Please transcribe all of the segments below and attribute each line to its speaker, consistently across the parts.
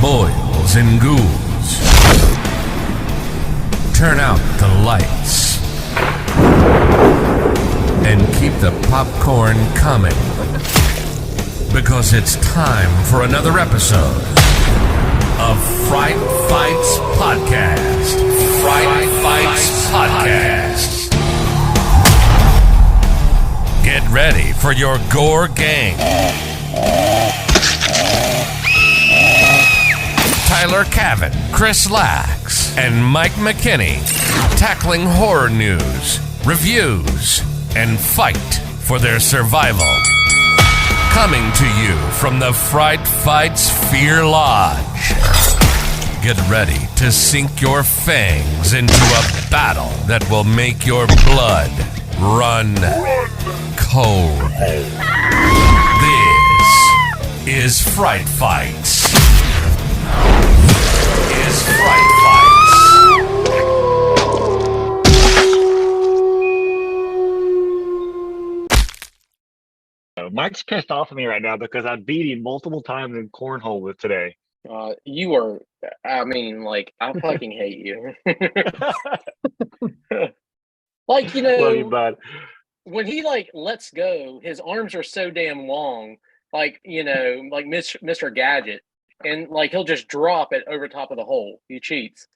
Speaker 1: boils and ghouls. Turn out the lights and keep the popcorn coming, because it's time for another episode of Fright Frights Podcast. Fright Frights Podcast. Get ready for your gore gang. Tyler Cavan, Chris Lax, and Mike McKinney tackling horror news, reviews, and fight for their survival. Coming to you from the Fright Fights Fear Lodge. Get ready to sink your fangs into a battle that will make your blood run cold. This is Fright Fights.
Speaker 2: Mike's pissed off at me right now because I beat him multiple times in cornhole with today.
Speaker 3: You are, I fucking hate you. Like,
Speaker 2: Love you, bud.
Speaker 3: When he lets go, his arms are so damn long, like Mr. Gadget, and he'll just drop it over top of the hole. He cheats.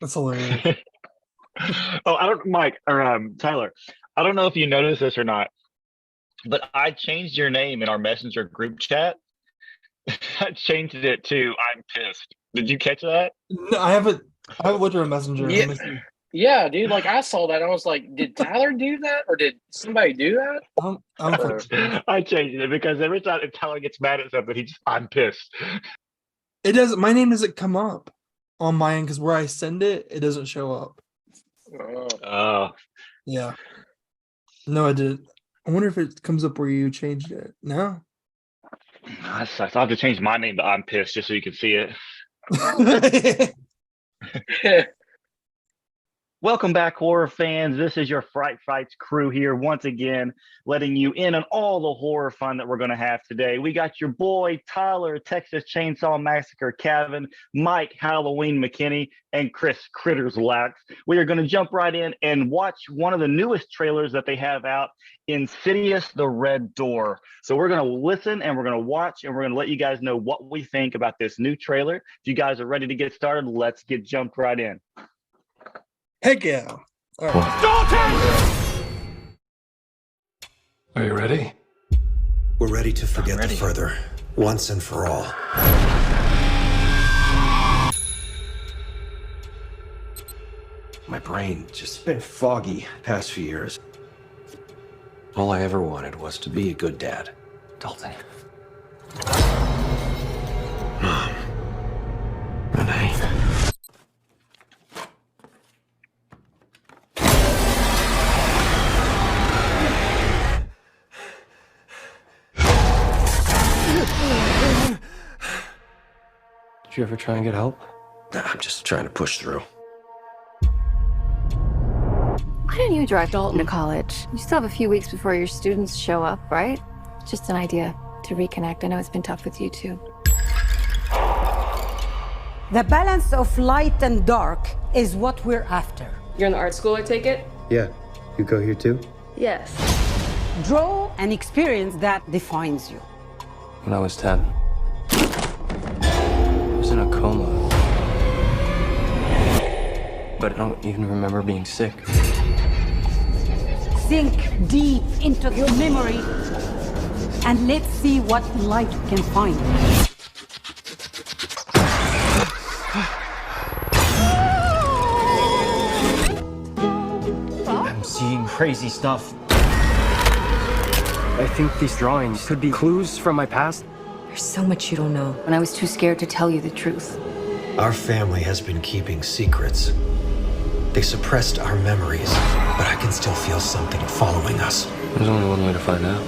Speaker 4: That's hilarious.
Speaker 2: Mike or Tyler, I don't know if you noticed this or not, but I changed your name in our messenger group chat. I changed it to "I'm pissed." Did you catch that?
Speaker 4: No, I haven't looked at a messenger.
Speaker 3: Yeah, dude. I saw that. I was like, did Tyler do that, or did somebody do that?
Speaker 2: I changed it because every time Tyler gets mad at something, "I'm pissed."
Speaker 4: It doesn't. My name doesn't come up on my end because where I send it, it doesn't show up.
Speaker 2: Oh.
Speaker 4: Yeah. No, I didn't. I wonder if it comes up where you changed it. No.
Speaker 2: That sucks. I'll have to change my name to "I'm pissed" just so you can see it. Welcome back, horror fans. This is your Fright Frights crew here once again, letting you in on all the horror fun that we're going to have today. We got your boy Tyler, Texas Chainsaw Massacre Cavan, Mike Halloween McKinney, and Chris Critters Lax. We are going to jump right in and watch one of the newest trailers that they have out, Insidious: The Red Door. So we're going to listen and we're going to watch and we're going to let you guys know what we think about this new trailer. If you guys are ready to get started, let's get jumped right in.
Speaker 4: Heck yeah. All right.
Speaker 5: Are you ready?
Speaker 6: We're ready to forget the further, once and for all. My brain just been foggy past few years. All I ever wanted was to be a good dad. Dalton. Mom. Renee.
Speaker 5: Did you ever try and get help?
Speaker 6: Nah, I'm just trying to push through.
Speaker 7: Why don't you drive Dalton to college? You still have a few weeks before your students show up, right? Just an idea to reconnect. I know it's been tough with you too.
Speaker 8: The balance of light and dark is what we're after.
Speaker 9: You're in the art school, I take it?
Speaker 6: Yeah. You go here too?
Speaker 9: Yes.
Speaker 8: Draw an experience that defines you.
Speaker 5: When I was 10. I was in a coma. But I don't even remember being sick.
Speaker 8: Sink deep into your memory and let's see what light can find.
Speaker 10: I'm seeing crazy stuff. I think these drawings could be clues from my past.
Speaker 7: There's so much you don't know, and I was too scared to tell you the truth.
Speaker 6: Our family has been keeping secrets. They suppressed our memories, but I can still feel something following us.
Speaker 5: There's only one way to find out.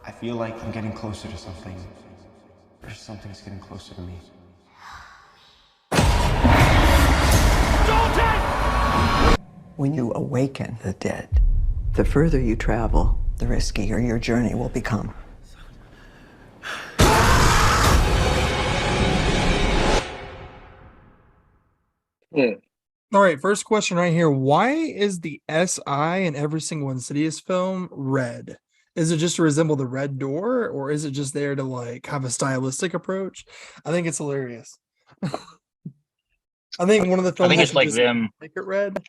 Speaker 10: I feel like I'm getting closer to something.
Speaker 5: or something's getting closer to me.
Speaker 9: When you awaken the dead, the further you travel, the riskier your journey will become.
Speaker 4: All right, first question right here. Why is the SI in every single Insidious film red? Is it just to resemble the red door, or is it just there to like have a stylistic approach? I think it's hilarious. I think one of the
Speaker 2: I
Speaker 4: films
Speaker 2: think it's
Speaker 4: should
Speaker 2: like
Speaker 4: just
Speaker 2: them.
Speaker 4: make it red.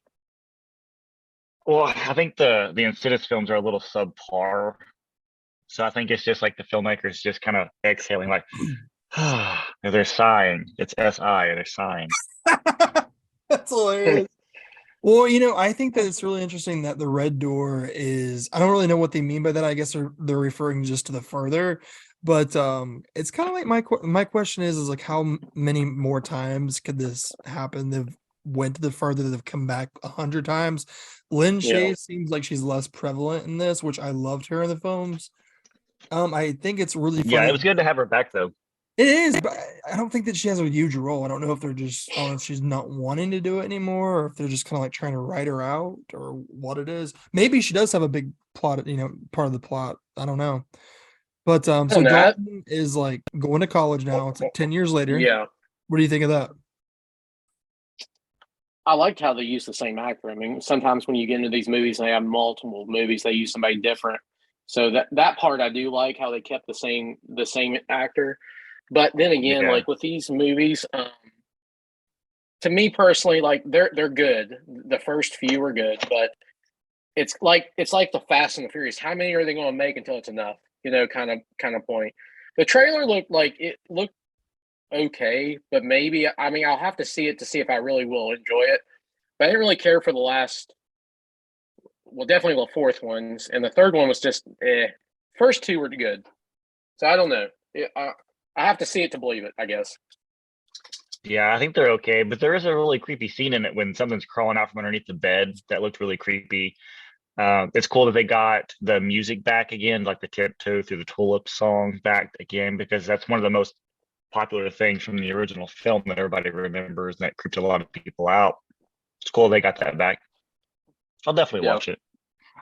Speaker 2: Well, I think the Insidious films are a little subpar, so I think it's just like the filmmakers just kind of exhaling, like they're sighing. It's SI, they're sighing.
Speaker 4: That's hilarious. Well, I think that it's really interesting that the red door is, I don't really know what they mean by that. I guess they're referring just to the further, but it's kind of like my question is like how many more times could this happen? They've went to the further, they've come back 100 times. Lynn Shay seems like she's less prevalent in this, which I loved her in the films. I think it's really funny.
Speaker 2: Yeah, it was good to have her back though.
Speaker 4: It is, but I don't think that she has a huge role. I don't know if they're just, I don't know if she's not wanting to do it anymore, or if they're just kind of like trying to write her out, or what it is. Maybe she does have a big plot, part of the plot. I don't know. But so Dalton is like going to college now. It's like 10 years later.
Speaker 3: Yeah.
Speaker 4: What do you think of that?
Speaker 3: I liked how they use the same actor. I mean, sometimes when you get into these movies and they have multiple movies, they use somebody different. So that part I do like how they kept the same actor. But then again, like with these movies, to me personally, like they're good. The first few are good, but it's like the Fast and the Furious. How many are they going to make until it's enough? Kind of point. The trailer looked okay, but maybe I'll have to see it to see if I really will enjoy it. But I didn't really care for the last. Well, definitely the fourth ones, and the third one was just First two were good, so I don't know. I have to see it to believe it, I guess.
Speaker 2: Yeah, I think they're okay, but there is a really creepy scene in it when something's crawling out from underneath the bed that looked really creepy. It's cool that they got the music back again, like the Tiptoe Through the Tulips song back again, because that's one of the most popular things from the original film that everybody remembers, and that creeped a lot of people out. It's cool they got that back. I'll definitely watch it.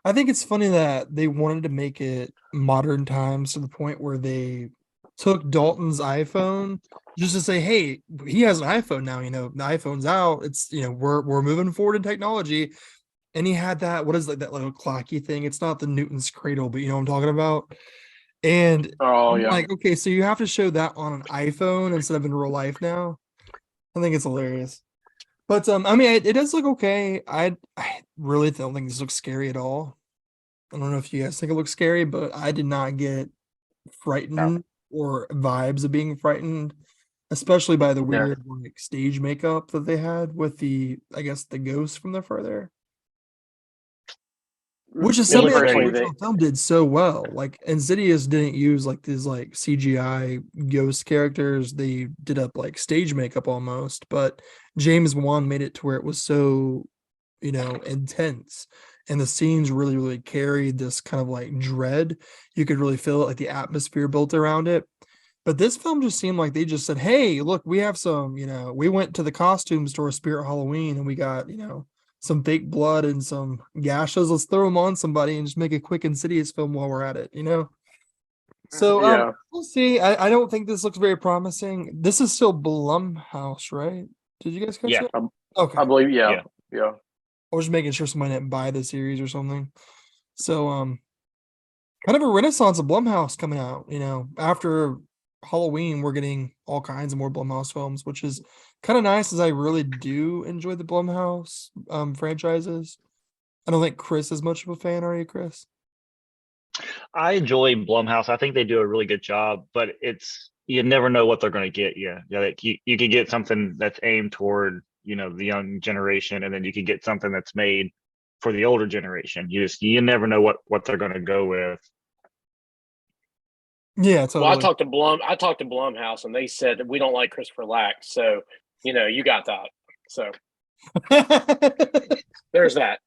Speaker 4: I think it's funny that they wanted to make it modern times to the point where they took Dalton's iPhone just to say, hey, he has an iPhone now, the iPhone's out. It's, we're moving forward in technology. And he had that, what is like that little clocky thing? It's not the Newton's cradle, but you know what I'm talking about? And I'm like, okay, so you have to show that on an iPhone instead of in real life now. I think it's hilarious. But it does look okay. I really don't think this looks scary at all. I don't know if you guys think it looks scary, but I did not get frightened or vibes of being frightened, especially by the weird like stage makeup that they had with the ghost from the further. Which is something that the original film did so well. Like Insidious didn't use like these like CGI ghost characters. They did up like stage makeup almost, but James Wan made it to where it was so, intense. And the scenes really, really carried this kind of like dread. You could really feel it, like the atmosphere built around it. But this film just seemed like they just said, hey, look, we have some, we went to the costume store, Spirit Halloween, and we got, some fake blood and some gashes. Let's throw them on somebody and just make a quick Insidious film while we're at it, So we'll see. I don't think this looks very promising. This is still Blumhouse, right? Did you guys catch that? Okay.
Speaker 3: I believe, yeah.
Speaker 4: I was just making sure somebody didn't buy the series or something. So kind of a renaissance of Blumhouse coming out, after Halloween, we're getting all kinds of more Blumhouse films, which is kind of nice, as I really do enjoy the Blumhouse franchises. I don't think Chris is much of a fan. Are you, Chris?
Speaker 2: I enjoy Blumhouse. I think they do a really good job, but you never know what they're going to get. You can get something that's aimed toward the young generation, and then you can get something that's made for the older generation. You never know what they're going to go with.
Speaker 4: Yeah, totally.
Speaker 3: Well, I talked to Blumhouse, and they said that we don't like Christopher Lack, so you got that. So there's that.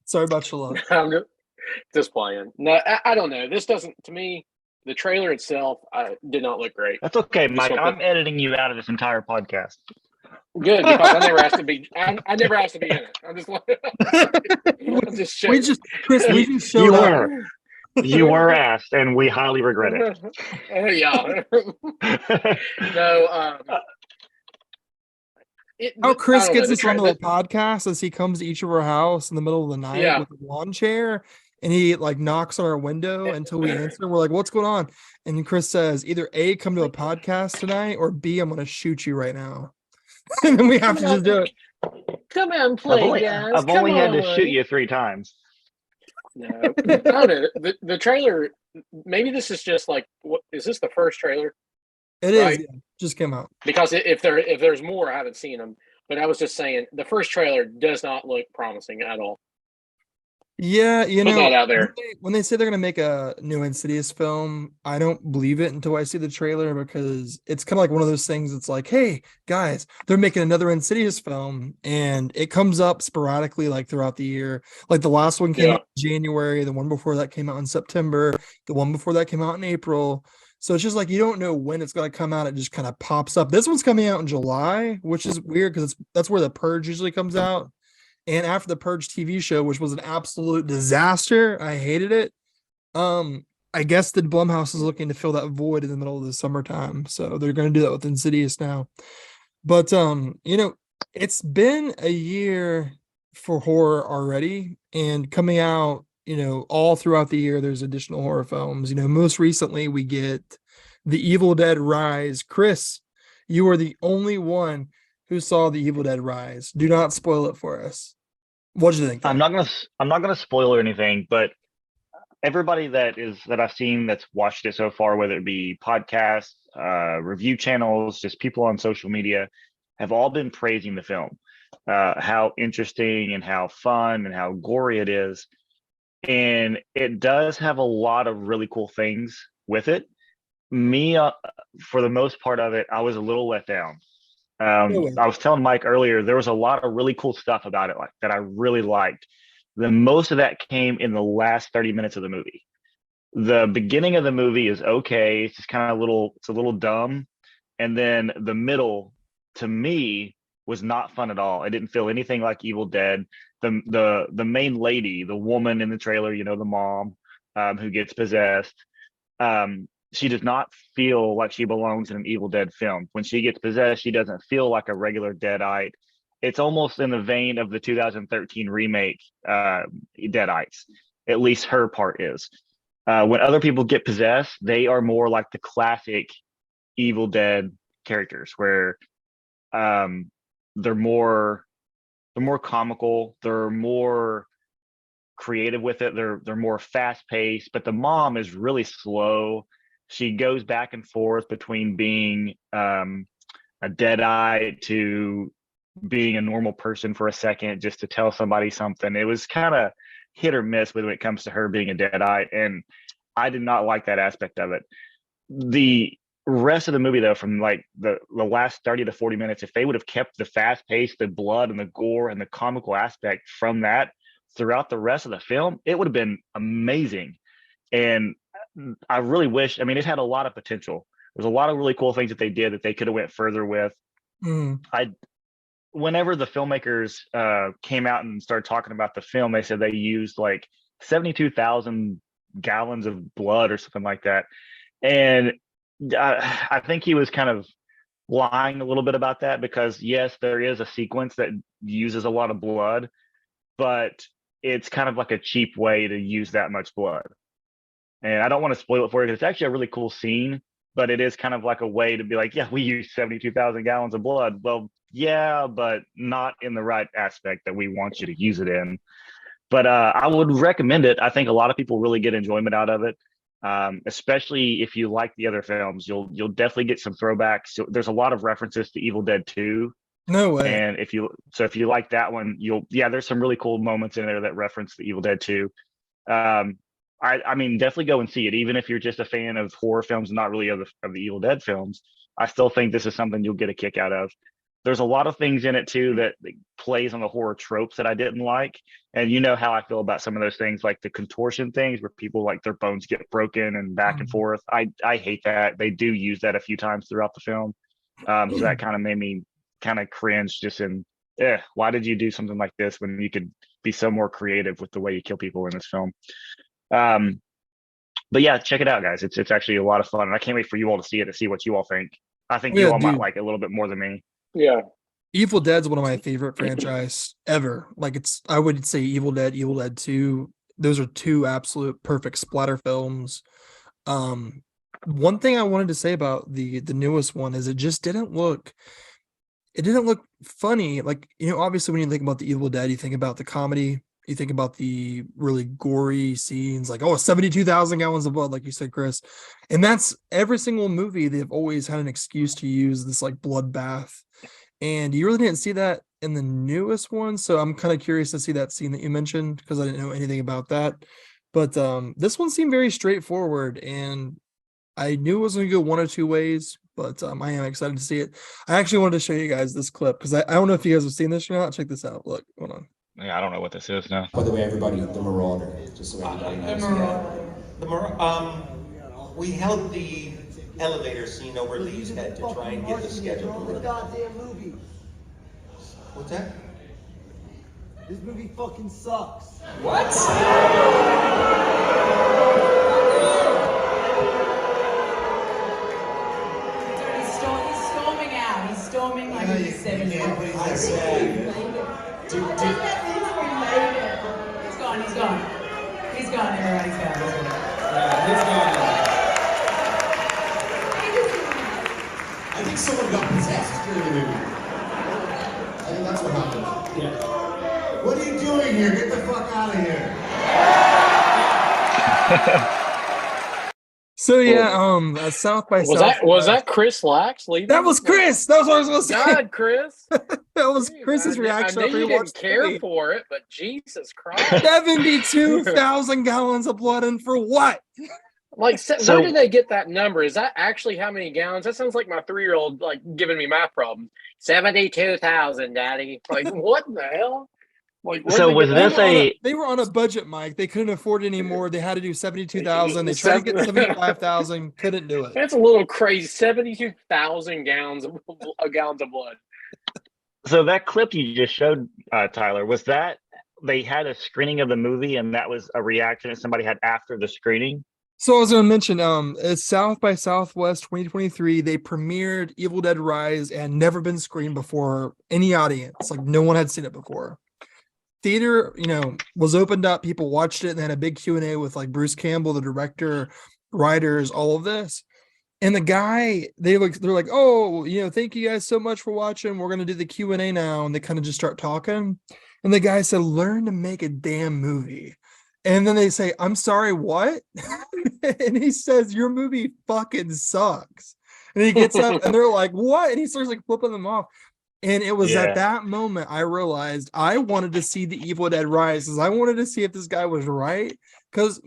Speaker 4: Sorry about your luck.
Speaker 3: I'm just playing. No, I don't know. This doesn't, to me, The trailer itself did not look great.
Speaker 2: That's okay,
Speaker 3: Just
Speaker 2: Mike.
Speaker 3: want
Speaker 2: I'm editing you out of this entire podcast.
Speaker 3: Good, because I never asked to be. I never asked to be in it. I'm just. I'm just
Speaker 4: We
Speaker 3: checking.
Speaker 4: just Chris, we just showed
Speaker 2: You
Speaker 4: up.
Speaker 2: were. You were asked, and we highly regret it.
Speaker 3: Yeah. No.
Speaker 4: How Chris
Speaker 3: I don't
Speaker 4: gets
Speaker 3: know,
Speaker 4: us onto a podcast as he comes to each of our house in the middle of the night
Speaker 3: Yeah.
Speaker 4: with a lawn chair, and he like knocks on our window until we answer. We're like, "What's going on?" And Chris says, "Either A, come to a podcast tonight, or B, I'm going to shoot you right now." And then we have to just do it.
Speaker 3: Come on, play, guys.
Speaker 2: I've only had to shoot you 3 times.
Speaker 3: No, I don't know. The trailer. Maybe this is just like. What is this? The first trailer?
Speaker 4: It is.
Speaker 3: Right?
Speaker 4: Yeah, just came out.
Speaker 3: Because if there's more, I haven't seen them. But I was just saying, the first trailer does not look promising at all.
Speaker 4: Yeah, you
Speaker 3: Put
Speaker 4: know,
Speaker 3: that out there.
Speaker 4: when they say they're gonna make a new Insidious film, I don't believe it until I see the trailer, because it's kind of like one of those things. It's like, hey guys, they're making another Insidious film, and it comes up sporadically like throughout the year. Like the last one came out in January, the one before that came out in September, the one before that came out in April. So it's just like you don't know when it's gonna come out. It just kind of pops up. This one's coming out in July, which is weird because that's where The Purge usually comes out. And after the Purge TV show, which was an absolute disaster, I hated it. I guess the Blumhouse is looking to fill that void in the middle of the summertime, so they're going to do that with Insidious now. But you know, it's been a year for horror already, and coming out, you know, all throughout the year, there's additional horror films. You know, most recently we get The Evil Dead Rise. Chris, you are the only one who saw The Evil Dead Rise. Do not spoil it for us. What did you think?
Speaker 2: I'm not gonna spoil or anything, but everybody that I've seen that's watched it so far, whether it be podcasts, review channels, just people on social media, have all been praising the film, how interesting and how fun and how gory it is, and it does have a lot of really cool things with it. Me, for the most part of it, I was a little let down. I was telling Mike earlier, there was a lot of really cool stuff about it, like that I really liked. The most of that came in the last 30 minutes of the movie. The beginning of the movie is okay. It's just kind of it's a little dumb. And then the middle, to me, was not fun at all. I didn't feel anything like Evil Dead. The main lady, the woman in the trailer, you know, the mom who gets possessed, she does not feel like she belongs in an Evil Dead film. When she gets possessed, she doesn't feel like a regular Deadite. It's almost in the vein of the 2013 remake, Deadites. At least her part is. When other people get possessed, they are more like the classic Evil Dead characters, where they're more comical, they're more creative with it, they're more fast paced. But the mom is really slow. She goes back and forth between being a Deadite to being a normal person for a second, just to tell somebody something. It was kind of hit or miss when it comes to her being a Deadite, and I did not like that aspect of it. The rest of the movie, though, from like the last 30 to 40 minutes, if they would have kept the fast pace, the blood and the gore and the comical aspect from that throughout the rest of the film, it would have been amazing. And I really wish, I mean, it had a lot of potential. There's a lot of really cool things that they did that they could have went further with. Whenever the filmmakers came out and started talking about the film, they said they used like 72,000 gallons of blood or something like that. And I think he was kind of lying a little bit about that, because yes, there is a sequence that uses a lot of blood, but it's kind of like a cheap way to use that much blood. And I don't want to spoil it for you, because it's actually a really cool scene, but it is kind of like a way to be like, yeah, we use 72,000 gallons of blood. Well, yeah, but not in the right aspect that we want you to use it in. But I would recommend it. I think a lot of people really get enjoyment out of it, especially if you like the other films. You'll definitely get some throwbacks. There's a lot of references to Evil Dead 2.
Speaker 4: No way.
Speaker 2: And if you like that one, there's some really cool moments in there that reference the Evil Dead 2. I mean, definitely go and see it, even if you're just a fan of horror films and not really of the Evil Dead films. I still think this is something you'll get a kick out of. there's a lot of things in it too that plays on the horror tropes that I didn't like. And you know how I feel about some of those things, like the contortion things where people like their bones get broken and back and forth. I hate that. They do use that a few times throughout the film. So that kind of made me kind of cringe just in, why did you do something like this when you could be so more creative with the way you kill people in this film? But yeah, check it out, guys. It's actually a lot of fun. And I can't wait for you all to see it, to see what you all think. I think you all might like it a little bit more than me.
Speaker 3: Yeah.
Speaker 4: Evil Dead's one of my favorite franchise ever. Like I would say Evil Dead, Evil Dead 2. Those are two absolute perfect splatter films. One thing I wanted to say about the newest one is it didn't look funny. Like, obviously when you think about the Evil Dead, you think about the comedy, you think about the really gory scenes, like 72,000 gallons of blood, like you said, Chris. And that's every single movie. They've always had an excuse to use this like bloodbath. And you really didn't see that in the newest one. So I'm kind of curious to see that scene that you mentioned, because I didn't know anything about that. But this one seemed very straightforward, and I knew it was going to go one or two ways, but I am excited to see it. I actually wanted to show you guys this clip because I don't know if you guys have seen this or not. Check this out. Look, hold on.
Speaker 2: Yeah, I don't know what this is now.
Speaker 11: By the way, everybody, the Marauder, just so everybody knows.
Speaker 12: We held the elevator scene over Lee's head to try and get the schedule.
Speaker 13: The goddamn movie.
Speaker 12: What's that?
Speaker 13: This movie fucking sucks.
Speaker 12: What?
Speaker 14: He's storming out. He's storming like he's 70.
Speaker 12: I said.
Speaker 14: He's gone. He's gone. He's gone. Everybody's gone.
Speaker 12: Yeah, he's gone. I think someone got possessed during the movie. I think that's what happened. Yeah. What are you doing here? Get the fuck out of here.
Speaker 4: So yeah, South by Southwest.
Speaker 3: Was that Chris Lax leaving?
Speaker 4: That was Chris. That was what I was going to say.
Speaker 3: God, Chris.
Speaker 4: That was Chris's reaction.
Speaker 3: I knew you didn't care for it, but Jesus Christ.
Speaker 4: 72,000 gallons of blood, and for what?
Speaker 3: Like, where did they get that number? Is that actually how many gallons? That sounds like my 3-year-old like giving me math problems. 72,000, Daddy. Like, what the hell? Like,
Speaker 2: so was this
Speaker 4: they were on a budget, Mike. They couldn't afford it anymore. They had to do 72,000. They tried to get 75,000, couldn't do it.
Speaker 3: That's a little crazy. 72,000 gallons of blood.
Speaker 2: So that clip you just showed, Tyler, was that they had a screening of the movie and that was a reaction that somebody had after the screening?
Speaker 4: So I was going to mention, it's South by Southwest 2023. They premiered Evil Dead Rise and never been screened before any audience. Like, no one had seen it bbefore. Theater, was opened up. People watched it, and they had a big Q&A with like Bruce Campbell, the director, writers, all of this. And the guy, they're like, oh, thank you guys so much for watching. We're going to do the Q&A now. And they kind of just start talking. And the guy said, learn to make a damn movie. And then they say, I'm sorry, what? And he says, your movie fucking sucks. And he gets up and they're like, what? And he starts like flipping them off. And it was at that moment I realized I wanted to see the Evil Dead Rise, because I wanted to see if this guy was right. Because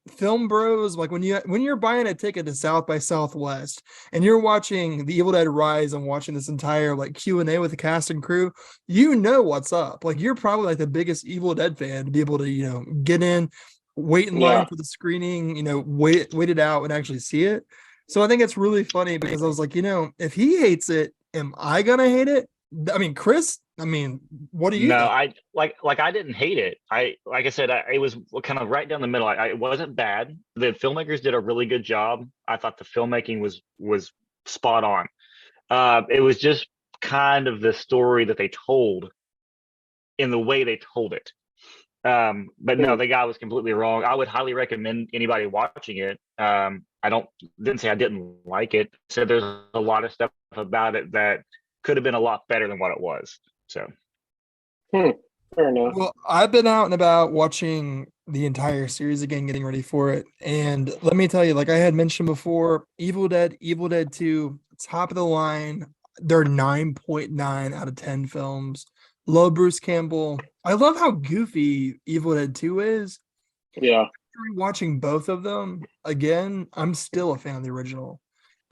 Speaker 4: film bros, like when you're buying a ticket to South by Southwest and you're watching the Evil Dead Rise and watching this entire like Q&A with the cast and crew, what's up. Like, you're probably like the biggest Evil Dead fan to be able to get in, wait in line for the screening, wait it out and actually see it. So I think it's really funny because I was like, if he hates it, am I gonna hate it? I mean, Chris, what do you think?
Speaker 2: I didn't hate it. Like I said, it was kind of right down the middle. It wasn't bad. The filmmakers did a really good job. I thought the filmmaking was spot on. It was just kind of the story that they told in the way they told it. But no, the guy was completely wrong. I would highly recommend anybody watching it. Didn't say I didn't like it. Said there's a lot of stuff about it that could have been a lot better than what it was. So
Speaker 3: fair enough.
Speaker 4: Well, I've been out and about watching the entire series again, getting ready for it. And let me tell you, like I had mentioned before, Evil Dead 2, top of the line. They're 9.9 out of 10 films. Love Bruce Campbell. I love how goofy Evil Dead 2 is.
Speaker 3: Yeah.
Speaker 4: Watching both of them again, I'm still a fan of the original.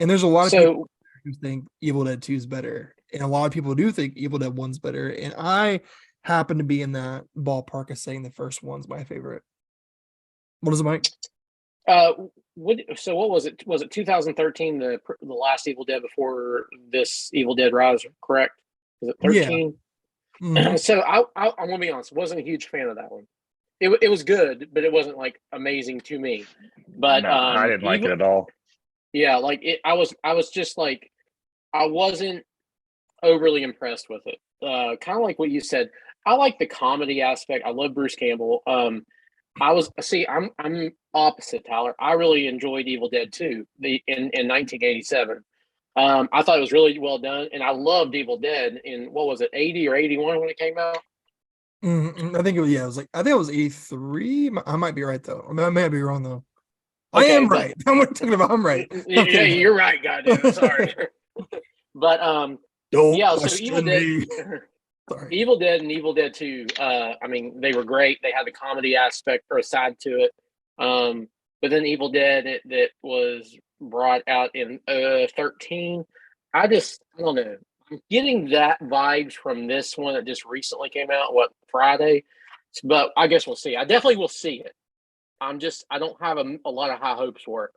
Speaker 4: And there's a lot of people who think Evil Dead 2 is better. and a lot of people do think Evil Dead 1's better, and I happen to be in that ballpark of saying the first one's my favorite. What is it, Mike?
Speaker 3: What was it? Was it 2013, the last Evil Dead before this Evil Dead Rise? Correct? Was it 13?
Speaker 4: Yeah. Mm-hmm.
Speaker 3: So I'm gonna be honest, wasn't a huge fan of that one. It was good, but it wasn't like amazing to me. But
Speaker 2: no, I didn't like it at all.
Speaker 3: Yeah, like I was just like, I wasn't overly impressed with it. Kind of like what you said. I like the comedy aspect. I love Bruce Campbell. I'm opposite, Tyler. I really enjoyed Evil Dead 2 in 1987. I thought it was really well done, and I loved Evil Dead in, what was it, 80 or 81 when it came out?
Speaker 4: I think it was 83. I might be right though. I mean, I may be wrong though.
Speaker 3: Okay,
Speaker 4: I am right. I'm talking about. I'm right.
Speaker 3: Okay. Yeah, you're right. Goddamn, sorry. But
Speaker 4: don't
Speaker 3: yeah. So
Speaker 4: question me. Sorry.
Speaker 3: Evil Dead and Evil Dead 2. I memean, they were great. They had the comedy aspect or a side to it. But then Evil Dead that was brought out in 13. I don't know. I'm getting that vibes from this one that just recently came out, Friday? But I guess we'll see. I definitely will see it. I don't have a lot of high hopes for it.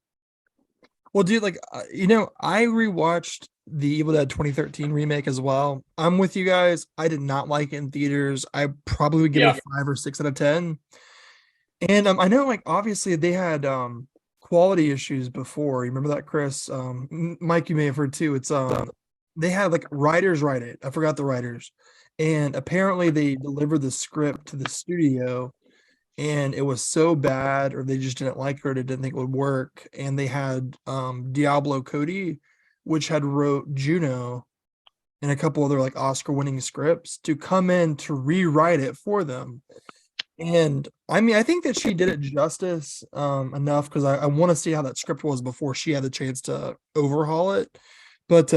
Speaker 4: Well, dude, like, I rewatched the Evil Dead 2013 remake as well. I'm with you guys. I did not like it in theaters. I probably would give it a 5 or 6 out of 10. And I know, like, obviously they had quality issues before. You remember that, Chris? Mike, you may have heard too. It's they had like writers write it. I forgot the writers. And apparently they delivered the script to the studio and it was so bad, or they just didn't like it, or they didn't think it would work. And they had Diablo Cody, which had wrote Juno and a couple other like Oscar-winning scripts, to come in to rewrite it for them. And I mean, I think that she did it justice enough, because I want to see how that script was before she had the chance to overhaul it. But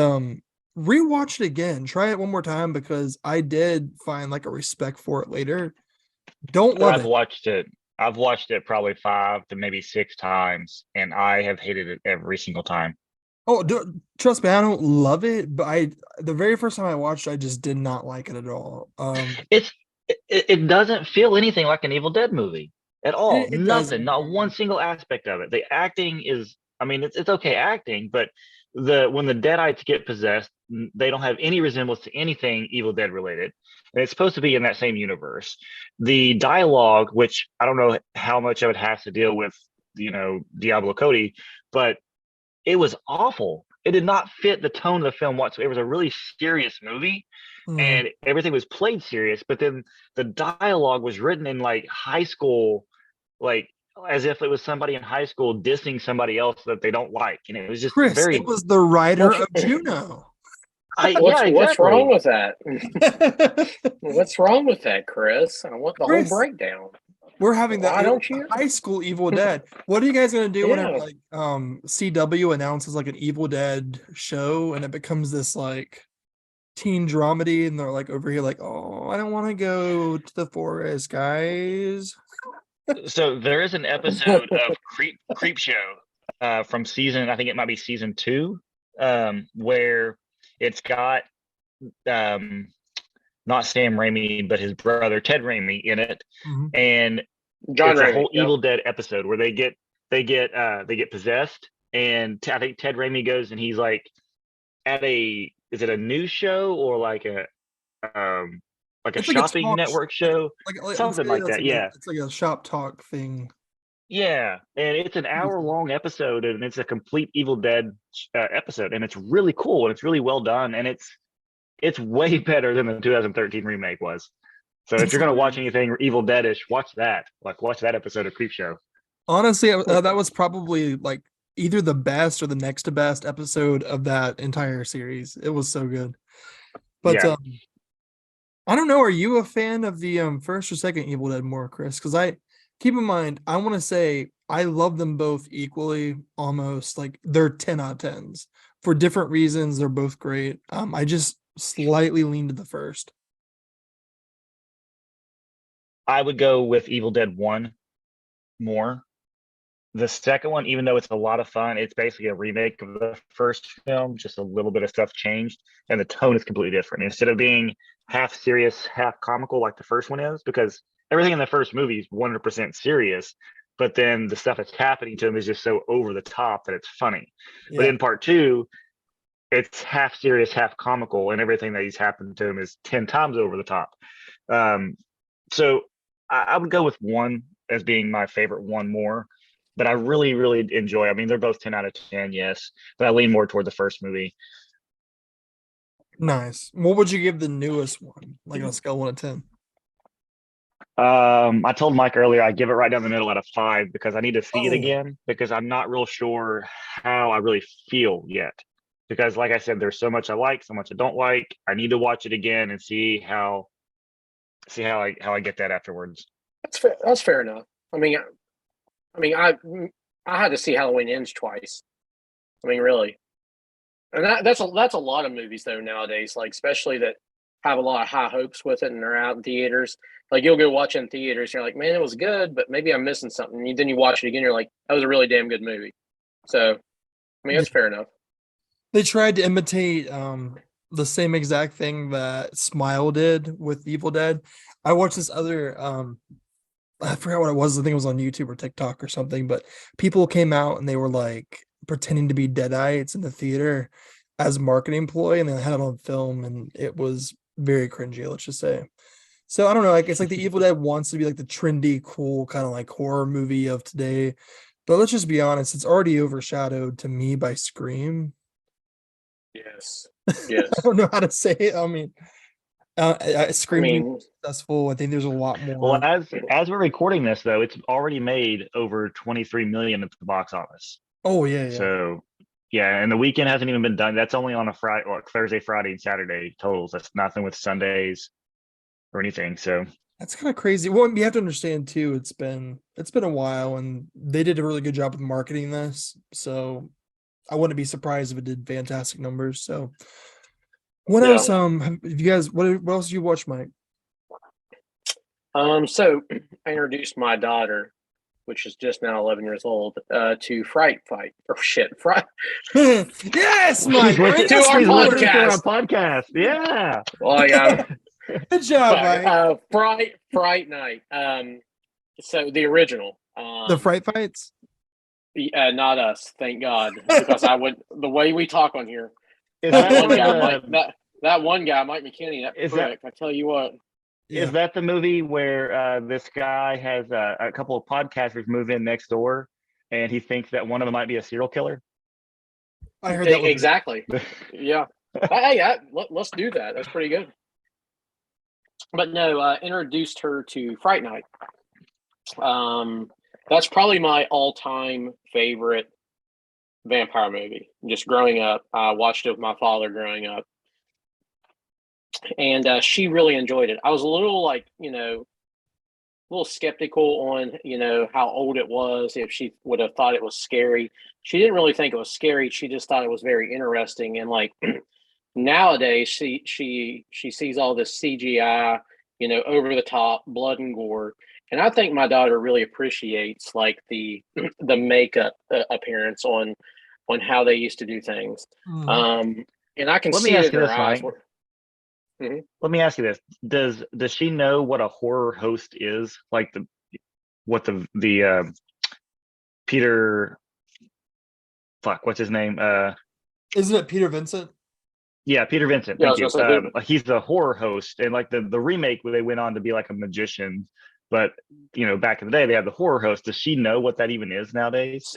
Speaker 4: rewatch it again, try it one more time, because I did find like a respect for it later. Don't love it.
Speaker 2: I've watched it probably 5 to maybe 6 times, and I have hated it every single time.
Speaker 4: Oh, trust me, I don't love it, but the very first time I watched it, I just did not like it at all.
Speaker 2: It doesn't feel anything like an Evil Dead movie at all.
Speaker 4: It
Speaker 2: Nothing,
Speaker 4: doesn't.
Speaker 2: not one single aspect of it. The acting is, I mean, it's okay acting, but when the Deadites get possessed, they don't have any resemblance to anything Evil Dead related. And it's supposed to be in that same universe. The dialogue, which I don't know how much of it has to deal with, Diablo Cody, but it was awful. It did not fit the tone of the film whatsoever. It was a really serious movie, and everything was played serious, but then the dialogue was written in like high school, like as if it was somebody in high school dissing somebody else that they don't like. And it was just
Speaker 4: Chris, it was the writer of Juno.
Speaker 3: What's wrong with that? What's wrong with that, Chris? I want the whole breakdown.
Speaker 4: We're having that.
Speaker 3: Why don't you?
Speaker 4: High school Evil Dead. What are you guys gonna do whenever like CW announces like an Evil Dead show and it becomes this like teen dramedy, and they're like over here like, oh, I don't want to go to the forest, guys.
Speaker 2: So there is an episode of Creep Show from season, I think it might be season 2, where it's got not Sam Raimi, but his brother Ted Raimi in it, and
Speaker 3: John
Speaker 2: it's
Speaker 3: Raimi,
Speaker 2: a whole Evil Dead episode where they get possessed, and I think Ted Raimi goes and he's like at is it a news show or like a shopping network show, something like that.
Speaker 4: It's like a shop talk thing.
Speaker 2: Yeah, and it's an hour-long episode, and it's a complete Evil Dead episode, and it's really cool, and it's really well done, and it's way better than the 2013 remake was. So if you're gonna watch anything Evil Dead-ish, watch that. Like, watch that episode of Creep Show.
Speaker 4: Honestly, that was probably like either the best or the next to best episode of that entire series. It was so good. But I don't know. Are you a fan of the first or second Evil Dead more, Chris? Because keep in mind, I want to say I love them both equally, almost. Like, they're 10 out of 10s. For different reasons, they're both great. I just slightly lean to the first.
Speaker 2: I would go with Evil Dead 1 more. the second one, even though it's a lot of fun, it's basically a remake of the first film, just a little bit of stuff changed, and the tone is completely different. Instead of being half serious, half comical like the first one is, because everything in the first movie is 100% serious, but then the stuff that's happening to him is just so over the top that it's funny. But in part two, it's half serious, half comical, and everything that he's happened to him is 10 times over the top. So I would go with one as being my favorite one more, but I really, really enjoy. I mean, they're both 10 out of 10, yes, but I lean more toward the first movie.
Speaker 4: Nice. What would you give the newest one, like on a scale of 1 to 10?
Speaker 2: I told Mike earlier I give it right down the middle out of 5 because I need to see it again, because I'm not real sure how I really feel yet. Because like I said, there's so much I like, so much I don't like. I need to watch it again and see how I get that afterwards.
Speaker 3: That's fair. That's fair enough. I mean, I had to see Halloween Ends twice. I mean, really, and that's a lot of movies though nowadays. Like especially that have a lot of high hopes with it and they're out in theaters. Like you'll go watch it in theaters, you're like, man, it was good, but maybe I'm missing something. And then you watch it again, you're like, that was a really damn good movie. So, I mean, that's fair enough.
Speaker 4: They tried to imitate the same exact thing that Smile did with Evil Dead. I watched this other I forgot what it was. I think it was on YouTube or TikTok or something, but people came out and they were like pretending to be Deadites in the theater as a marketing ploy, and they had it on film, and it was very cringy, let's just say. So I don't know, like it's like the Evil Dead wants to be like the trendy, cool kind of like horror movie of today. But let's just be honest, it's already overshadowed to me by Scream.
Speaker 3: Yes.
Speaker 4: I don't know how to say it. I mean, Scream is successful. I think there's a lot more.
Speaker 2: Well, as we're recording this, though, it's already made over 23 million at the box office.
Speaker 4: Oh yeah.
Speaker 2: So yeah, and the weekend hasn't even been done. That's only on a Friday, or Thursday, Friday, and Saturday totals. That's nothing with Sundays or anything. So
Speaker 4: that's kind of crazy. Well, you have to understand too. It's been a while, and they did a really good job with marketing this. So I wouldn't be surprised if it did fantastic numbers. So what else? Have you guys? What else did you watch, Mike?
Speaker 3: So I introduced my daughter, which is just now 11 years old, to Fright Fight or Fright.
Speaker 4: Yes, Mike.
Speaker 3: To our
Speaker 2: podcast. Yeah.
Speaker 3: Well, yeah.
Speaker 4: Good job,
Speaker 3: Mike. Fright Night. So the original.
Speaker 4: The Fright Fights.
Speaker 3: Not us, thank God, because the way we talk on here.
Speaker 2: Is
Speaker 3: that one guy, Mike McKinney, I tell you what.
Speaker 2: Yeah. Is that the movie where this guy has a couple of podcasters move in next door, and he thinks that one of them might be a serial killer?
Speaker 4: I heard that
Speaker 3: exactly. Yeah. Hey, let's do that. That's pretty good. But no, introduced her to Fright Night. That's probably my all-time favorite vampire movie. Just growing up, I watched it with my father growing up, and she really enjoyed it. I was a little a little skeptical on how old it was, if she would have thought it was scary. She didn't really think it was scary. She just thought it was very interesting. And like nowadays, she sees all this CGI, over the top blood and gore. And I think my daughter really appreciates like the makeup appearance on how they used to do things. And I can see it in her eyes.
Speaker 2: Let me ask you this: Does she know what a horror host is? Like the Peter? Fuck, what's his name?
Speaker 4: Isn't it Peter Vincent?
Speaker 2: Yeah, Peter Vincent. Thank you. He's the horror host, and like the remake where they went on to be like a magician. But back in the day, they had the horror host. Does she know what that even is nowadays?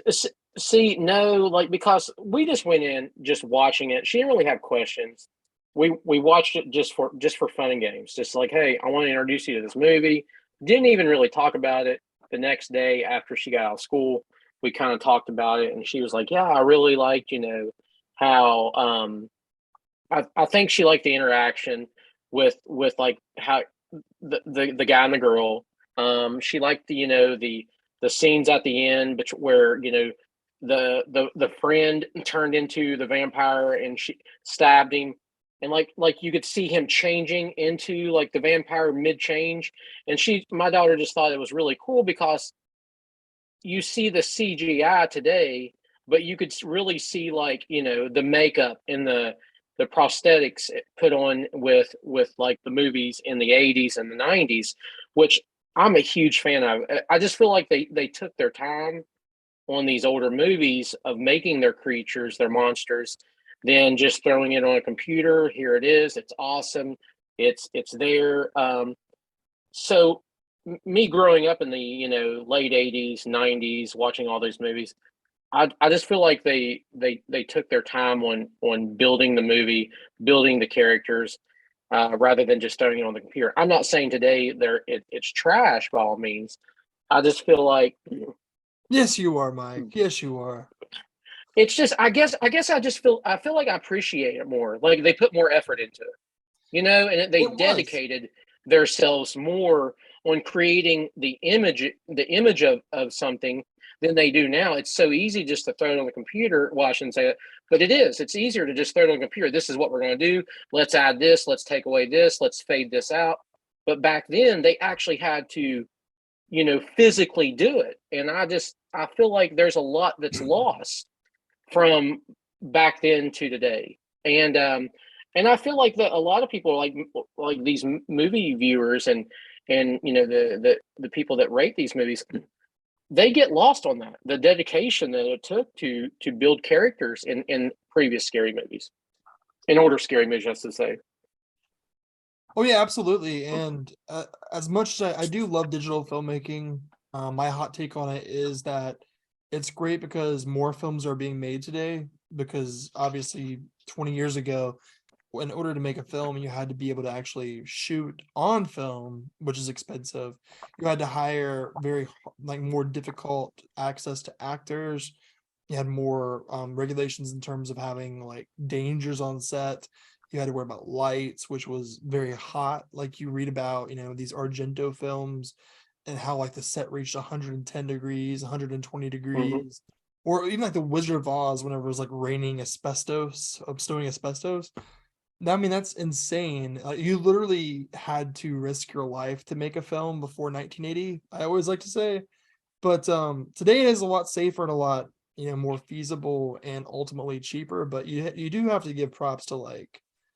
Speaker 3: See, no, because we just went in just watching it. She didn't really have questions. We watched it just for fun and games. Just like, hey, I want to introduce you to this movie. Didn't even really talk about it. The next day after she got out of school, we kind of talked about it, and she was like, "Yeah, I really liked, how I think she liked the interaction with like how the guy and the girl." She liked the scenes at the end, where the friend turned into the vampire and she stabbed him, and like you could see him changing into like the vampire mid change. And my daughter just thought it was really cool because you see the CGI today, but you could really see like, the makeup and the prosthetics put on with like the movies in the 80s and the 90s, which I'm a huge fan of. I just feel like they took their time on these older movies of making their creatures, their monsters, than just throwing it on a computer. Here it is. It's awesome. It's there. So me growing up in the late 80s 90s watching all those movies, I just feel like they took their time on building the movie, building the characters, rather than just throwing it on the computer. I'm not saying today it's trash by all means. I just feel like,
Speaker 4: Yes, you are, Mike. Yes, you are.
Speaker 3: it's just I guess I feel like I appreciate it more. Like they put more effort into it, and they dedicated themselves more on creating the image of something than they do now. It's so easy just to throw it on the computer. Well, I shouldn't say that, but it is. It's easier to just throw it on the computer. This is what we're going to do. Let's add this. Let's take away this. Let's fade this out. But back then, they actually had to, physically do it. And I feel like there's a lot that's lost from back then to today. And I feel like that a lot of people like these movie viewers and the people that rate these movies, they get lost on that, the dedication that it took to build characters in previous scary movies, in older scary movies, I should say.
Speaker 4: Oh yeah, absolutely. And as much as I do love digital filmmaking, my hot take on it is that it's great because more films are being made today. Because obviously, 20 years ago, in order to make a film, you had to be able to actually shoot on film, which is expensive. You had to hire more difficult access to actors. You had more regulations in terms of having like dangers on set. You had to worry about lights, which was very hot. Like you read about, these Argento films and how like the set reached 110 degrees, 120 degrees, or even like the Wizard of Oz, whenever it was like raining bestowing asbestos. I mean, that's insane. You literally had to risk your life to make a film before 1980, I always like to say. But today it is a lot safer and a lot, more feasible and ultimately cheaper. But you do have to give props to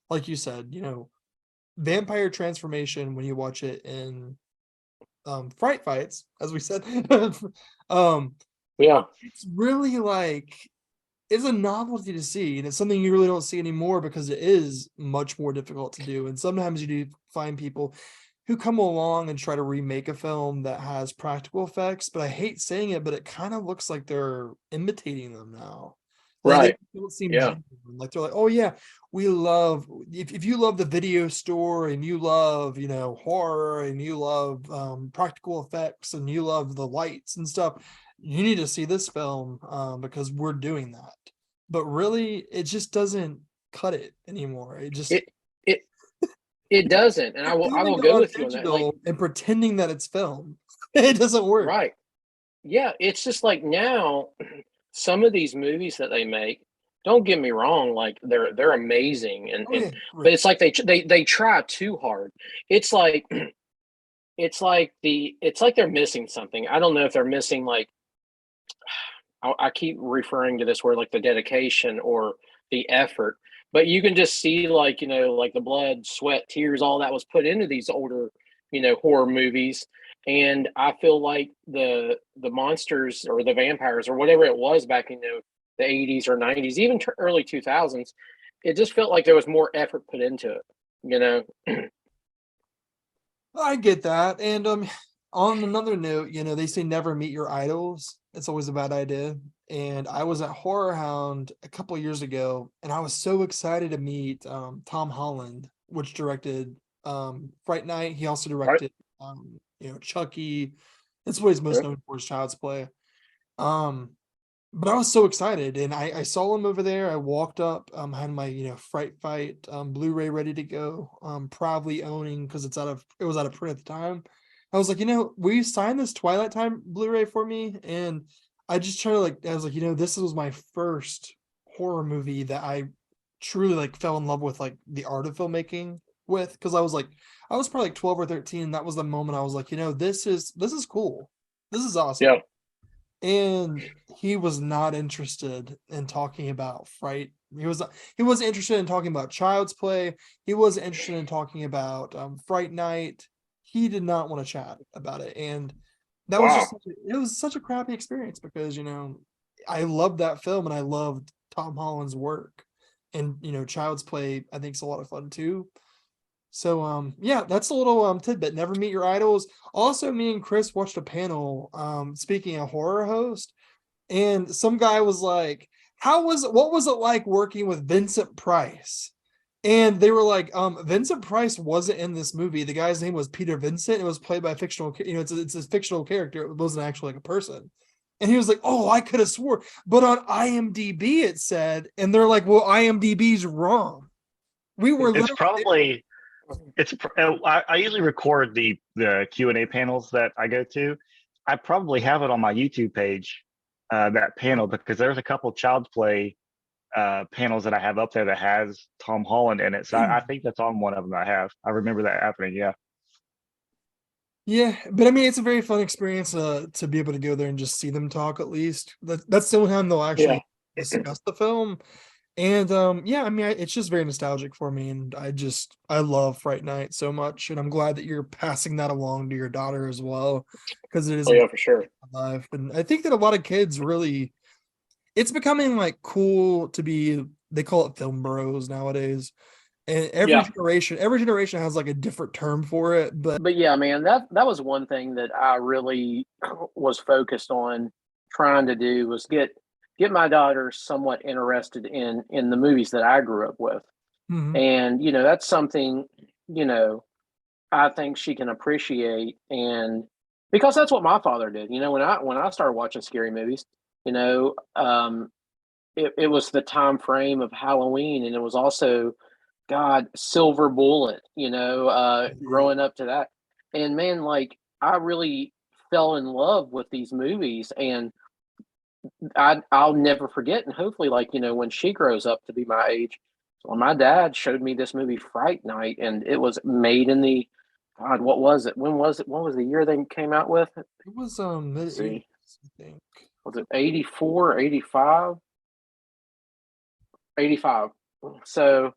Speaker 4: like you said, vampire transformation when you watch it in Fright Fights, as we said.
Speaker 3: Yeah,
Speaker 4: it's really it's a novelty to see, and it's something you really don't see anymore because it is much more difficult to do. And sometimes you do find people who come along and try to remake a film that has practical effects, but I hate saying it, but it kind of looks like they're imitating them now.
Speaker 3: Right.
Speaker 4: They don't seem genuine. Like they're like, oh yeah, we love if you love the video store and you love horror and you love practical effects and you love the lights and stuff, you need to see this film because we're doing that. But really, it just doesn't cut it anymore. It just
Speaker 3: it doesn't, and I will go with you on that. Like,
Speaker 4: and pretending that it's film, it doesn't work.
Speaker 3: Right? Yeah, it's just like now, some of these movies that they make. Don't get me wrong, like they're amazing, but it's like they try too hard. It's like they're missing something. I don't know if they're missing like. I keep referring to this word like the dedication or the effort, but you can just see like like the blood, sweat, tears, all that was put into these older horror movies. And I feel like the monsters or the vampires or whatever it was back in the 80s or 90s, even early 2000s, it just felt like there was more effort put into it.
Speaker 4: I get that. And on another note, they say never meet your idols. It's always a bad idea. And I was at Horror Hound a couple of years ago, and I was so excited to meet Tom Holland, which directed Fright Night. He also directed Chucky. That's what he's most known for, is Child's Play. But I was so excited, and I saw him over there. I walked up, had my Fright Fight Blu-ray ready to go, proudly owning, because it was out of print at the time. I was like, will you sign this Twilight Time Blu-ray for me? And I just tried to I was like, this was my first horror movie that I truly fell in love with the art of filmmaking with, because I was probably 12 or 13, and that was the moment I was like, this is cool. This is awesome.
Speaker 3: Yeah.
Speaker 4: and he was not interested in talking about Fright. He wasn't interested in talking about Child's Play. He wasn't interested in talking about Fright Night. He did not want to chat about it, and that was just it was such a crappy experience because I loved that film and I loved Tom Holland's work, and Child's Play I think is a lot of fun too. So yeah, that's a little tidbit. Never meet your idols. Also, me and Chris watched a panel speaking of horror host, and some guy was like, what was it like working with Vincent Price? And they were like, Vincent Price wasn't in this movie. The guy's name was Peter Vincent. It was played by a fictional, it's a fictional character. It wasn't actually like a person. And he was like, oh, I could have swore, but on IMDb it said, and they're like, well, IMDb's wrong. We were
Speaker 2: It's probably I usually record the Q&A panels that I go to. I probably have it on my YouTube page, that panel, because there's a couple Child's Play panels that I have up there that has Tom Holland in it. So I think that's on one of them I have. I remember that happening. Yeah.
Speaker 4: Yeah, but I mean, it's a very fun experience to be able to go there and just see them talk. At least that's the only time they'll actually discuss the film. And yeah, I mean, it's just very nostalgic for me, and I love Fright Night so much, and I'm glad that you're passing that along to your daughter as well, because it is
Speaker 3: for sure.
Speaker 4: Life, and I think that a lot of kids really, it's becoming like cool to be. They call it film bros nowadays, and every generation has like a different term for it.
Speaker 3: But yeah, man, that was one thing that I really was focused on trying to do was get my daughter somewhat interested in the movies that I grew up with.
Speaker 4: Mm-hmm.
Speaker 3: And that's something I think she can appreciate, and because that's what my father did. When I started watching scary movies, it was the time frame of Halloween, and it was also Silver Bullet, growing up to that. And man, like I really fell in love with these movies, and I'll never forget. And hopefully, when she grows up to be my age, well, my dad showed me this movie Fright Night, and it was made in the what was it? When was it? What was the year they came out with it?
Speaker 4: It was mid-80s, I think.
Speaker 3: Was it 84, 85? 85. So,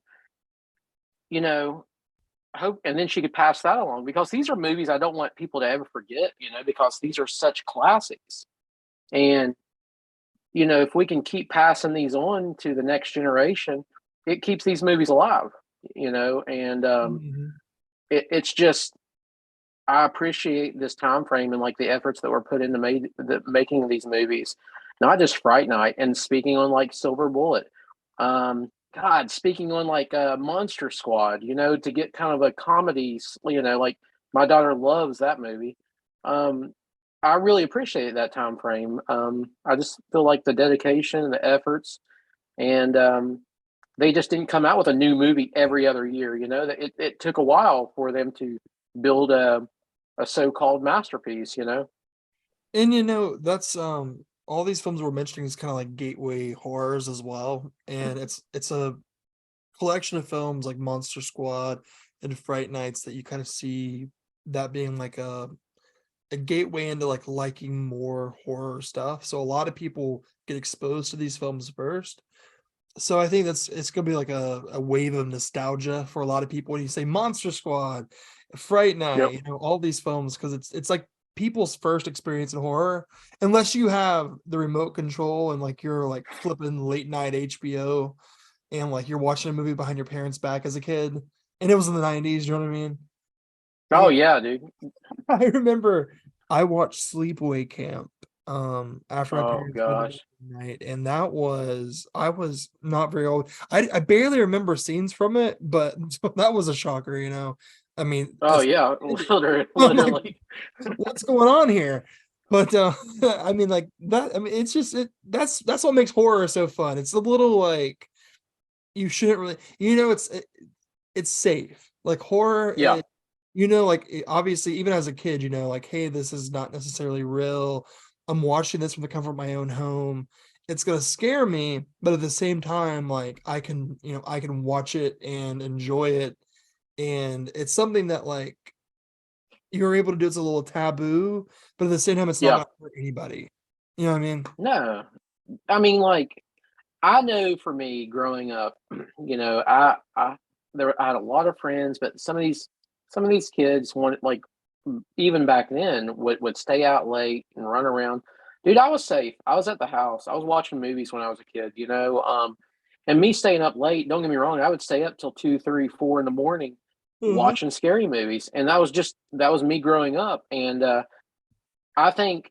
Speaker 3: hope, and then she could pass that along, because these are movies I don't want people to ever forget, because these are such classics. And if we can keep passing these on to the next generation, it keeps these movies alive, and it's just, I appreciate this time frame and like the efforts that were put into the making of these movies, not just Fright Night. And speaking on like Silver Bullet, speaking on like Monster Squad, to get kind of a comedy, like my daughter loves that movie. I really appreciate that time frame. I just feel like the dedication and the efforts, and they just didn't come out with a new movie every other year. It took a while for them to build a so-called masterpiece.
Speaker 4: And that's all these films we're mentioning is kind of like gateway horrors as well, and it's a collection of films like Monster Squad and Fright Nights that you kind of see that being like a gateway into like liking more horror stuff. So a lot of people get exposed to these films first. So I think it's gonna be like a wave of nostalgia for a lot of people when you say Monster Squad, Fright Night, all these films, because it's like people's first experience in horror, unless you have the remote control and like you're like flipping late night HBO and like you're watching a movie behind your parents' back as a kid, and it was in the 90s, you know what I mean?
Speaker 3: Oh yeah, dude.
Speaker 4: I remember I watched Sleepaway Camp after my parents went to night, and I was not very old. I barely remember scenes from it, but that was a shocker, I mean,
Speaker 3: yeah, literally.
Speaker 4: What's going on here? But I mean, like that. I mean, it's just that's what makes horror so fun. It's a little like you shouldn't really, it's safe. Like horror, like obviously, even as a kid, like, hey, this is not necessarily real. I'm watching this from the comfort of my own home. It's gonna scare me, but at the same time, like I can watch it and enjoy it. And it's something that like you're able to do. It's a little taboo, but at the same time, it's not gonna hurt anybody. You know what I mean?
Speaker 3: No, I mean, like, I know for me growing up, I had a lot of friends, but some of these kids wanted, like, even back then would stay out late and run around. Dude, I was safe. I was at the house. I was watching movies when I was a kid, and me staying up late. Don't get me wrong. I would stay up till 2, 3, 4 in the morning
Speaker 4: Mhm.
Speaker 3: watching scary movies, and that was me growing up. And I think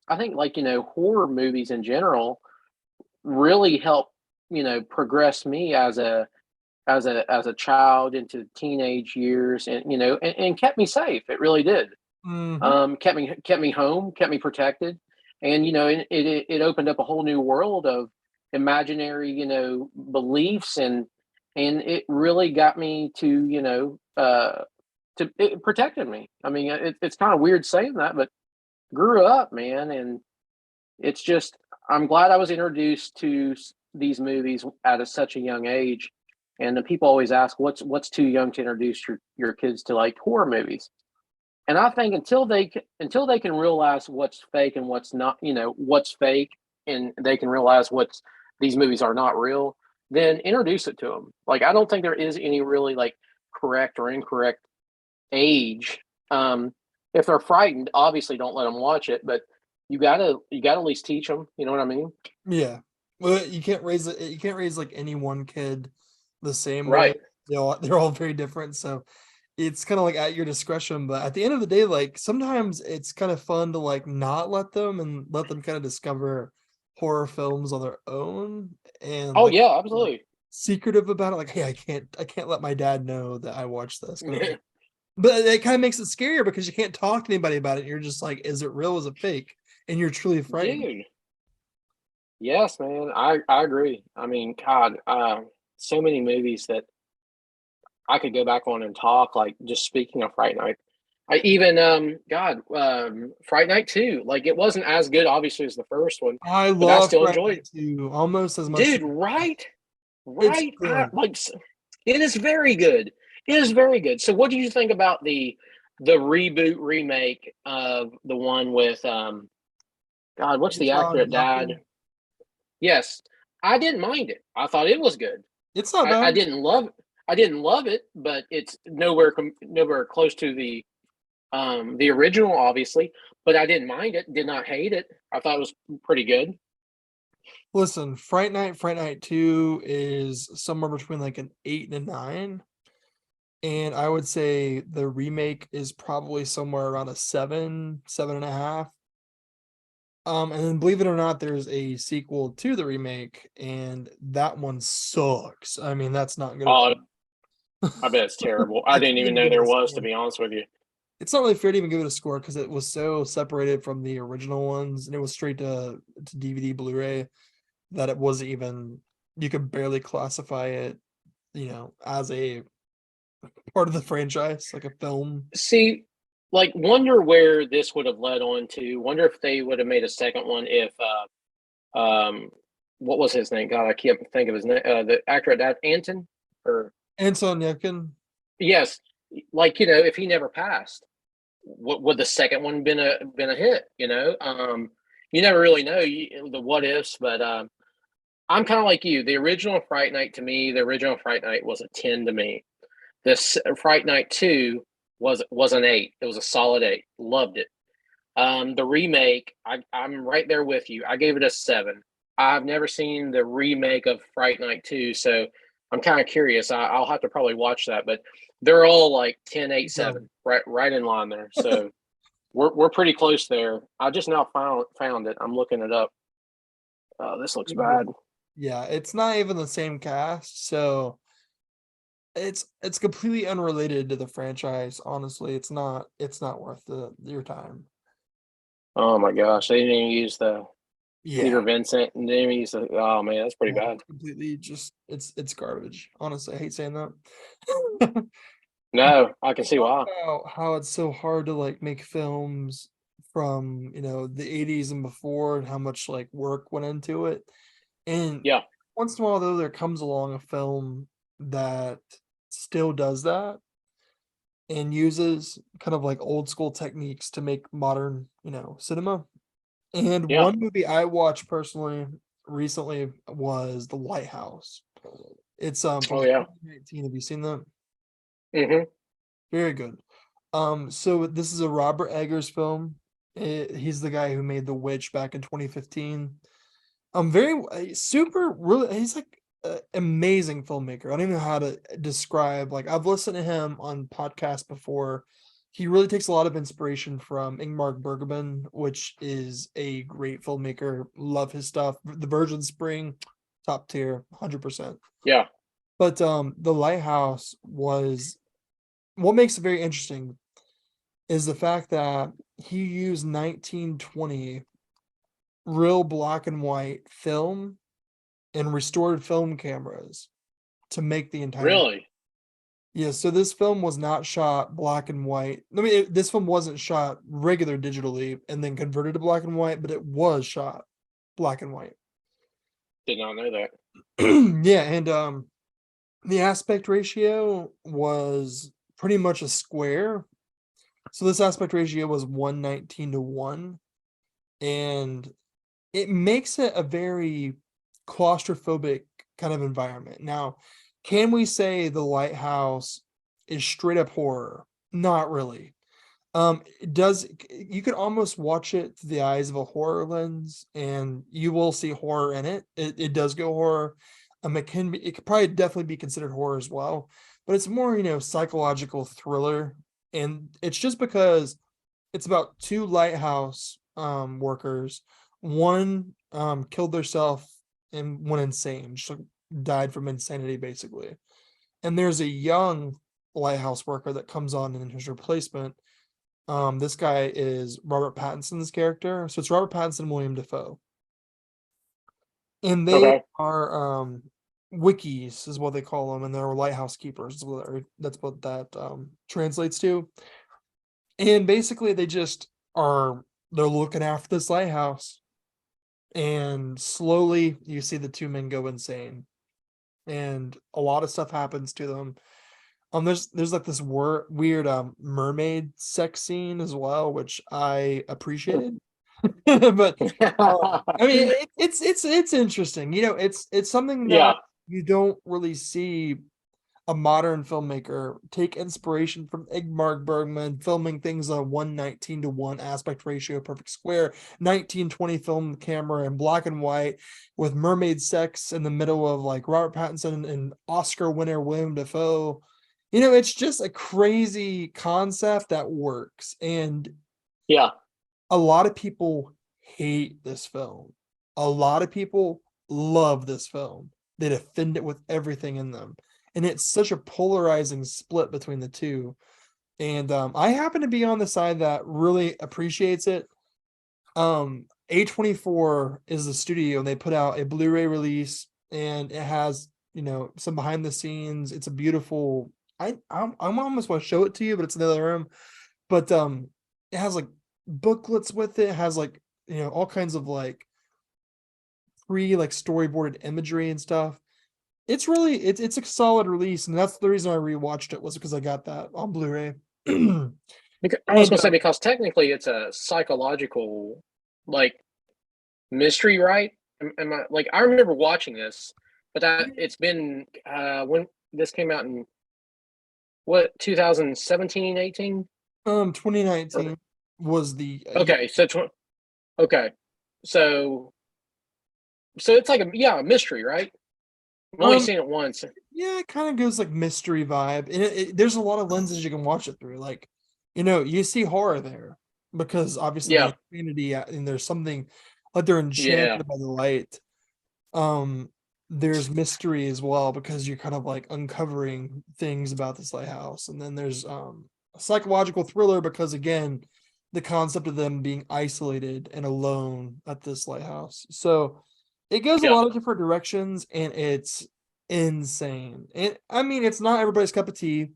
Speaker 3: I think like horror movies in general really help progress me as a child into teenage years, and and kept me safe. It really did.
Speaker 4: Mhm.
Speaker 3: Kept me home, kept me protected, and it opened up a whole new world of imaginary beliefs, and it really got me to it protected me. I mean, it's kind of weird saying that, but grew up, man, and it's just I'm glad I was introduced to these movies at such a young age. And the people always ask, what's too young to introduce your kids to like horror movies? And I think until they can realize what's fake and what's not, what's fake, and they can realize what's these movies are not real, then introduce it to them. Like, I don't think there is any really like correct or incorrect age. If they're frightened, obviously don't let them watch it, but you gotta at least teach them. You know what I mean?
Speaker 4: Yeah. Well, you can't raise like any one kid the same way.
Speaker 3: Right.
Speaker 4: They're all very different. So it's kind of like at your discretion. But at the end of the day, like sometimes it's kind of fun to like not let them and let them kind of discover horror films on their own and
Speaker 3: Oh
Speaker 4: like
Speaker 3: yeah, absolutely.
Speaker 4: secretive about it. Like, hey, I can't let my dad know that I watched this kind of thing. But it kind of makes it scarier because you can't talk to anybody about it. You're just like, is it real? Is it fake? And you're truly frightened.
Speaker 3: Dude. Yes, man. I agree. I mean, God, so many movies that I could go back on and talk. Like, just speaking of Fright Night, I even Fright Night 2. Like, it wasn't as good, obviously, as the first one,
Speaker 4: I
Speaker 3: but I
Speaker 4: love
Speaker 3: still
Speaker 4: Fright
Speaker 3: enjoyed
Speaker 4: Night
Speaker 3: it.
Speaker 4: 2 almost as much as
Speaker 3: Dude, right?
Speaker 4: it's
Speaker 3: Right?
Speaker 4: good.
Speaker 3: It is very good. It is very good. So, what do you think about the reboot remake of the one with God? What's the actor
Speaker 4: John
Speaker 3: that died?
Speaker 4: Malkovich.
Speaker 3: Yes, I didn't mind it. I thought it was good.
Speaker 4: It's not
Speaker 3: I
Speaker 4: bad.
Speaker 3: didn't love it, but it's nowhere close to the original, obviously. But I didn't mind it. Did not hate it. I thought it was pretty good.
Speaker 4: Listen, Fright Night 2 is somewhere between like an 8 and a 9. And I would say the remake is probably somewhere around a 7, 7.5. And then believe it or not, there's a sequel to the remake, and that one sucks. I mean, that's not good at
Speaker 3: Oh,
Speaker 4: all.
Speaker 3: I bet it's terrible. I
Speaker 4: I
Speaker 3: didn't
Speaker 4: can't
Speaker 3: even
Speaker 4: even
Speaker 3: know
Speaker 4: give it
Speaker 3: there
Speaker 4: a
Speaker 3: was, to
Speaker 4: score.
Speaker 3: be honest with you.
Speaker 4: It's not really fair to even give it a score because it was so separated from the original ones, and it was straight to DVD Blu-ray that it wasn't even you could barely classify it, as a part of the franchise, like a film.
Speaker 3: See, like, wonder where this would have led on to. Wonder if they would have made a second one if what was his name? God, I can't think of his name. The actor that Anton or
Speaker 4: Anton Yelchin.
Speaker 3: yes, like if he never passed, would the second one been a hit? You never really know the what ifs, but I'm kind of like you. The original Fright Night to me, the original Fright Night was a 10 to me. This Fright Night 2 was an 8. It was a solid 8. Loved it. The remake, I'm right there with you. I gave it a 7. I've never seen the remake of Fright Night 2, so I'm kind of curious. I'll have to probably watch that, but they're all like 10, 8, 7, right in line there. So we're pretty close there. I just now found it. I'm looking it up. Oh, this looks bad.
Speaker 4: Yeah, it's not even the same cast, so it's completely unrelated to the franchise. Honestly, it's not worth your time.
Speaker 3: Oh my gosh, they didn't even use the Peter
Speaker 4: Yeah,
Speaker 3: Vincent, and they didn't even use the. Oh man, that's pretty
Speaker 4: no,
Speaker 3: bad.
Speaker 4: it's completely just it's garbage. Honestly, I hate saying that.
Speaker 3: No, I can see
Speaker 4: Talk
Speaker 3: why.
Speaker 4: about how it's so hard to like make films from the 80s and before, and how much like work went into it. And
Speaker 3: Yeah,
Speaker 4: once in a while, though, there comes along a film that still does that and uses kind of like old school techniques to make modern, cinema. And
Speaker 3: Yeah.
Speaker 4: one movie I watched personally recently was The Lighthouse. It's from
Speaker 3: Oh, yeah.
Speaker 4: 2019. Have you seen that?
Speaker 3: Mm-hmm.
Speaker 4: Very good. So this is a Robert Eggers film. He's the guy who made The Witch back in 2015. Super really he's like an amazing filmmaker. I don't even know how to describe, like, I've listened to him on podcasts before. He really takes a lot of inspiration from Ingmar Bergman, which is a great filmmaker. Love his stuff. The Virgin Spring, top tier, 100%.
Speaker 3: Yeah.
Speaker 4: But The Lighthouse was, what makes it very interesting is the fact that he used 1920 real black and white film and restored film cameras to make the entire.
Speaker 3: Really?
Speaker 4: Yeah, so this film was not shot black and white. I mean, this film wasn't shot regular digitally and then converted to black and white, but it was shot black and white.
Speaker 3: Did not know that.
Speaker 4: Yeah, and the aspect ratio was pretty much a square. So this aspect ratio was 1:19:1, and it makes it a very claustrophobic kind of environment. Now, can we say The Lighthouse is straight up horror? Not really. It does, you could almost watch it through the eyes of a horror lens, and you will see horror in it. It does go horror. It could probably definitely be considered horror as well, but it's more, psychological thriller. And it's just because it's about two lighthouse workers. One killed herself and went insane, just like died from insanity basically. And there's a young lighthouse worker that comes on in his replacement. This guy is Robert Pattinson's character. So it's Robert Pattinson and William Dafoe. And they are wikis is what they call them, and they're lighthouse keepers. That's what that translates to. And basically they just they're looking after this lighthouse, and slowly you see the two men go insane, and a lot of stuff happens to them. There's like this weird mermaid sex scene as well, which I appreciated. But I mean, it's interesting. It's something that you don't really see a modern filmmaker take inspiration from Ingmar Bergman, filming things on a 1:19:1 aspect ratio, perfect square, 1920 film camera in black and white with mermaid sex in the middle of like Robert Pattinson and Oscar winner William Dafoe. It's just a crazy concept that works. And
Speaker 3: yeah,
Speaker 4: a lot of people hate this film. A lot of people love this film. They defend it with everything in them. And it's such a polarizing split between the two. And I happen to be on the side that really appreciates it. A24 is the studio, and they put out a Blu-ray release, and it has, some behind the scenes. It's a beautiful, I almost want to show it to you, but it's in the other room. But it has like booklets with it. It has like, all kinds of like free like storyboarded imagery and stuff. It's really it's a solid release, and that's the reason I rewatched it, was because I got that on Blu-ray.
Speaker 3: I was gonna say, because technically it's a psychological like mystery, right? Am I, like, I remember watching this, but it's been when this came out in what, 2017, 18?
Speaker 4: 2019 was the
Speaker 3: okay. So okay, so it's like a mystery, right? I've only seen it once.
Speaker 4: Yeah, it kind of goes like mystery vibe, and there's a lot of lenses you can watch it through. Like, you see horror there because obviously the community, and there's something like they're enchanted by the light. There's mystery as well because you're kind of like uncovering things about this lighthouse, and then there's a psychological thriller because, again, the concept of them being isolated and alone at this lighthouse. So it goes a lot of different directions, and it's insane. And I mean, it's not everybody's cup of tea.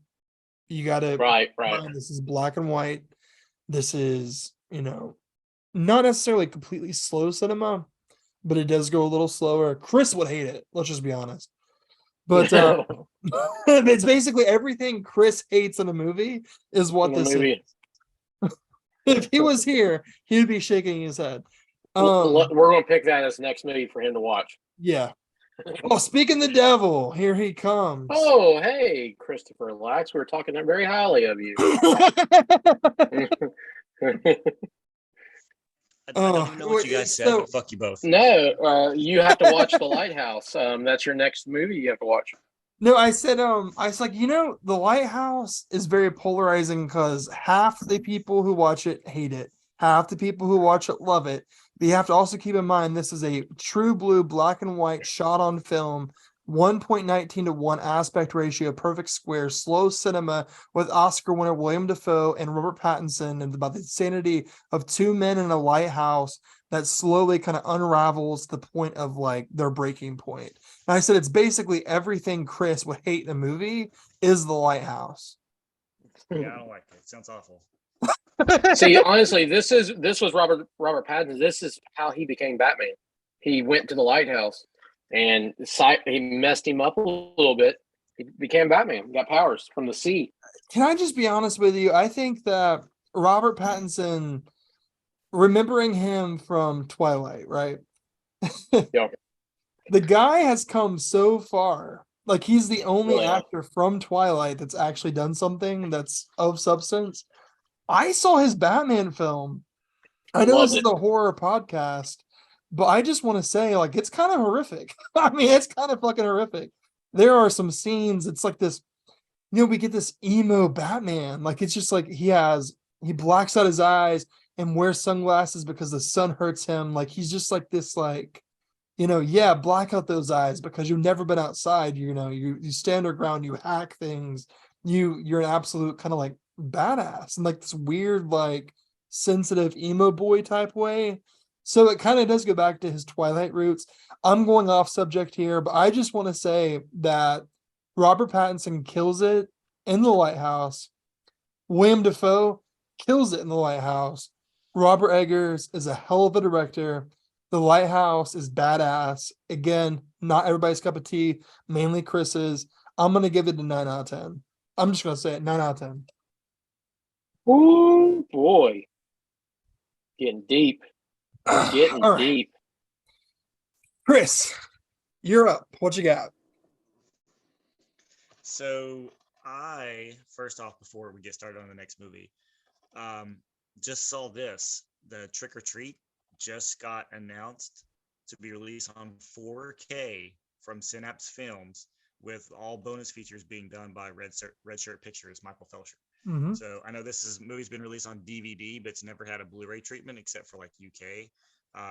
Speaker 4: You gotta
Speaker 3: right.
Speaker 4: This is black and white. This is, not necessarily completely slow cinema, but it does go a little slower. Chris would hate it. Let's just be honest. But it's basically everything Chris hates in a movie is what this is. If he was here, he'd be shaking his head.
Speaker 3: We're going to pick that as the next movie for him to watch.
Speaker 4: Yeah. Oh, speaking the devil, here he comes.
Speaker 3: Oh, hey, Christopher Lax. We were talking very highly of you.
Speaker 15: I don't even know what you guys said, but fuck you both.
Speaker 3: No, you have to watch The Lighthouse. That's your next movie you have to watch.
Speaker 4: No, I said, I was like, The Lighthouse is very polarizing because half the people who watch it hate it, half the people who watch it love it. But you have to also keep in mind this is a true blue, black and white, shot on film, 1.19 to 1 aspect ratio, perfect square, slow cinema with Oscar winner William Dafoe and Robert Pattinson, and about the insanity of two men in a lighthouse that slowly kind of unravels the point of like their breaking point. And I said it's basically everything Chris would hate in a movie is The Lighthouse.
Speaker 15: Yeah, I don't like it. It sounds awful.
Speaker 3: See, honestly, this was Robert Pattinson. This is how he became Batman. He went to the lighthouse, and he messed him up a little bit. He became Batman. Got powers from the sea.
Speaker 4: Can I just be honest with you? I think that Robert Pattinson, remembering him from Twilight, right?
Speaker 3: Yeah.
Speaker 4: The guy has come so far. Like he's the only
Speaker 3: Really?
Speaker 4: actor from Twilight that's actually done something that's of substance. I saw his Batman film. I know this is a horror podcast, but I just want to say, like, it's kind of horrific. I mean, it's kind of fucking horrific. There are some scenes, it's like this, we get this emo Batman. Like, it's just like he blacks out his eyes and wears sunglasses because the sun hurts him. Like, he's just like this, like, black out those eyes because you've never been outside. You stand your ground, you hack things. You're an absolute kind of like badass and like this weird, like sensitive emo boy type way. So it kind of does go back to his Twilight roots. I'm going off subject here, but I just want to say that Robert Pattinson kills it in The Lighthouse. William Dafoe kills it in The Lighthouse. Robert Eggers is a hell of a director. The Lighthouse is badass. Again, not everybody's cup of tea, mainly Chris's. I'm going to give it a 9 out of 10. I'm just going to say it, 9 out of 10.
Speaker 3: Ooh, boy. Getting deep. Getting
Speaker 4: All right.
Speaker 3: deep.
Speaker 4: Chris, you're up. What you got?
Speaker 15: So first off, before we get started on the next movie, just saw this. The Trick or Treat just got announced to be released on 4K from Synapse Films, with all bonus features being done by Red Shirt Pictures, Michael Felsher.
Speaker 4: Mm-hmm.
Speaker 15: So I know movie's been released on DVD, but it's never had a Blu-ray treatment except for like UK.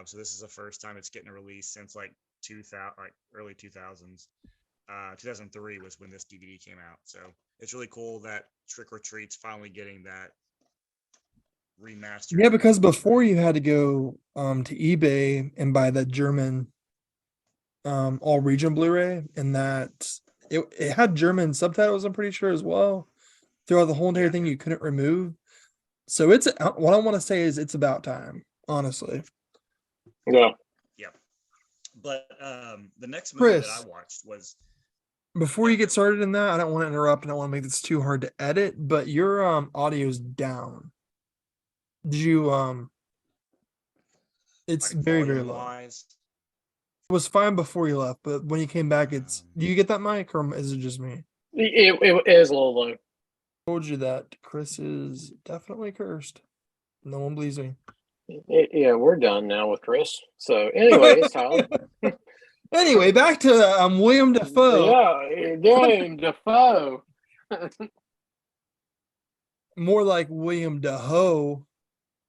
Speaker 15: So this is the first time it's getting a release since like 2000, like early 2000s. 2003 was when this DVD came out. So it's really cool that Trick or Treat's finally getting that remastered.
Speaker 4: Yeah, because before you had to go to eBay and buy that German all region Blu-ray, and that it had German subtitles, I'm pretty sure, as well. Throughout the whole entire thing, you couldn't remove. So what I want to say is it's about time, honestly.
Speaker 3: Yeah.
Speaker 15: Yeah. But the next movie
Speaker 4: Chris,
Speaker 15: that I watched was,
Speaker 4: before you get started in that, I don't want to interrupt and I don't want to make this too hard to edit, but your audio's down. Did you it's
Speaker 15: like,
Speaker 4: very, very low.
Speaker 15: wise.
Speaker 4: It was fine before you left, but when you came back, do you get that mic or is it just me?
Speaker 3: It is a little low.
Speaker 4: I told you that Chris is definitely cursed. No one believes me.
Speaker 3: Yeah, we're done now with Chris. So anyways, Tyler.
Speaker 4: Anyway, back to William Dafoe.
Speaker 3: Yeah, William Dafoe.
Speaker 4: More like William Dafoe,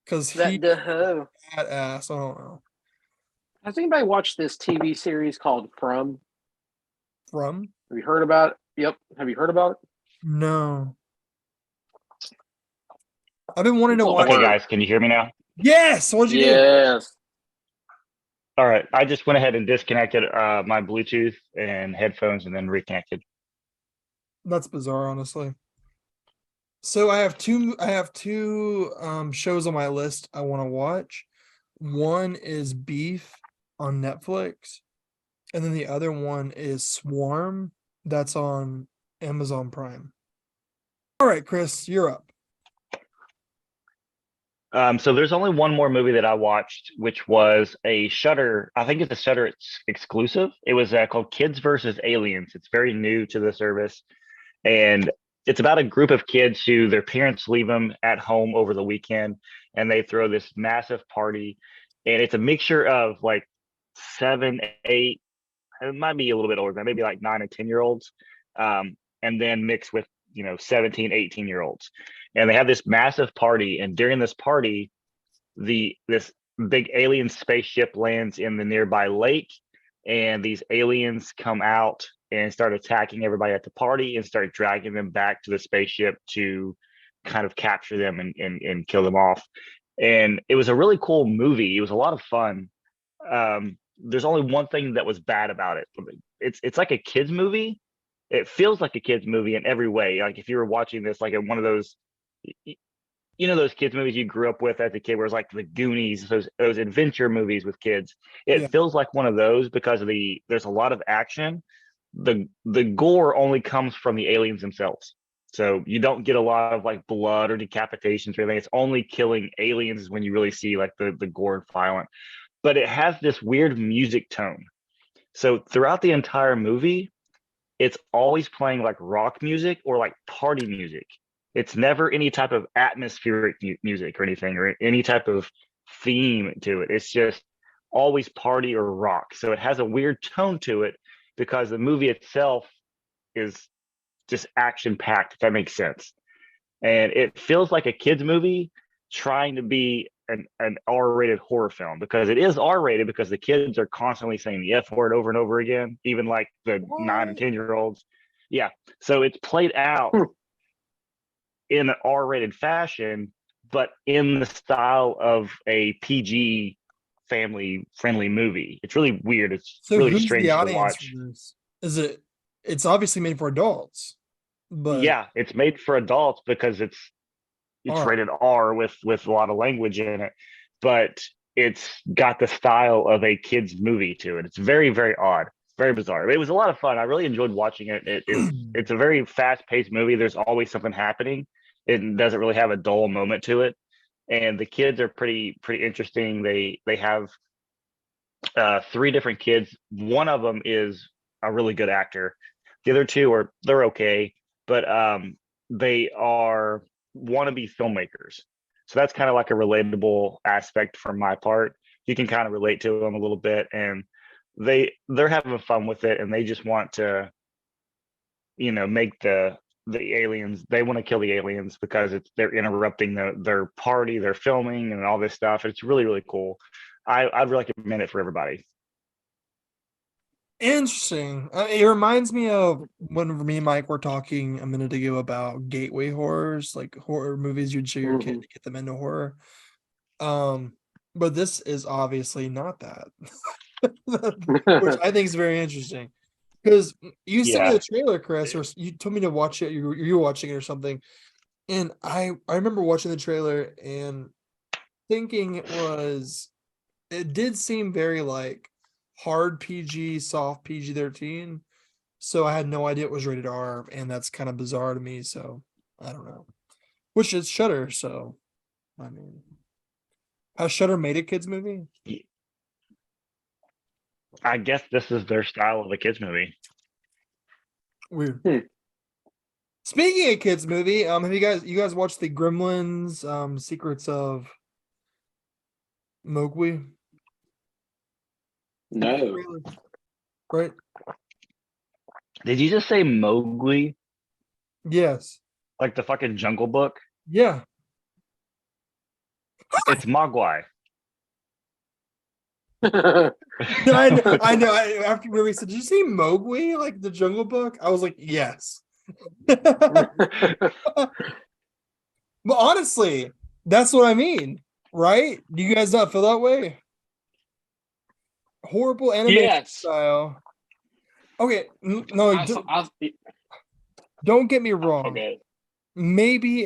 Speaker 4: because he
Speaker 3: Dafoe.
Speaker 4: Badass. I don't know.
Speaker 3: Has anybody watched this TV series called From?
Speaker 4: From?
Speaker 3: Have you heard about it? Yep. Have you heard about it?
Speaker 4: No. I've been wanting to watch.
Speaker 2: Okay, guys, can you hear me now?
Speaker 4: Yes. What'd you do?
Speaker 3: Yes.
Speaker 2: All right, I just went ahead and disconnected my Bluetooth and headphones and then reconnected.
Speaker 4: That's bizarre, honestly. So I have two shows on my list I want to watch. One is Beef on Netflix, and then the other one is Swarm that's on Amazon Prime. All right, Chris, you're up.
Speaker 2: So there's only one more movie that I watched, which was a Shudder. I think it's a Shudder exclusive. It was called Kids versus Aliens. It's very new to the service, and it's about a group of kids who their parents leave them at home over the weekend, and they throw this massive party, and it's a mixture of like 7, 8, it might be a little bit older than maybe like 9 and 10 year olds, and then mixed with 17, 18 year olds, and they have this massive party, and during this party this big alien spaceship lands in the nearby lake, and these aliens come out and start attacking everybody at the party and start dragging them back to the spaceship to kind of capture them and kill them off. And it was a really cool movie. It was a lot of fun. There's only one thing that was bad about it. It's like a kids movie. It feels like a kids movie in every way. Like if you were watching this like in one of those, those kids movies you grew up with as a kid, where it's like the Goonies, those adventure movies with kids. It feels like one of those because there's a lot of action. The gore only comes from the aliens themselves. So you don't get a lot of like blood or decapitations or anything. It's only killing aliens when you really see like the gore and violent. But it has this weird music tone. So throughout the entire movie, it's always playing like rock music or like party music. It's never any type of atmospheric music or anything or any type of theme to it. It's just always party or rock. So it has a weird tone to it because the movie itself is just action packed, if that makes sense. And it feels like a kid's movie trying to be an R-rated horror film, because it is R-rated because the kids are constantly saying the F word over and over again, even like the 9 and 10 year olds. Yeah. So it's played out in an R-rated fashion, but in the style of a PG family friendly movie. It's really weird. It's
Speaker 4: So
Speaker 2: really
Speaker 4: who's
Speaker 2: strange
Speaker 4: the
Speaker 2: to
Speaker 4: audience
Speaker 2: watch.
Speaker 4: for this? It's obviously made for adults, but
Speaker 2: yeah, it's made for adults because it's
Speaker 4: R.
Speaker 2: rated R with a lot of language in it, but it's got the style of a kid's movie to it. It's very, very odd, very bizarre. It was a lot of fun. I really enjoyed watching it. It's a very fast-paced movie. There's always something happening. It doesn't really have a dull moment to it, and the kids are pretty interesting. They have 3 different kids. One of them is a really good actor. The other 2 they're okay, but they are wannabe filmmakers. So that's kind of like a relatable aspect from my part. You can kind of relate to them a little bit, and they're having fun with it, and they just want to, make the aliens. They want to kill the aliens because they're interrupting their party, their filming, and all this stuff. It's really, really cool. I'd recommend it for everybody.
Speaker 4: Interesting. It reminds me of when me and Mike were talking a minute ago about gateway horrors, like horror movies you'd show your kid to get them into horror. But this is obviously not that, which I think is very interesting. Because you sent me the trailer, Chris, or you told me to watch it. You were watching it or something, and I remember watching the trailer and thinking it did seem very like hard PG, soft PG-13. So I had no idea it was rated R, and that's kind of bizarre to me. So I don't know. Which is Shudder, so I mean, has Shudder made a kids movie?
Speaker 2: I guess this is their style of a kids movie.
Speaker 4: Weird. Speaking of kids movie, have you guys watched the Gremlins Secrets of Mowgli?
Speaker 3: No.
Speaker 4: Right.
Speaker 2: Did you just say Mowgli?
Speaker 4: Yes.
Speaker 2: Like the fucking Jungle Book?
Speaker 4: Yeah.
Speaker 2: It's Mogwai.
Speaker 4: I know. After we said, "Did you see Mowgli, like the Jungle Book?" I was like, "Yes." But honestly, that's what I mean, right? Do you guys not feel that way? Horrible animation style. Okay, no, don't get me wrong.
Speaker 3: Okay.
Speaker 4: Maybe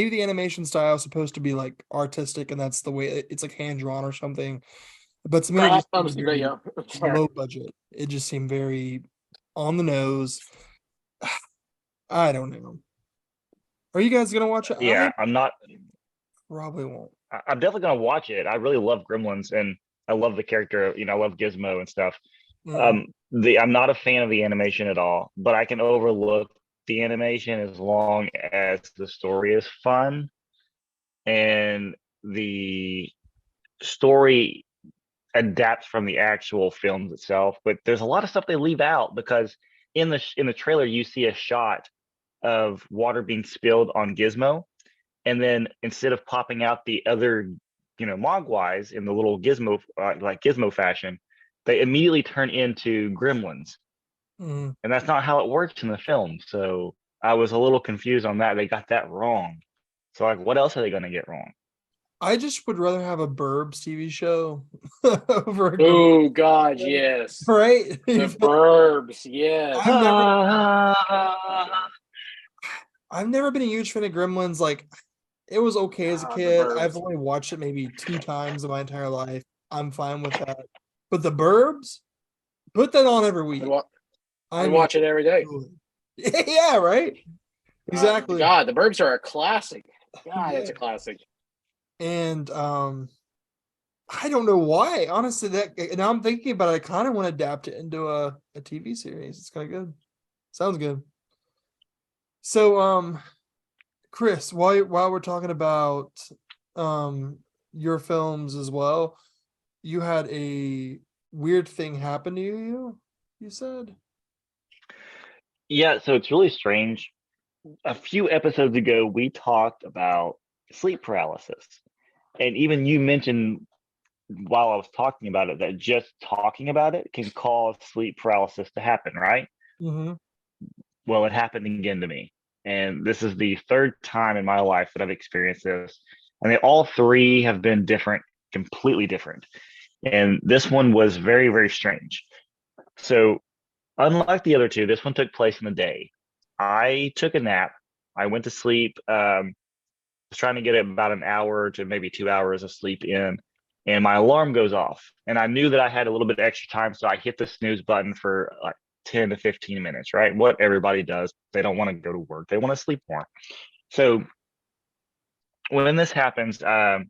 Speaker 4: the animation style is supposed to be like artistic, and that's the way it's like hand drawn or something. But to me, it just seemed very low budget. It just seemed very on the nose. I don't know. Are you guys gonna watch it?
Speaker 2: Yeah, I'm not.
Speaker 4: Probably won't.
Speaker 2: I'm definitely gonna watch it. I really love Gremlins, and I love the character. I love Gizmo and stuff. I'm not a fan of the animation at all, but I can overlook the animation as long as the story is fun and the story adapts from the actual films itself. But there's a lot of stuff they leave out because in the trailer you see a shot of water being spilled on Gizmo, and then instead of popping out the other, Mogwais in the little Gizmo like Gizmo fashion, they immediately turn into gremlins. And that's not how it works in the film. So I was a little confused on that. They got that wrong. So like, what else are they going to get wrong?
Speaker 4: I just would rather have a Burbs TV show over.
Speaker 3: Oh God, yes.
Speaker 4: Right?
Speaker 3: The Burbs, yes.
Speaker 4: I've never been a huge fan of Gremlins. Like, it was okay as a kid. I've only watched it maybe 2 times in my entire life. I'm fine with that. But the Burbs, put that on every week.
Speaker 3: I watch it every day.
Speaker 4: Yeah, right. Exactly.
Speaker 3: God, the Burbs are a classic. God, it's a classic.
Speaker 4: And I don't know why. Honestly, that now I'm thinking about it, I kind of want to adapt it into a TV series. It's kind of good. Sounds good. So, Chris, while we're talking about your films as well, you had a weird thing happen to you said?
Speaker 2: Yeah, so it's really strange. A few episodes ago, we talked about sleep paralysis. And even you mentioned while I was talking about it that just talking about it can cause sleep paralysis to happen, right?
Speaker 4: Mm-hmm.
Speaker 2: Well, it happened again to me. And this is the 3rd time in my life that I've experienced this. And they all 3 have been different, completely different. And this one was very, very strange. So, unlike the other 2, this one took place in the day. I took a nap. I went to sleep. Was trying to get about an hour to maybe 2 hours of sleep in, and my alarm goes off. And I knew that I had a little bit of extra time, so I hit the snooze button for like 10 to 15 minutes, right? What everybody does. They don't want to go to work. They want to sleep more. So when this happens, I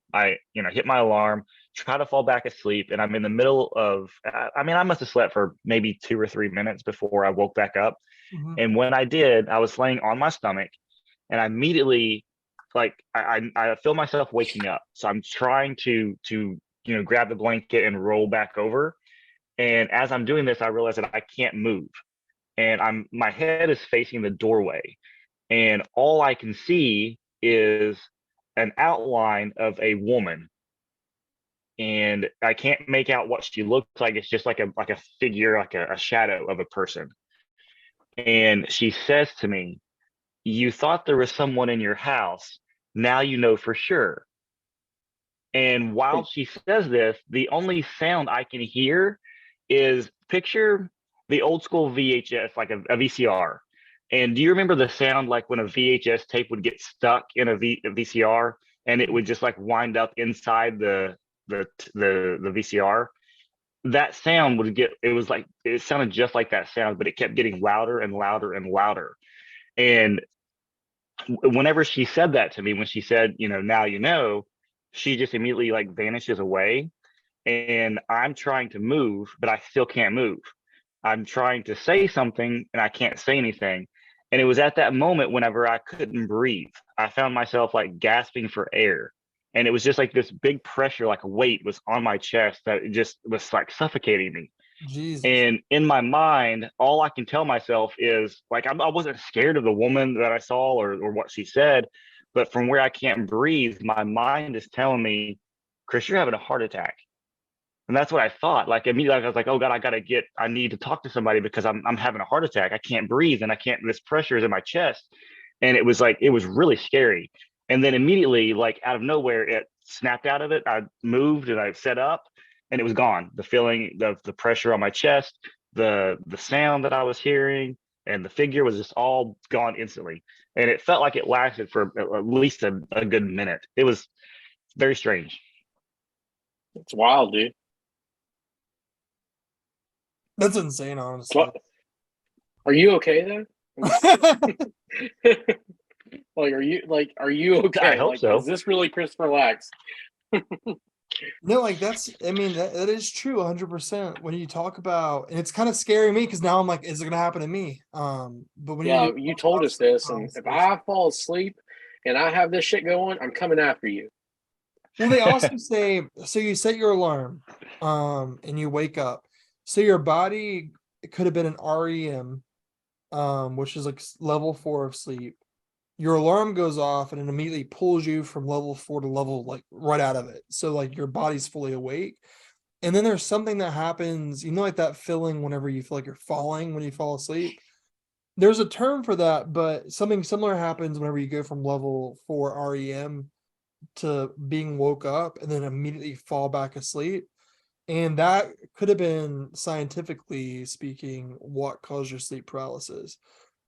Speaker 2: hit my alarm, try to fall back asleep, and I'm in the middle of. I must have slept for maybe 2 or 3 minutes before I woke back up.
Speaker 4: Mm-hmm.
Speaker 2: And when I did, I was laying on my stomach, and I immediately, I feel myself waking up. So I'm trying to grab the blanket and roll back over. And as I'm doing this, I realize that I can't move, and my head is facing the doorway, and all I can see is an outline of a woman, and I can't make out what she looks like. It's just like a figure, like a shadow of a person. And she says to me, "You thought there was someone in your house. Now you know for sure." And while she says this, the only sound I can hear is, picture the old school VHS, like a VCR. And do you remember the sound like when a VHS tape would get stuck in a VCR and it would just like wind up inside the VCR? That sound would get, it sounded just like that sound, but it kept getting louder and louder and louder. And whenever she said that to me, when she said, now you know, she just immediately like vanishes away. And I'm trying to move, but I still can't move. I'm trying to say something and I can't say anything. And it was at that moment, whenever I couldn't breathe, I found myself like gasping for air. And it was just like this big pressure, like a weight was on my chest that it just was like suffocating me.
Speaker 4: Jesus.
Speaker 2: And in my mind, all I can tell myself is like, I wasn't scared of the woman that I saw or what she said, but from where I can't breathe, my mind is telling me, "Chris, you're having a heart attack." And that's what I thought. Like immediately I was like, "Oh God, I need to talk to somebody because I'm having a heart attack. I can't breathe and this pressure is in my chest." And it was really scary. And then immediately, like out of nowhere, it snapped out of it. I moved and I set up and it was gone. The feeling of the pressure on my chest, the sound that I was hearing, and the figure was just all gone instantly. And it felt like it lasted for at least a good minute. It was very strange.
Speaker 3: It's wild, dude.
Speaker 4: That's insane, honestly.
Speaker 3: What? Are you okay then? Like, are you okay?
Speaker 2: I hope
Speaker 3: Like,
Speaker 2: so.
Speaker 3: is this really Christopher Lax?
Speaker 4: No, like that is true 100%. When you talk about, and it's kind of scaring me because now I'm like, is it gonna happen to me? But when
Speaker 3: Yeah,
Speaker 4: you
Speaker 3: you told us this, and if I fall asleep and I have this shit going, I'm coming after you.
Speaker 4: well, they also say, so you set your alarm, and you wake up. So your body, it could have been an REM, which is like level 4 of sleep. Your alarm goes off and it immediately pulls you from level 4 to level like right out of it. So like your body's fully awake. And then there's something that happens, like that feeling whenever you feel like you're falling when you fall asleep. There's a term for that, but something similar happens whenever you go from level 4 REM to being woke up and then immediately fall back asleep. And that could have been, scientifically speaking, what caused your sleep paralysis.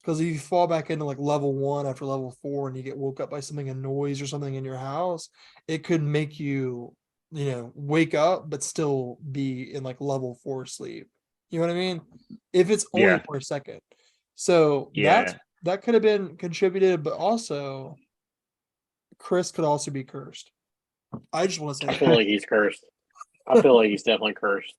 Speaker 4: Because if you fall back into like level 1 after level 4 and you get woke up by something, a noise or something in your house, it could make you, wake up but still be in like level 4 sleep. You know what I mean? If it's only
Speaker 2: Yeah.
Speaker 4: for a second. So
Speaker 2: Yeah.
Speaker 4: that could have been contributed, but also Chris could also be cursed. I just want to say
Speaker 3: I feel like he's cursed. I feel like he's definitely cursed.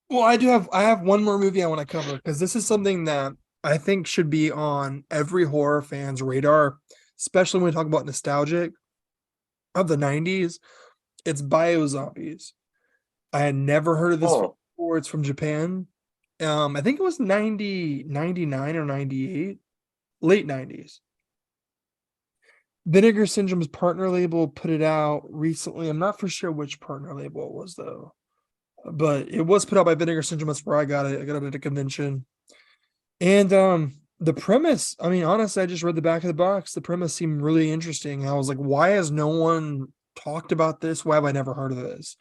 Speaker 4: Well, I have one more movie I want to cover because this is something that I think should be on every horror fan's radar, especially when we talk about nostalgic of the 90s. It's Bio Zombies. I had never heard of this before. It's from Japan. I think it was 99 or 98, late 90s. Vinegar Syndrome's partner label put it out recently. I'm not for sure which partner label it was though, but it was put out by Vinegar Syndrome. That's where I got it. I got it at a convention. And the premise, I mean, honestly, I just read the back of the box. The premise seemed really interesting. I was like, why has no one talked about this? Why have I never heard of this?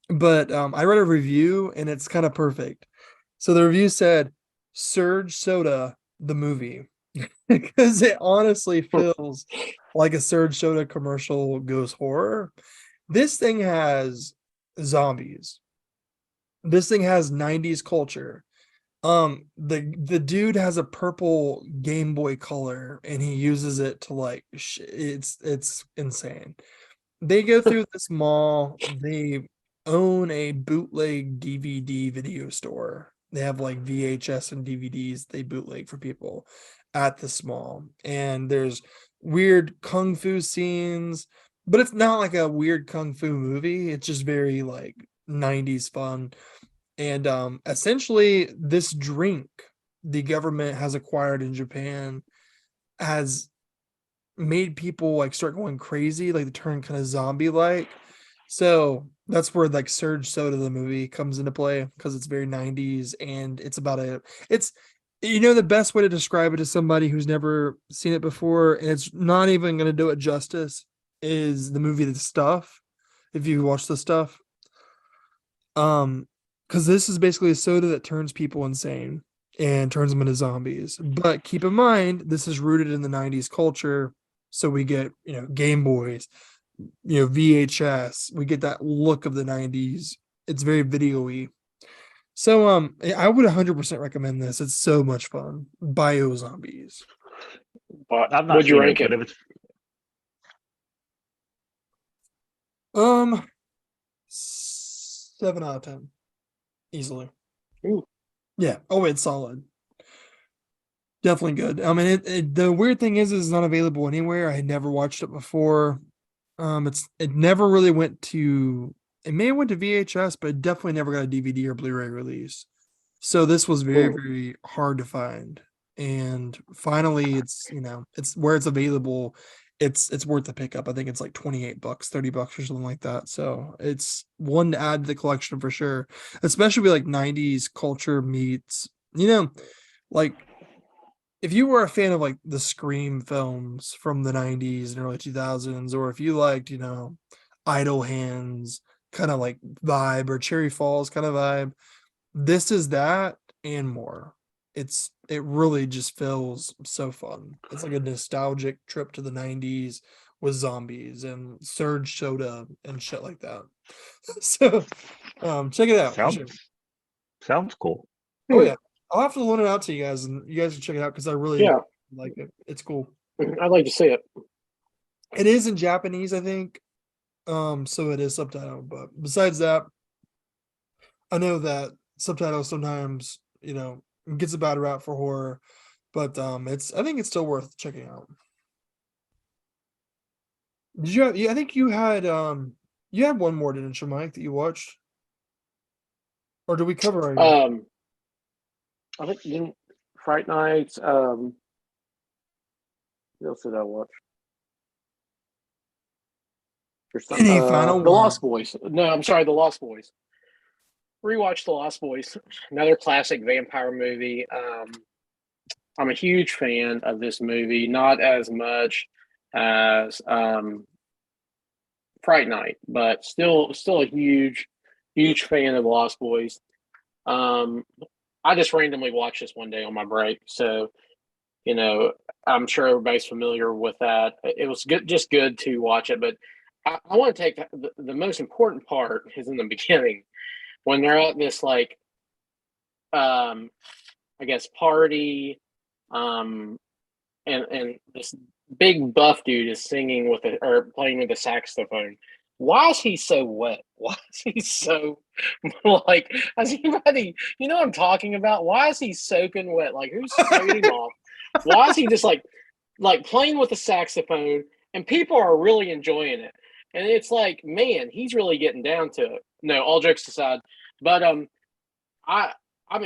Speaker 4: But I read a review and it's kind of perfect. So the review said, Surge Soda, the movie. Because it honestly feels like a Surge Soda commercial goes horror. This thing has zombies. This thing has 90s culture. The dude has a purple Game Boy Color and he uses it to like it's insane. They go through this mall. They own a bootleg DVD video store. They have like VHS and DVDs they bootleg for people at this mall. And there's weird kung fu scenes, but it's not like a weird kung fu movie. It's just very like 90s fun. And essentially this drink the government has acquired in Japan has made people like start going crazy, like they turn kind of zombie like. So that's where like Surge Soda the movie comes into play because it's very 90s and it's about it's the best way to describe it to somebody who's never seen it before, and it's not even going to do it justice, is the movie The Stuff. If you watch The Stuff, because this is basically a soda that turns people insane and turns them into zombies. But keep in mind, this is rooted in the 90s culture. So we get, Game Boys, VHS. We get that look of the 90s. It's very video-y. So I would 100% recommend this. It's so much fun. Bio Zombies.
Speaker 3: But
Speaker 2: I'm not
Speaker 3: would you
Speaker 2: sure,
Speaker 3: rank
Speaker 2: but
Speaker 3: it?
Speaker 2: it
Speaker 4: was 7 out of 10. Easily.
Speaker 3: Ooh.
Speaker 4: Yeah. Oh, it's solid. Definitely good. I mean, the weird thing is it's not available anywhere. I had never watched it before. It never really went to. It may have went to VHS, but it definitely never got a DVD or Blu-ray release. So this was very, very hard to find. And finally, it's where it's available. It's worth the pickup. I think it's like $28, $30 or something like that. So it's one to add to the collection for sure. Especially with like 90s culture meets, like if you were a fan of like the Scream films from the 90s and early 2000s, or if you liked, Idle Hands kind of like vibe or Cherry Falls kind of vibe, this is that and more. It really just feels so fun. It's like a nostalgic trip to the 90s with zombies and Surge Soda and shit like that. So check it out.
Speaker 2: Sounds cool.
Speaker 4: Oh yeah. I'll have to loan it out to you guys and you guys can check it out because I really like it. It's cool.
Speaker 3: I'd like to see it.
Speaker 4: It is in Japanese, I think. So it is subtitled. But besides that, I know that subtitles sometimes, gets a bad rap for horror, but I think it's still worth checking out. Did you have, I think you had one more, didn't you, Mike, that you watched? Or did we cover already?
Speaker 3: I think didn't Fright Nights. What else did I watch?
Speaker 4: Any final
Speaker 3: The
Speaker 4: word?
Speaker 3: Lost Boys. No, I'm sorry, The Lost Boys. Rewatched The Lost Boys, another classic vampire movie. I'm a huge fan of this movie, not as much as Fright Night, but still a huge fan of The Lost Boys. I just randomly watched this one day on my break, so I'm sure everybody's familiar with that. It was just good to watch it, but I want to take the most important part is in the beginning when they're at this I guess party, and this big buff dude is singing or playing with a saxophone. Why is he so wet? Why is he so has anybody, what I'm talking about? Why is he soaking wet? Like, who's sprayed him off? Why is he just like playing with the saxophone and people are really enjoying it? And it's like, man, he's really getting down to it. No, all jokes aside, but I'm a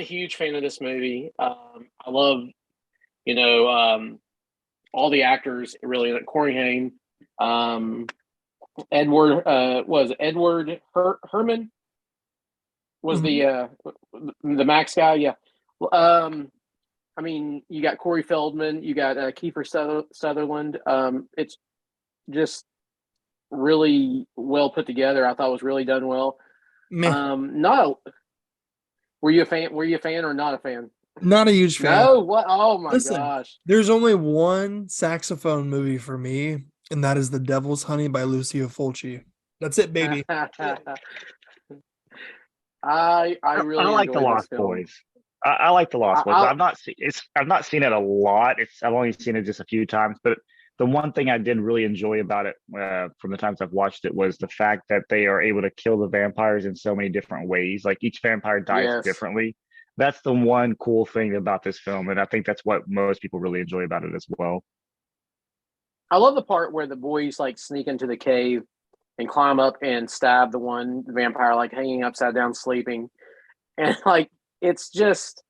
Speaker 3: huge fan of this movie. I love, all the actors really in it. Corey Haim, Edward Herman was the Max guy. Yeah. I mean, you got Corey Feldman, you got Kiefer Sutherland. It's just really well put together. I thought it was really done well. Were you a fan? Were you a fan or not a fan?
Speaker 4: Not a huge fan.
Speaker 3: No, what? Oh my gosh!
Speaker 4: There's only one saxophone movie for me, and that is The Devil's Honey by Lucio Fulci. That's it, baby.
Speaker 3: I really
Speaker 2: like The Lost Boys. I like The Lost Boys. I've not seen it a lot. I've only seen it just a few times, but the one thing I did really enjoy about it from the times I've watched it was the fact that they are able to kill the vampires in so many different ways. Like each vampire dies differently. That's the one cool thing about this film, and I think that's what most people really enjoy about it as well.
Speaker 3: I love the part where the boys sneak into the cave and climb up and stab the one vampire hanging upside down sleeping, and it's just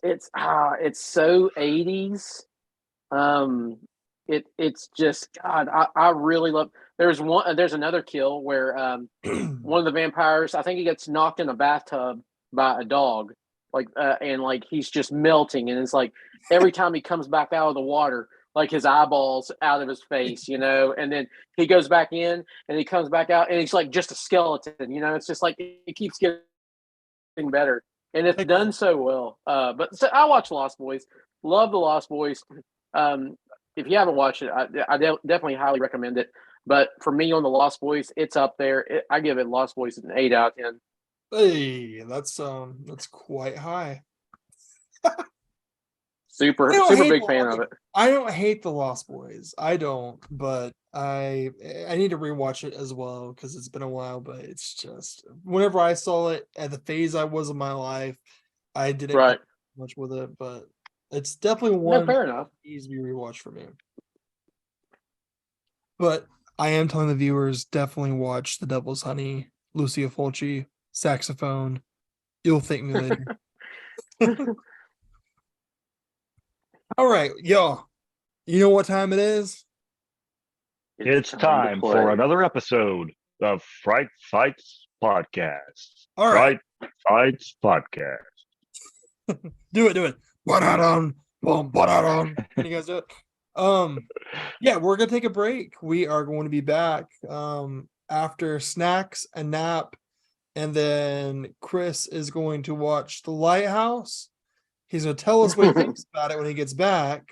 Speaker 3: it's so 80s. It's just God. I really love. There's another kill where one of the vampires, I think he gets knocked in a bathtub by a dog, and he's just melting, and it's every time he comes back out of the water, his eyeballs out of his face, and then he goes back in and he comes back out and he's just a skeleton, it's just it keeps getting better, and it's done so well. But so I watch Lost Boys, love the Lost Boys. If you haven't watched it, I definitely highly recommend it. But for me on the Lost Boys, it's up there. I give it Lost Boys an 8 out of 10.
Speaker 4: Hey, that's quite high.
Speaker 3: super big fan of it.
Speaker 4: I don't hate the Lost Boys. I don't, but I need to rewatch it as well because it's been a while. But it's just whenever I saw it at the phase I was in my life, I didn't get much with it. But it's definitely one
Speaker 3: fair enough.
Speaker 4: Needs to be rewatched for me. But I am telling the viewers, definitely watch The Devil's Honey, Lucio Fulci, saxophone. You'll thank me later. All right, y'all. You know what time it is?
Speaker 2: It's time for another episode of Fright Frights Podcast.
Speaker 4: All right.
Speaker 2: Fright Frights Podcast.
Speaker 4: Do it. Can you guys do it? Yeah, we're gonna take a break. We are going to be back after snacks and nap, and then Chris is going to watch The Lighthouse. He's gonna tell us what he thinks about it when he gets back,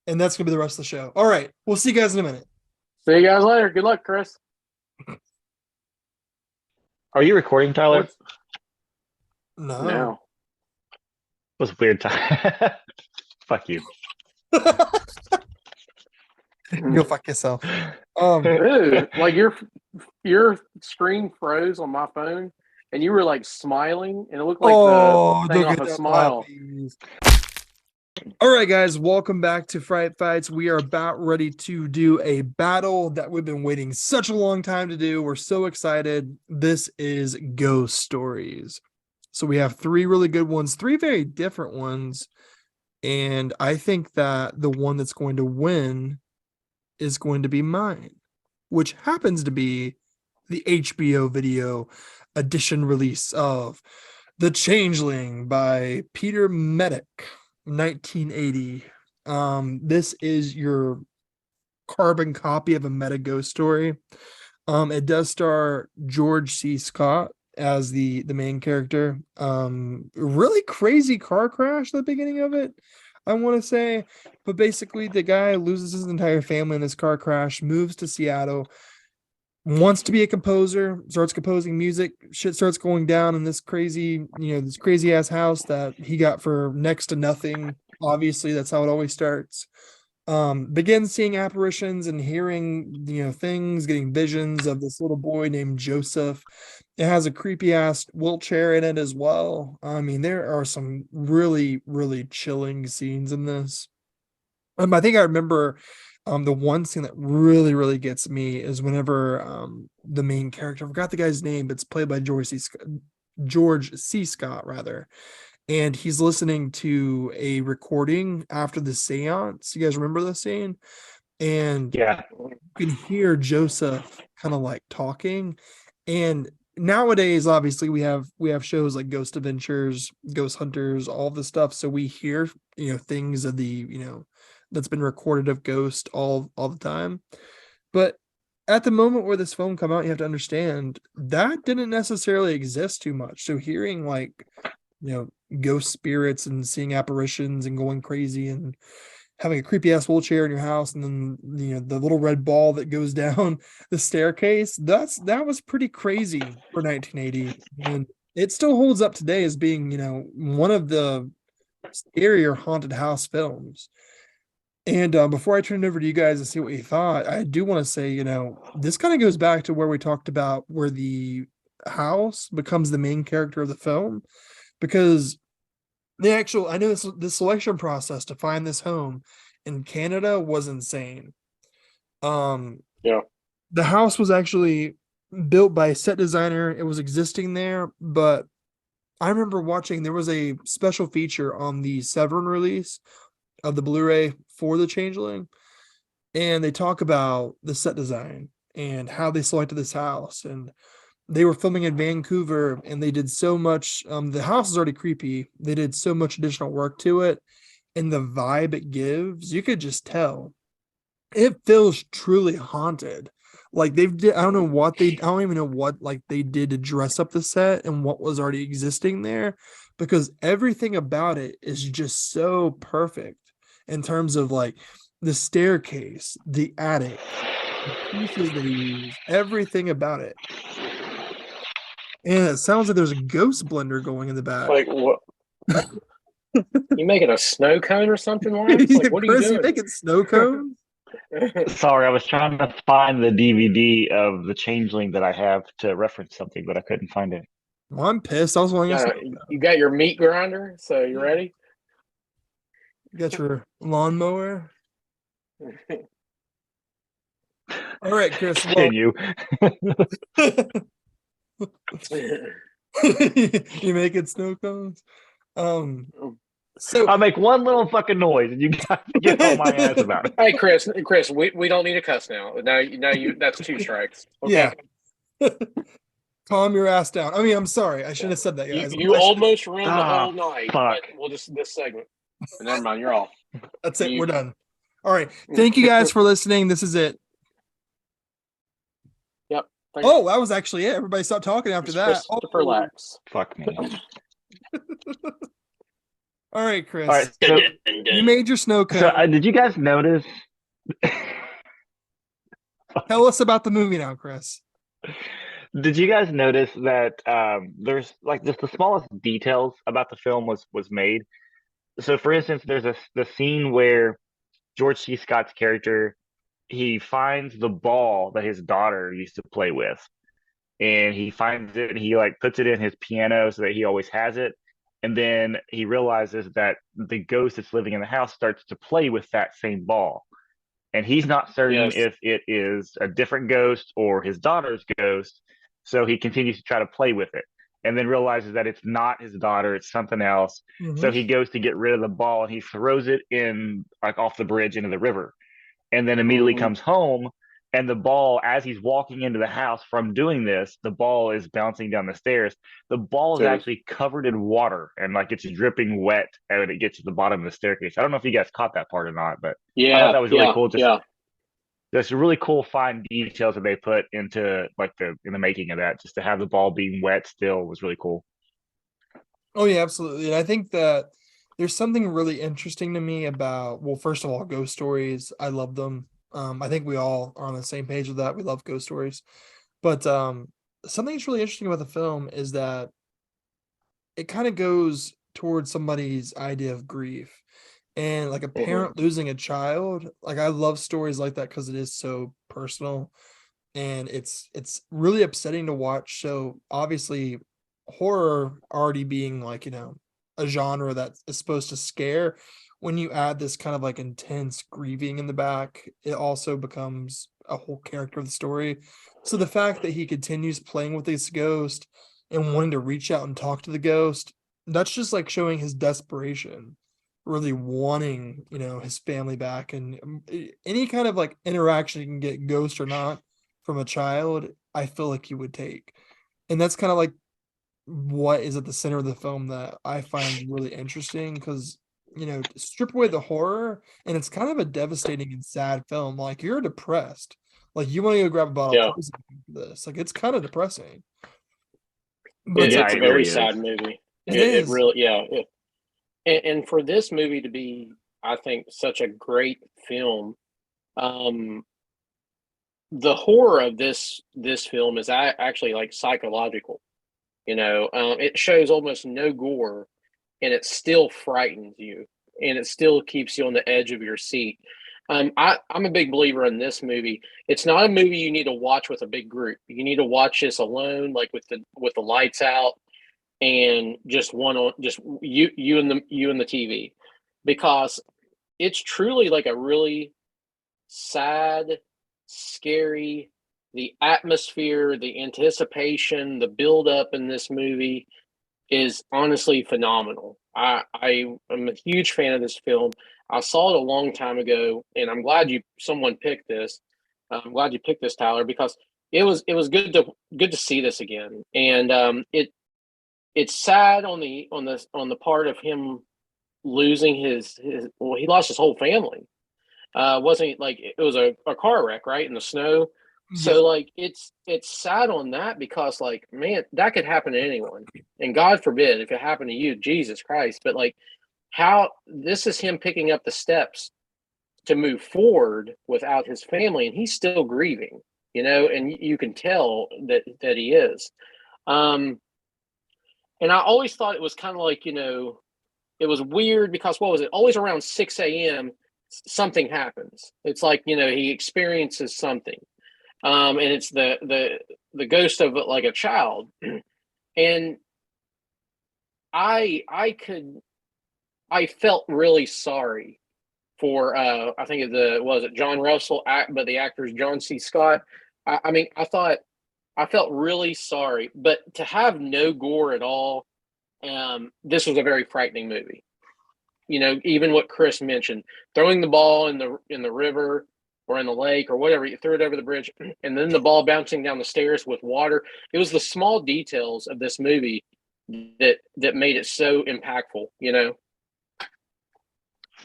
Speaker 4: and that's gonna be the rest of the show. All right, we'll see you guys in a minute.
Speaker 3: See you guys later. Good luck, Chris.
Speaker 2: Are you recording, Tyler?
Speaker 4: No.
Speaker 2: It was a weird time. Fuck you.
Speaker 4: Go fuck yourself.
Speaker 3: Dude, like your screen froze on my phone, and you were like smiling, and it looked like the thing
Speaker 4: don't
Speaker 3: off
Speaker 4: get
Speaker 3: a
Speaker 4: that
Speaker 3: Smile.
Speaker 4: poppies. All right, guys, welcome back to Fright Fights. We are about ready to do a battle that we've been waiting such a long time to do. We're so excited. This is Ghost Stories. So we have three really good ones, three very different ones. And I think that the one that's going to win is going to be mine, which happens to be the HBO video edition release of The Changeling by Peter Medic, 1980. This is your carbon copy of a meta ghost story. It does star George C. Scott as the main character. Really crazy car crash at the beginning of it, I want to say. But basically, the guy loses his entire family in this car crash, moves to Seattle, wants to be a composer, starts composing music. Shit starts going down in this crazy, this crazy ass house that he got for next to nothing. Obviously, that's how it always starts. Begins seeing apparitions and hearing, things, getting visions of this little boy named Joseph. It has a creepy ass wheelchair in it as well. I mean, there are some really, really chilling scenes in this. I think I remember the one scene that really, really gets me is whenever the main character, I forgot the guy's name, but it's played by George C. Scott, rather. And he's listening to a recording after the seance. You guys remember the scene? And
Speaker 2: yeah,
Speaker 4: you can hear Joseph kind of like talking. And nowadays, obviously, we have shows like Ghost Adventures, Ghost Hunters, all this stuff. So we hear, things of the, that's been recorded of Ghost all the time. But at the moment where this film come out, you have to understand that didn't necessarily exist too much. So hearing like, ghost spirits and seeing apparitions and going crazy and having a creepy ass wheelchair in your house, and then the little red ball that goes down the staircase, that was pretty crazy for 1980, and it still holds up today as being one of the scarier haunted house films. And before I turn it over to you guys to see what you thought, I do want to say, this kind of goes back to where we talked about where the house becomes the main character of the film, because I know the selection process to find this home in Canada was insane.
Speaker 3: Yeah.
Speaker 4: The house was actually built by a set designer. It was existing there, but I remember watching, there was a special feature on the Severin release of the Blu-ray for The Changeling, and they talk about the set design and how they selected this house. And they were filming in Vancouver, and they did so much. The house is already creepy. They did so much additional work to it, and the vibe it gives, you could just tell. It feels truly haunted. Like I don't even know what like they did to dress up the set and what was already existing there, because everything about it is just so perfect in terms of like the staircase, the attic, the pieces they use, everything about it. And it sounds like there's a ghost blender going in the back.
Speaker 3: Like what? You making a snow cone or something, Lance? Like, what are you doing?
Speaker 4: You making snow cones?
Speaker 2: Sorry, I was trying to find the DVD of The Changeling that I have to reference something, but I couldn't find it.
Speaker 4: Well, I'm pissed. I was wondering.
Speaker 3: You got your meat grinder, so you ready?
Speaker 4: You got your lawnmower. All right, Chris.
Speaker 2: Continue.
Speaker 4: You making snow cones? So
Speaker 2: I'll make one little fucking noise, and you got to get on my ass about it.
Speaker 3: Hey, Chris, we don't need to cuss now. Now you that's 2 strikes.
Speaker 4: Okay? Yeah. Calm your ass down. I mean, I'm sorry. I shouldn't have said that, guys.
Speaker 3: You almost ruined the whole night.
Speaker 2: Fuck.
Speaker 3: We'll just this segment. Never mind. You're off.
Speaker 4: That's it. We're done. All right. Thank you guys for listening. This is it.
Speaker 3: Yep.
Speaker 4: Oh, that was actually it. Everybody stopped talking after that.
Speaker 3: Relax.
Speaker 2: Fuck me.
Speaker 4: All right, Chris.
Speaker 2: All right, so,
Speaker 4: you made your snow cone.
Speaker 2: So, did you guys notice?
Speaker 4: Tell us about the movie now, Chris.
Speaker 2: Did you guys notice that there's like just the smallest details about the film was made? So, for instance, there's the scene where George C. Scott's character, he finds the ball that his daughter used to play with, and he finds it and he like puts it in his piano so that he always has it. And then he realizes that the ghost that's living in the house starts to play with that same ball. And he's not certain
Speaker 3: Yes.
Speaker 2: if it is a different ghost or his daughter's ghost. So he continues to try to play with it and then realizes that it's not his daughter, it's something else. So he goes to get rid of the ball and he throws it in like off the bridge into the river, and then immediately comes home. And the ball, as he's walking into the house from doing this, the ball is bouncing down the stairs. The ball is
Speaker 3: Dude.
Speaker 2: actually covered in water and like it's dripping wet and it gets to the bottom of the staircase. I don't know if you guys caught that part or not, but I thought that was really cool. There's really cool fine details that they put into like in the making of that. Just to have the ball being wet still was really cool.
Speaker 4: Oh yeah, absolutely. And I think that there's something really interesting to me about, well, first of all, ghost stories. I love them. I think we all are on the same page with that. We love ghost stories. But something that's really interesting about the film is that it kind of goes towards somebody's idea of grief. And like a parent losing a child, like I love stories like that because it is so personal and it's really upsetting to watch. So obviously horror already being like, a genre that is supposed to scare, when you add this kind of like intense grieving in the back, it also becomes a whole character of the story. So the fact that he continues playing with this ghost and wanting to reach out and talk to the ghost, that's just like showing his desperation, really wanting, his family back. And any kind of like interaction you can get, ghost or not, from a child, I feel like you would take. And that's kind of like what is at the center of the film that I find really interesting, because strip away the horror and it's kind of a devastating and sad film. Like you're depressed, like you want to go grab a bottle of poison after this. Like it's kind of depressing.
Speaker 3: But it's a very sad movie. It really, and for this movie to be, I think, such a great film, the horror of this film is actually like psychological. It shows almost no gore, and it still frightens you, and it still keeps you on the edge of your seat. I'm a big believer in this movie. It's not a movie you need to watch with a big group. You need to watch this alone, like with the lights out, and just you and the TV, because it's truly like a really sad, scary. The atmosphere, the anticipation, the build up in this movie is honestly phenomenal. I am a huge fan of this film. I saw it a long time ago, and I'm glad someone picked this. I'm glad you picked this, Tyler, because it was good to see this again. And it's sad on the part of him losing his he lost his whole family. Wasn't like it was a car wreck, right, in the snow. So like it's sad on that, because like, man, that could happen to anyone, and God forbid if it happened to you, Jesus Christ. But like, how this is him picking up the steps to move forward without his family, and he's still grieving, and you can tell that he is. And I always thought it was kind of like, it was weird because what was it? Always around 6 a.m. something happens. It's like, he experiences something. And it's the ghost of like a child. And I felt really sorry for I think was it John Russell, but the actor is John C. Scott. I mean, I felt really sorry, but to have no gore at all, this was a very frightening movie. Even what Chris mentioned, throwing the ball in the river or in the lake or whatever, you threw it over the bridge, and then the ball bouncing down the stairs with water. It was the small details of this movie that made it so impactful,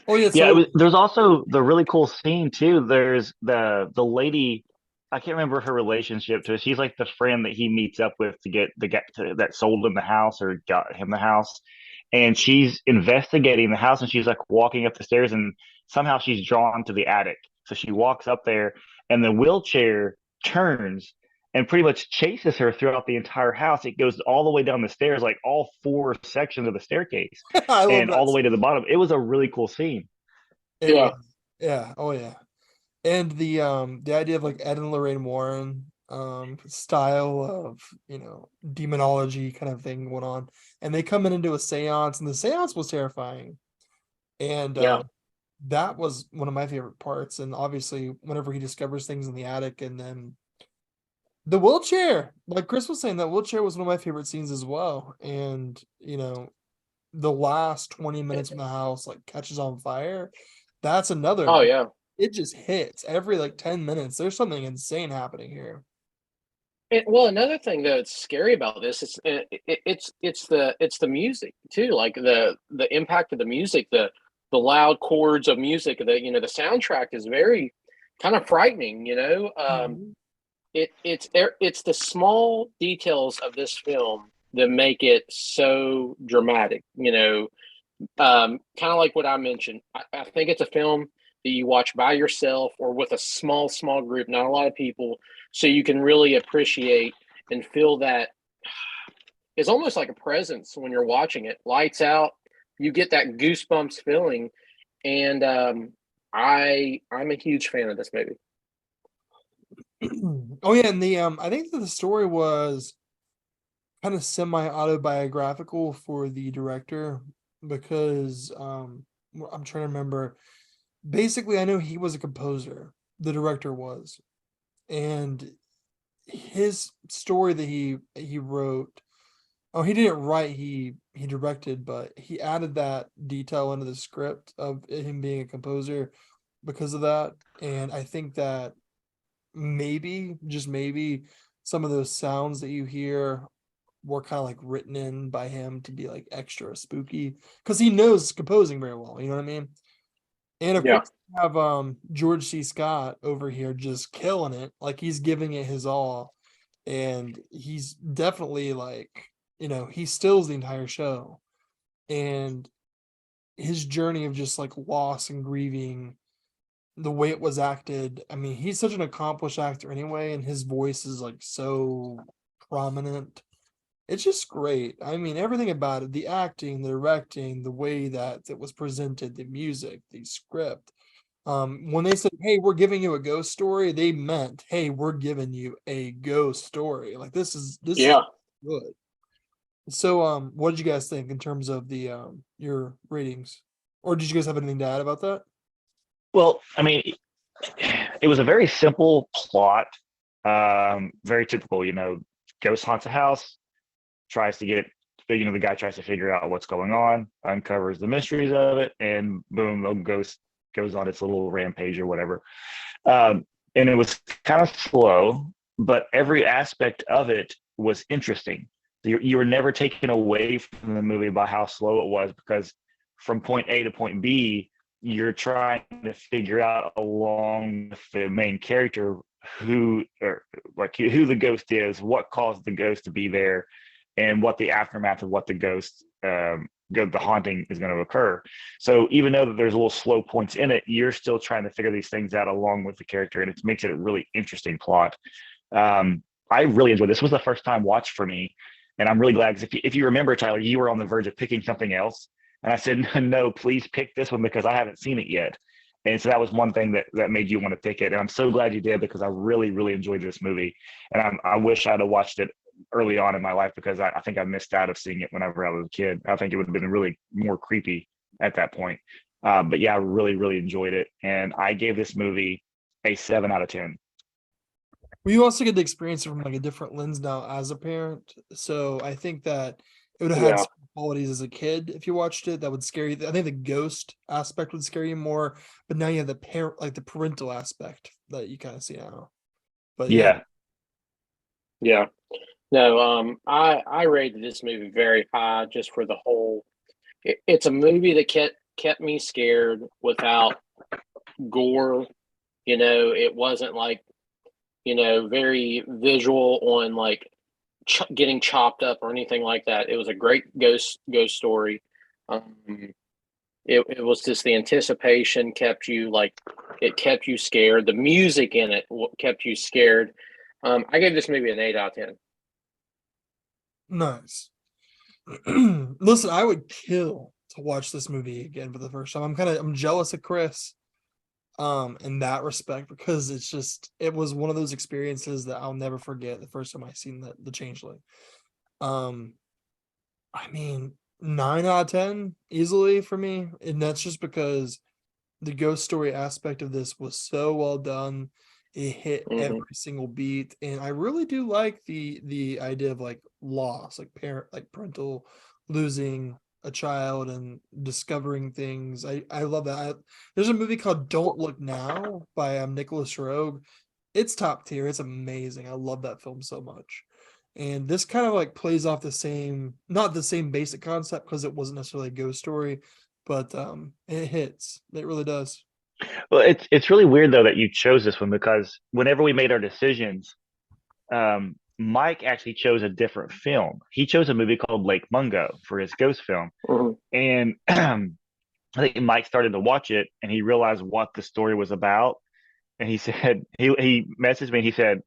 Speaker 4: Oh yeah,
Speaker 2: there's also the really cool scene too. There's the lady, I can't remember her relationship to it. She's like the friend that he meets up with to get that sold him the house or got him the house, and she's investigating the house, and she's like walking up the stairs, and somehow she's drawn to the attic. So she walks up there, and the wheelchair turns and pretty much chases her throughout the entire house. It goes all the way down the stairs, like all 4 sections of the staircase, and all the way to the bottom. It was a really cool scene.
Speaker 4: It Yeah. Oh yeah. And the idea of like Ed and Lorraine Warren style of, demonology kind of thing going on, and they come in into a seance, and the seance was terrifying, and
Speaker 3: Yeah.
Speaker 4: that was one of my favorite parts. And obviously whenever he discovers things in the attic, and then the wheelchair, like Chris was saying, that wheelchair was one of my favorite scenes as well. And the last 20 minutes when the house like catches on fire, that's another,
Speaker 3: Oh yeah.
Speaker 4: it just hits every like 10 minutes. There's something insane happening here.
Speaker 3: Well, another thing that's scary about this is it's the music too, like the impact of the music, the loud chords of music. The soundtrack is very kind of frightening. It's the small details of this film that make it so dramatic. Kind of like what I mentioned. I think it's a film that you watch by yourself or with a small group, not a lot of people, so you can really appreciate and feel that it's almost like a presence when you're watching it. Lights out, you get that goosebumps feeling, and I'm a huge fan of this movie.
Speaker 4: Oh yeah, and I think that the story was kind of semi-autobiographical for the director, because I'm trying to remember. Basically, I know he was a composer, the director was, and his story that he wrote, oh, he didn't write, he directed, but he added that detail into the script of him being a composer because of that. And I think that maybe, just maybe, some of those sounds that you hear were kind of like written in by him to be like extra spooky, because he knows composing very well, you know what I mean? And of course, you have George C. Scott over here just killing it, like he's giving it his all, and he's definitely like, he stills the entire show, and his journey of just like loss and grieving, the way it was acted. I mean, he's such an accomplished actor anyway, and his voice is like so prominent. It's just great. I mean, everything about it, the acting, the directing, the way that it was presented, the music, the script. When they said, "Hey, we're giving you a ghost story," they meant, "Hey, we're giving you a ghost story." Like this is good. So, what did you guys think in terms of the your ratings, or did you guys have anything to add about that?
Speaker 16: Well, I mean, it was a very simple plot, very typical. Ghost haunts a house, tries to get, the guy tries to figure out what's going on, uncovers the mysteries of it, and boom, the ghost goes on its little rampage or whatever. And it was kind of slow, but every aspect of it was interesting. You were never taken away from the movie by how slow it was, because from point A to point B, you're trying to figure out along with the main character who the ghost is, what caused the ghost to be there, and what the aftermath of what the ghost, the haunting is going to occur. So even though that there's little slow points in it, you're still trying to figure these things out along with the character, and it makes it a really interesting plot. I really enjoyed this. This was the first time watch for me, and I'm really glad, because if you remember, Tyler, you were on the verge of picking something else, and I said, no, please pick this one because I haven't seen it yet. And so that was one thing that made you want to pick it. And I'm so glad you did, because I really, really enjoyed this movie. And I wish I'd have watched it early on in my life, because I think I missed out of seeing it whenever I was a kid. I think it would have been really more creepy at that point. But yeah, I really, really enjoyed it. And I gave this movie a 7 out of 10.
Speaker 4: Well, you also get to experience it from like a different lens now as a parent. So I think that it would have had some qualities as a kid if you watched it that would scare you. I think the ghost aspect would scare you more, but now you have the parent, like the parental aspect that you kind of see now. But
Speaker 3: yeah. No, I rated this movie very high just for the whole. It's a movie that kept me scared without gore. It wasn't like, very visual on like getting chopped up or anything like that. It was a great ghost story. It was just the anticipation kept you scared. The music in it kept you scared. I gave this movie an 8 out of 10.
Speaker 4: Nice. Listen, I would kill to watch this movie again for the first time. I'm jealous of Chris, in that respect, because it was one of those experiences that I'll never forget the first time I seen the Changeling. I mean, 9 out of 10 easily for me, and that's just because the ghost story aspect of this was so well done. It hit every single beat, and I really do like the idea of like loss, like parental losing a child and discovering things. I love that. There's a movie called Don't Look Now by Nicholas Roeg. It's top tier. It's amazing. I love that film so much. And this kind of like plays off the same, not the same basic concept because it wasn't necessarily a ghost story, but it hits. It really does.
Speaker 16: Well, it's really weird though that you chose this one, because whenever we made our decisions, Mike actually chose a different film. He chose a movie called Lake Mungo for his ghost film, and I think Mike started to watch it and he realized what the story was about, and he said he messaged me.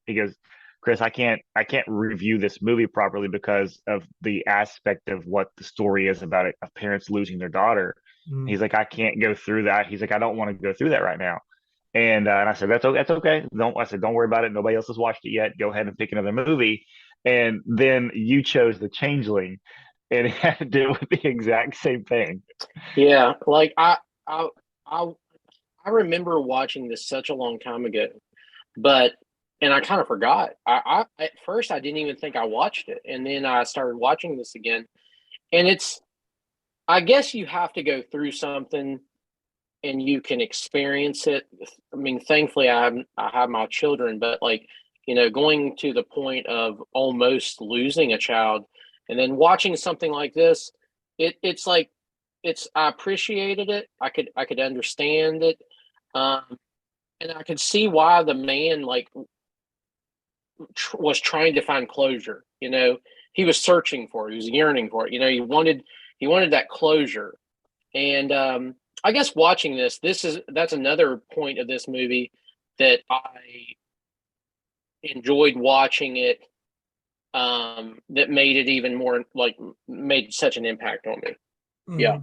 Speaker 16: He goes, Chris, I can't review this movie properly because of the aspect of what the story is about it, of parents losing their daughter. He's like, I can't go through that. He's like, I don't want to go through that right now. And I said, that's okay. Don't worry about it. Nobody else has watched it yet. Go ahead and pick another movie. And then you chose The Changeling, and it had to do with the exact same thing.
Speaker 3: Yeah, like I remember watching this such a long time ago, and I kind of forgot. I at first I didn't even think I watched it, and then I started watching this again, and I guess you have to go through something and you can experience it. I mean, thankfully I have my children, but like, going to the point of almost losing a child and then watching something like this, it's like, I appreciated it. I could understand it. And I could see why the man like was trying to find closure. He was searching for it. He was yearning for it. He wanted that closure. And I guess watching that's another point of this movie that I enjoyed watching it, that made it even more, like, made such an impact on me. Yeah.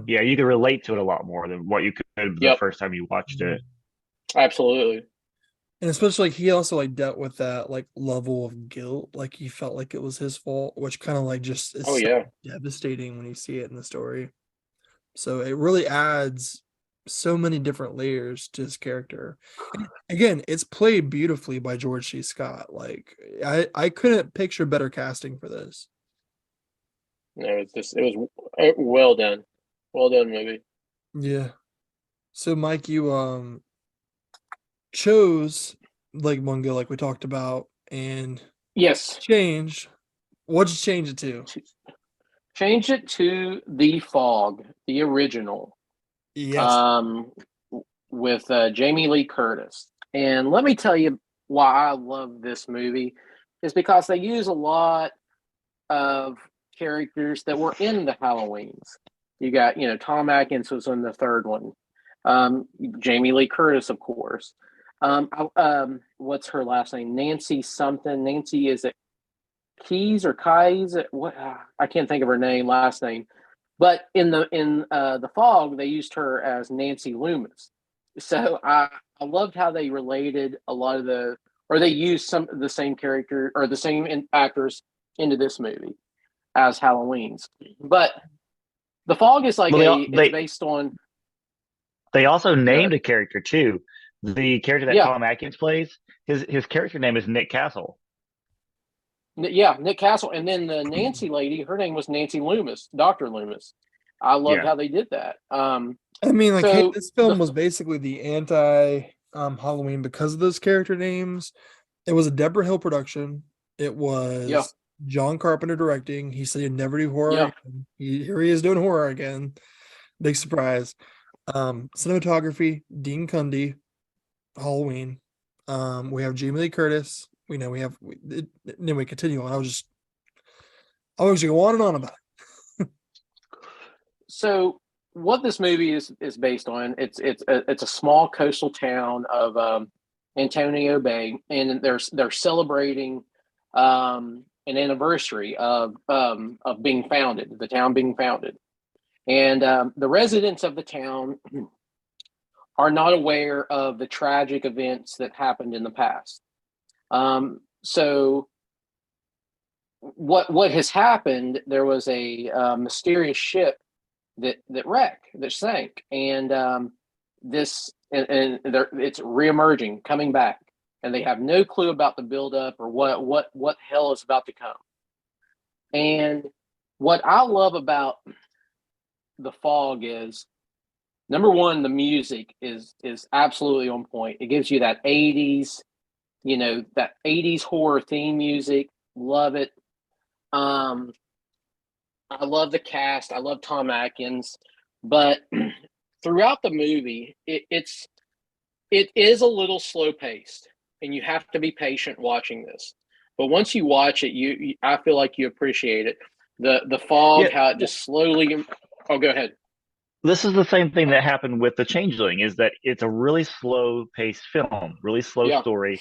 Speaker 16: Yeah, you could relate to it a lot more than what you could the first time you watched it.
Speaker 3: Absolutely.
Speaker 4: And especially like he also like dealt with that like level of guilt, like he felt like it was his fault, which kind of like just is so devastating when you see it in the story. So it really adds so many different layers to his character. And again, it's played beautifully by George C. Scott. Like I couldn't picture better casting for this.
Speaker 3: No, it was well done movie.
Speaker 4: Yeah. So Mike, you chose Lake Mungo like we talked about, and
Speaker 3: yes,
Speaker 4: what'd you change it to?
Speaker 3: Change it to The Fog, the original.
Speaker 4: Yes.
Speaker 3: With Jamie Lee Curtis. And let me tell you why I love this movie is because they use a lot of characters that were in the Halloweens. You got, Tom Atkins was in the third one. Jamie Lee Curtis, of course. What's her last name? Nancy something. Nancy, is it Keys or Keys? What? I can't think of her last name. But in the Fog, they used her as Nancy Loomis. So I loved how they related a lot of they used some of the same character or the same actors into this movie as Halloween's. But the Fog is like it's based on.
Speaker 16: They also named a character too. The character that Tom Atkins plays, his character name is Nick Castle.
Speaker 3: Yeah, Nick Castle. And then the Nancy lady, her name was Nancy Loomis, Dr. Loomis. I loved how they did that.
Speaker 4: I mean, like, hey, this film was basically the anti Halloween because of those character names. It was a Deborah Hill production. It was John Carpenter directing. He said he'd never do horror again. Here he is doing horror again. Big surprise. Cinematography, Dean Cundy, Halloween. We have Jamie Lee Curtis. Then we continue on. I was going to go on and on about it.
Speaker 3: So what this movie is based on, it's a small coastal town of Antonio Bay, and they're celebrating an anniversary of being founded, the town being founded. And the residents of the town are not aware of the tragic events that happened in the past. So what has happened? There was a mysterious ship that sank, and it's reemerging, coming back, and they have no clue about the buildup or what hell is about to come. And what I love about The Fog is, number one, the music is absolutely on point. It gives you that 80s, that 80s horror theme music. Love it. I love the cast. I love Tom Atkins. But throughout the movie, it is a little slow paced, and you have to be patient watching this. But once you watch it, I feel like you appreciate it. The fog, how it just slowly. Oh, go ahead.
Speaker 16: This is the same thing that happened with The Changeling, is that it's a really slow paced film, really slow story,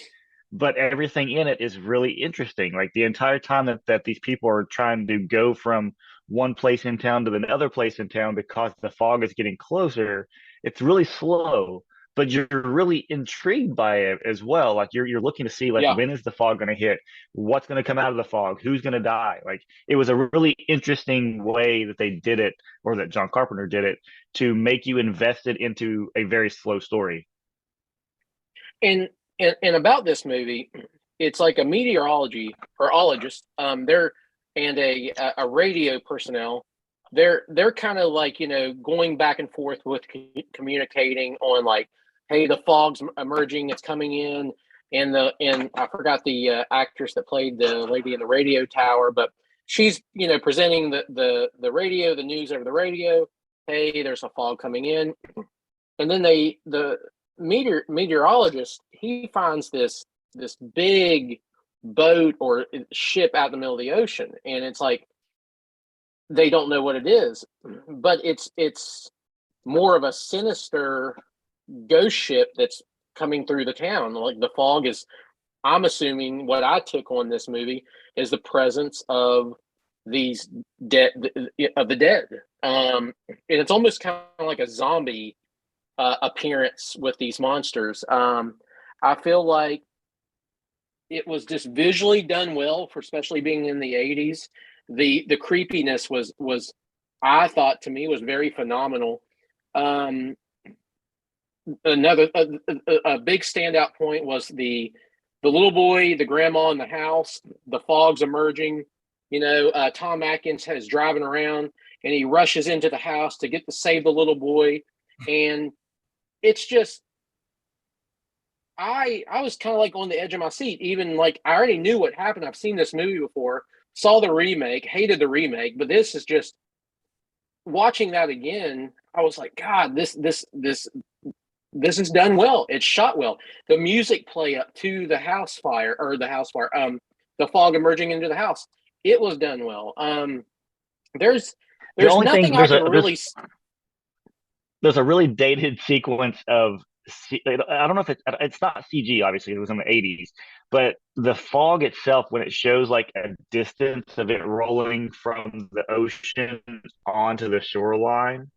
Speaker 16: but everything in it is really interesting. Like the entire time that these people are trying to go from one place in town to another place in town because the fog is getting closer, it's really slow, but you're really intrigued by it as well. Like you're looking to see, like, when is the fog going to hit? What's going to come out of the fog? Who's going to die? Like, it was a really interesting way that they did it, or that John Carpenter did it, to make you invested into a very slow story.
Speaker 3: And about this movie, it's like a meteorologist, they're and a radio personnel. They're kind of like, going back and forth with communicating on, like, hey, the fog's emerging, it's coming in, and I forgot the actress that played the lady in the radio tower, but she's presenting the radio, the news over the radio. Hey, there's a fog coming in, and then the meteorologist, he finds this big boat or ship out in the middle of the ocean, and it's like they don't know what it is, but it's more of a sinister ghost ship that's coming through the town. Like, the fog is, I'm assuming, what I took on this movie is the presence of these dead, and it's almost kind of like a zombie appearance with these monsters. I feel like it was just visually done well, for especially being in the 80s. The creepiness was I thought, to me, was very phenomenal. Another a big standout point was the little boy, the grandma in the house, the fog's emerging. Tom Atkins is driving around, and he rushes into the house to save the little boy, and it's just, I was kind of like on the edge of my seat. Even, like, I already knew what happened. I've seen this movie before, saw the remake, hated the remake, but this is just, watching that again, I was like, God, this is done well. It's shot well. The music play up to the fog emerging into the house. It was done well. There's nothing I can really.
Speaker 16: There's a really dated sequence of, I don't know if it's not CG, obviously, it was in the 80s, but the fog itself, when it shows like a distance of it rolling from the ocean onto the shoreline,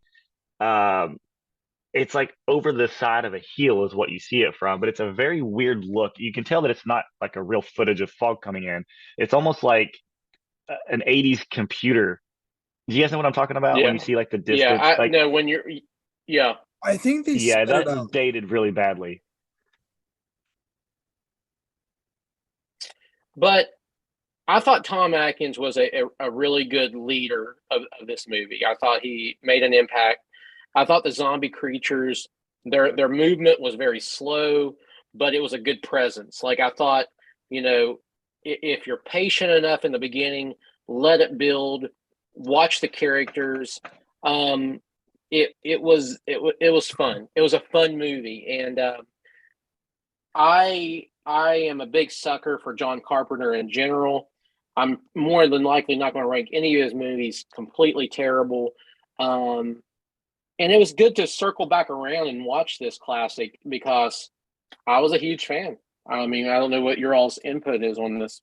Speaker 16: it's like over the side of a hill is what you see it from, but it's a very weird look. You can tell that it's not like a real footage of fog coming in. It's almost like an 80s computer. Do you guys know what I'm talking about? When you see like the distance?
Speaker 3: When you're,
Speaker 4: I think they
Speaker 16: that's dated really badly.
Speaker 3: But I thought Tom Atkins was a really good leader of this movie. I thought he made an impact. I thought the zombie creatures, their movement was very slow, but it was a good presence. Like, I thought, if you're patient enough in the beginning, let it build, watch the characters. It was fun. It was a fun movie, and I am a big sucker for John Carpenter in general. I'm more than likely not going to rank any of his movies completely terrible. And it was good to circle back around and watch this classic, because I was a huge fan. I mean, I don't know what your all's input is on this.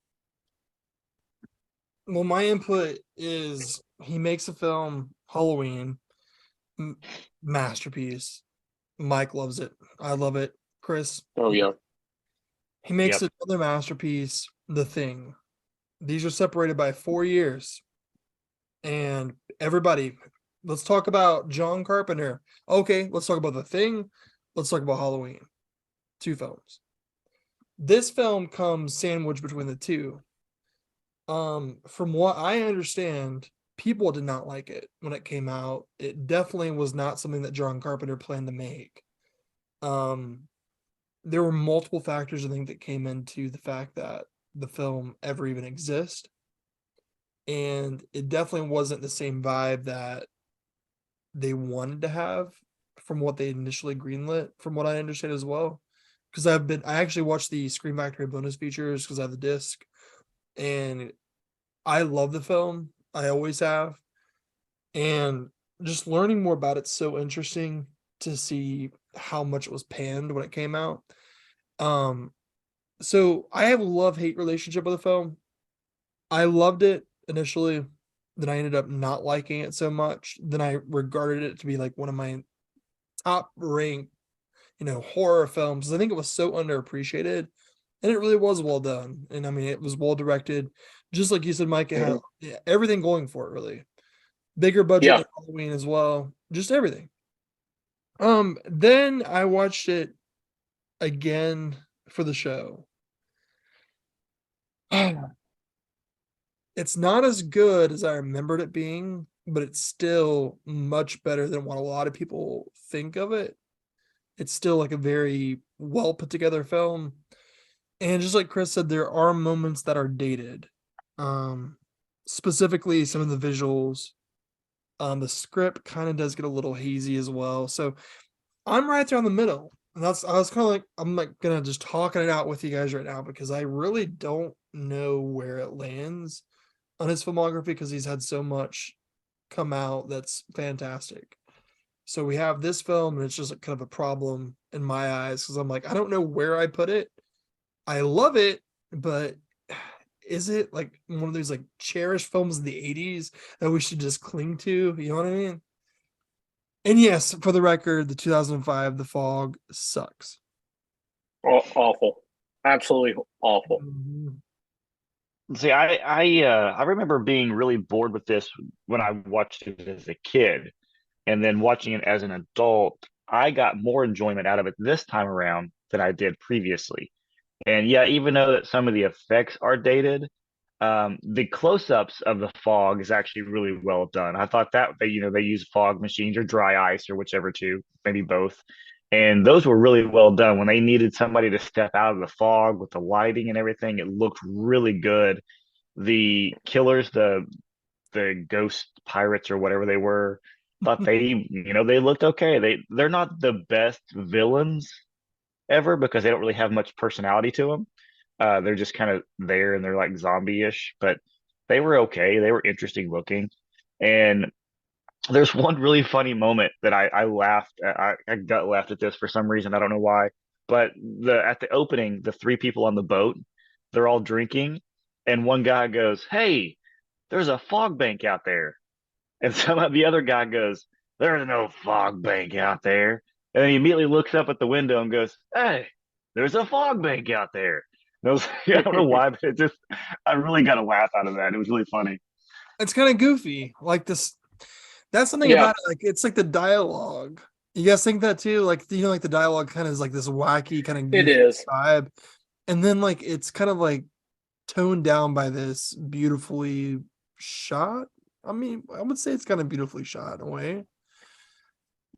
Speaker 4: Well, my input is, he makes a film, Halloween, masterpiece. Mike loves it. I love it. Chris.
Speaker 3: Oh yeah.
Speaker 4: He makes
Speaker 16: Yep.
Speaker 4: another masterpiece, The Thing. These are separated by 4 years. And everybody, let's talk about John Carpenter. Okay, let's talk about The Thing. Let's talk about Halloween. 2 films. This film comes sandwiched between the two. From what I understand, people did not like it when it came out. It definitely was not something that John Carpenter planned to make. There were multiple factors I think that came into the fact that the film ever even exists. And it definitely wasn't the same vibe that they wanted to have from what they initially greenlit, from what I understand as well. Because I actually watched the Scream Factory bonus features because I have the disc, and I love the film. I always have. And just learning more about it's so interesting to see how much it was panned when it came out. So I have a love-hate relationship with the film. I loved it initially, then I ended up not liking it so much. Then I regarded it to be like one of my top ranked, horror films. I think it was so underappreciated, and it really was well done. And I mean, it was well directed, just like you said, Mike. It had everything going for it. Really, bigger budget than Halloween as well. Just everything. Then I watched it again for the show. It's not as good as I remembered it being, but it's still much better than what a lot of people think of it. It's still like a very well put together film. And just like Chris said, there are moments that are dated. Specifically some of the visuals. The script kind of does get a little hazy as well. So I'm right there on the middle. And I was kind of like, I'm like gonna just talking it out with you guys right now because I really don't know where it lands on his filmography because he's had so much come out that's fantastic. So we have this film, and it's just kind of a problem in my eyes because I'm like, I don't know where I put it. I love it, but is it like one of those like cherished films of the 80s that we should just cling to? You know what I mean? And yes, for the record, the 2005 The Fog sucks.
Speaker 3: Awful. Absolutely awful.
Speaker 16: See, I remember being really bored with this when I watched it as a kid, and then watching it as an adult, I got more enjoyment out of it this time around than I did previously. And yeah, even though that some of the effects are dated, the close-ups of the fog is actually really well done. I thought that they use fog machines or dry ice or whichever two, maybe both. And those were really well done. When they needed somebody to step out of the fog with the lighting and everything, it looked really good. The killers, the ghost pirates or whatever they were, thought they looked okay. They're not the best villains ever because they don't really have much personality to them. They're just kind of there and they're like zombie-ish, but they were okay. They were interesting looking. And there's one really funny moment that I laughed at. I gut laughed at this for some reason. I don't know why. But at the opening, the 3 people on the boat, they're all drinking, and one guy goes, "Hey, there's a fog bank out there." And the other guy goes, "There's no fog bank out there." And then he immediately looks up at the window and goes, "Hey, there's a fog bank out there." And I was, I don't know why, but I really got a laugh out of that. It was really funny.
Speaker 4: It's kind of goofy. Like this, that's something about it. Like it's like the dialogue. You guys think that too? Like, like the dialogue kind of is like this wacky kind of goofy vibe. And then like it's kind of like toned down by this beautifully shot. I mean, I would say it's kind of beautifully shot in a way.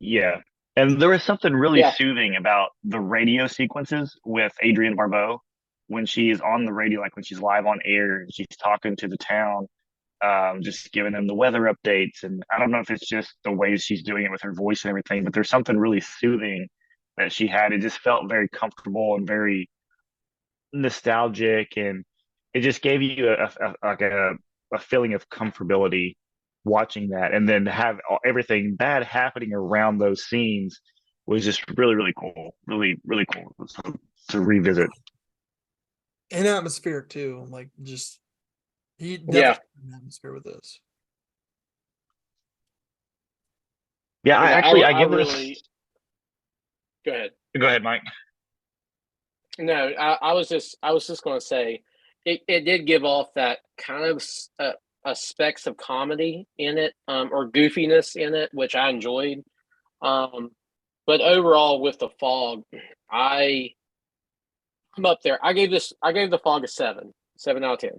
Speaker 16: Yeah. And there was something really soothing about the radio sequences with Adrienne Barbeau when she's on the radio, like when she's live on air and she's talking to the town, just giving them the weather updates. And I don't know if it's just the way she's doing it with her voice and everything, but there's something really soothing that she had. It just felt very comfortable and very nostalgic, and it just gave you a feeling of comfortability watching that. And then to have everything bad happening around those scenes was just really, really cool. Really, really cool to revisit.
Speaker 4: And atmospheric too. Like just he definitely an atmosphere with this.
Speaker 16: Yeah, I give this.
Speaker 3: Go ahead.
Speaker 16: Go ahead, Mike.
Speaker 3: No, I was just going to say, it did give off that kind of a specks of comedy in it, or goofiness in it, which I enjoyed. But overall, with the fog, I'm up there. I gave the fog a 7 out of 10.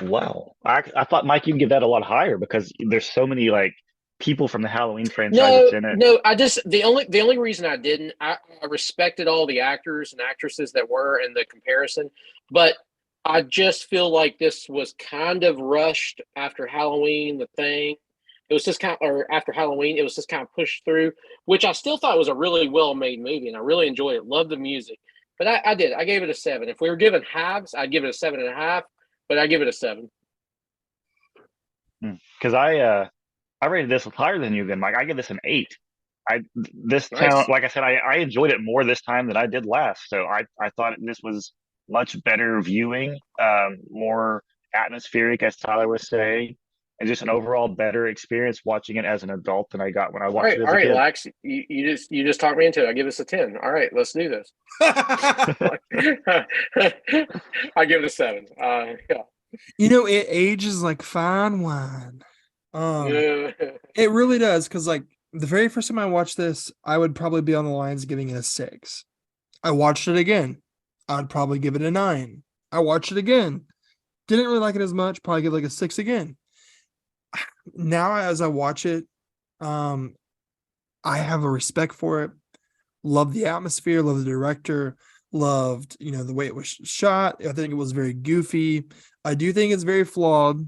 Speaker 16: Wow, I thought Mike you'd give that a lot higher because there's so many like people from the Halloween franchise
Speaker 3: No,
Speaker 16: that's in it.
Speaker 3: no, the only reason I didn't, I respected all the actors and actresses that were in the comparison, but I just feel like this was kind of rushed after Halloween, the thing. It was just or after Halloween, it was just kind of pushed through, which I still thought was a really well made movie, and I really enjoyed it. Loved the music, but I did. I gave it a 7. If we were given halves, I'd give it a 7.5, but I give it a 7.
Speaker 16: Because I rated this higher than you then, Mike. I give this an 8. This
Speaker 3: Nice.
Speaker 16: town, like I said, I enjoyed it more this time than I did last. So I thought this was much better viewing, more atmospheric, as Tyler was saying, and just an overall better experience watching it as an adult than I got when I watched it as
Speaker 3: All
Speaker 16: a
Speaker 3: right,
Speaker 16: kid.
Speaker 3: Lax, you just talked me into it. I give this a 10. All right, let's do this. I give it a 7. Yeah.
Speaker 4: You know, it ages like fine wine.
Speaker 3: Yeah.
Speaker 4: It really does, because like the very first time I watched this, I would probably be on the lines giving it a 6. I watched it again. I'd probably give it a 9. I watched it again. Didn't really like it as much, probably give it like a 6 again. Now as I watch it, I have a respect for it. Love the atmosphere, love the director, loved, the way it was shot. I think it was very goofy. I do think it's very flawed,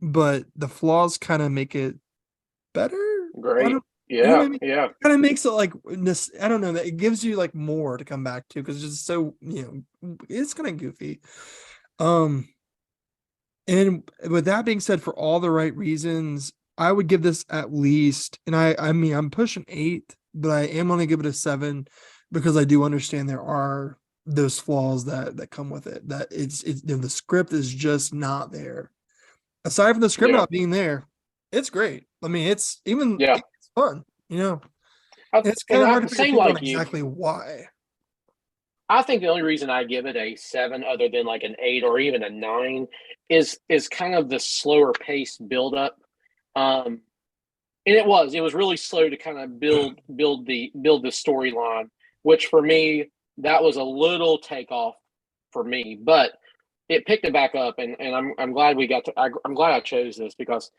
Speaker 4: but the flaws kind of make it better.
Speaker 3: Great. Yeah, yeah.
Speaker 4: Kind of makes it like this. I don't know, that it gives you like more to come back to, because it's just so, it's kind of goofy. And with that being said, for all the right reasons, I would give this at least, and I mean I'm pushing 8, but I am going to give it a 7 because I do understand there are those flaws that come with it. That it's the script is just not there. Aside from the script not being there, it's great. I mean, it's fun. It's kind of hard to figure out exactly why.
Speaker 3: I think the only reason I give it a 7, other than like an 8 or even a 9, is kind of the slower pace build up. And it was really slow to kind of build the storyline, which for me, that was a little takeoff for me, but it picked it back up, and I'm glad we got to. I'm glad I chose this because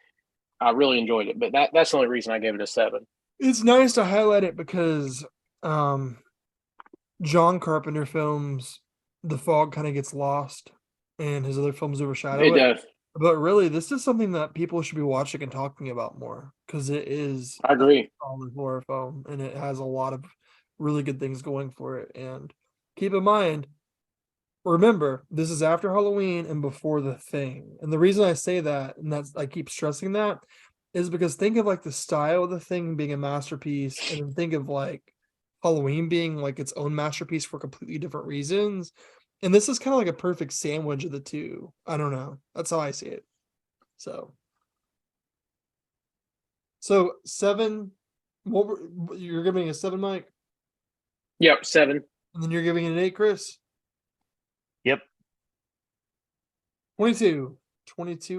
Speaker 3: I really enjoyed it. But that's the only reason I gave it a 7.
Speaker 4: It's nice to highlight it because John Carpenter films, the fog kind of gets lost, and his other films overshadow it.
Speaker 3: Does.
Speaker 4: But really, this is something that people should be watching and talking about more, because it is.
Speaker 3: I agree.
Speaker 4: A solid horror film, and it has a lot of really good things going for it. And keep in mind, remember, this is after Halloween and before The Thing. And the reason I say that, and that's I keep stressing that, is because think of like the style of The Thing being a masterpiece, and then think of like Halloween being like its own masterpiece for completely different reasons. And this is kind of like a perfect sandwich of the two. I don't know. That's how I see it. So 7. You're giving a 7, Mike?
Speaker 3: Yep, 7.
Speaker 4: And then you're giving it an 8, Chris?
Speaker 16: Yep.
Speaker 4: 22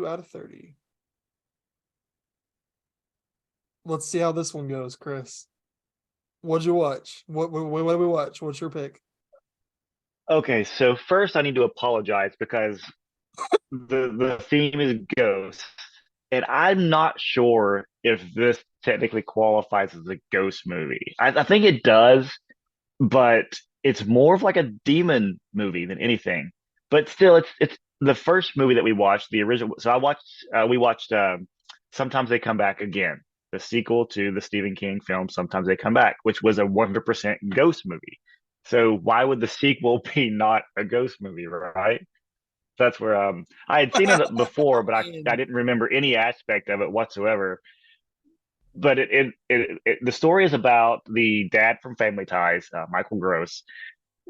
Speaker 4: out of 30. Let's see how this one goes, Chris. What'd you watch? What did we watch? What's your pick?
Speaker 16: Okay, so first I need to apologize because the theme is ghosts, and I'm not sure if this technically qualifies as a ghost movie. I think it does, but it's more of like a demon movie than anything. But still, it's the first movie that we watched, the original. So we watched Sometimes They Come Back Again, the sequel to the Stephen King film Sometimes They Come Back, which was a 100% ghost movie. So why would the sequel be not a ghost movie, right? That's where I had seen it before, but I didn't remember any aspect of it whatsoever. But the story is about the dad from Family Ties, Michael Gross,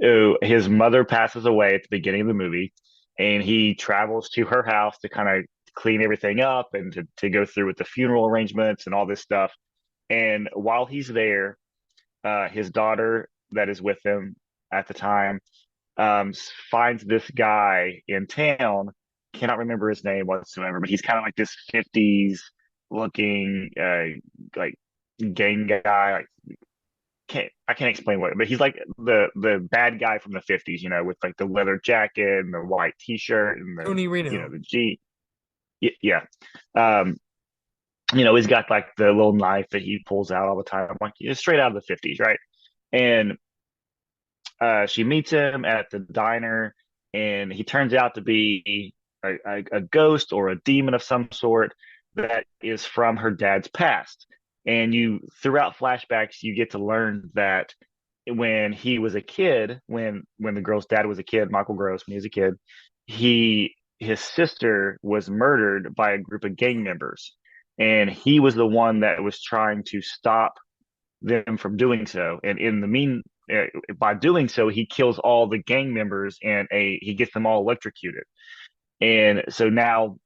Speaker 16: who his mother passes away at the beginning of the movie, and he travels to her house to kind of clean everything up and to go through with the funeral arrangements and all this stuff. And while he's there, his daughter that is with him at the time finds this guy in town. Cannot remember his name whatsoever, but he's kind of like this 50s looking like gang guy. Like I can't explain what, but he's like the bad guy from the 50s, with like the leather jacket and the white t-shirt and
Speaker 4: Tony Reno.
Speaker 16: the G. Yeah. He's got like the little knife that he pulls out all the time, like straight out of the 50s, right? And she meets him at the diner, and he turns out to be a ghost or a demon of some sort that is from her dad's past. And throughout flashbacks, you get to learn that when he was a kid, when the girl's dad was a kid, Michael Gross, when he was a kid, his sister was murdered by a group of gang members, and he was the one that was trying to stop them from doing so. And by doing so, he kills all the gang members, and he gets them all electrocuted. And so now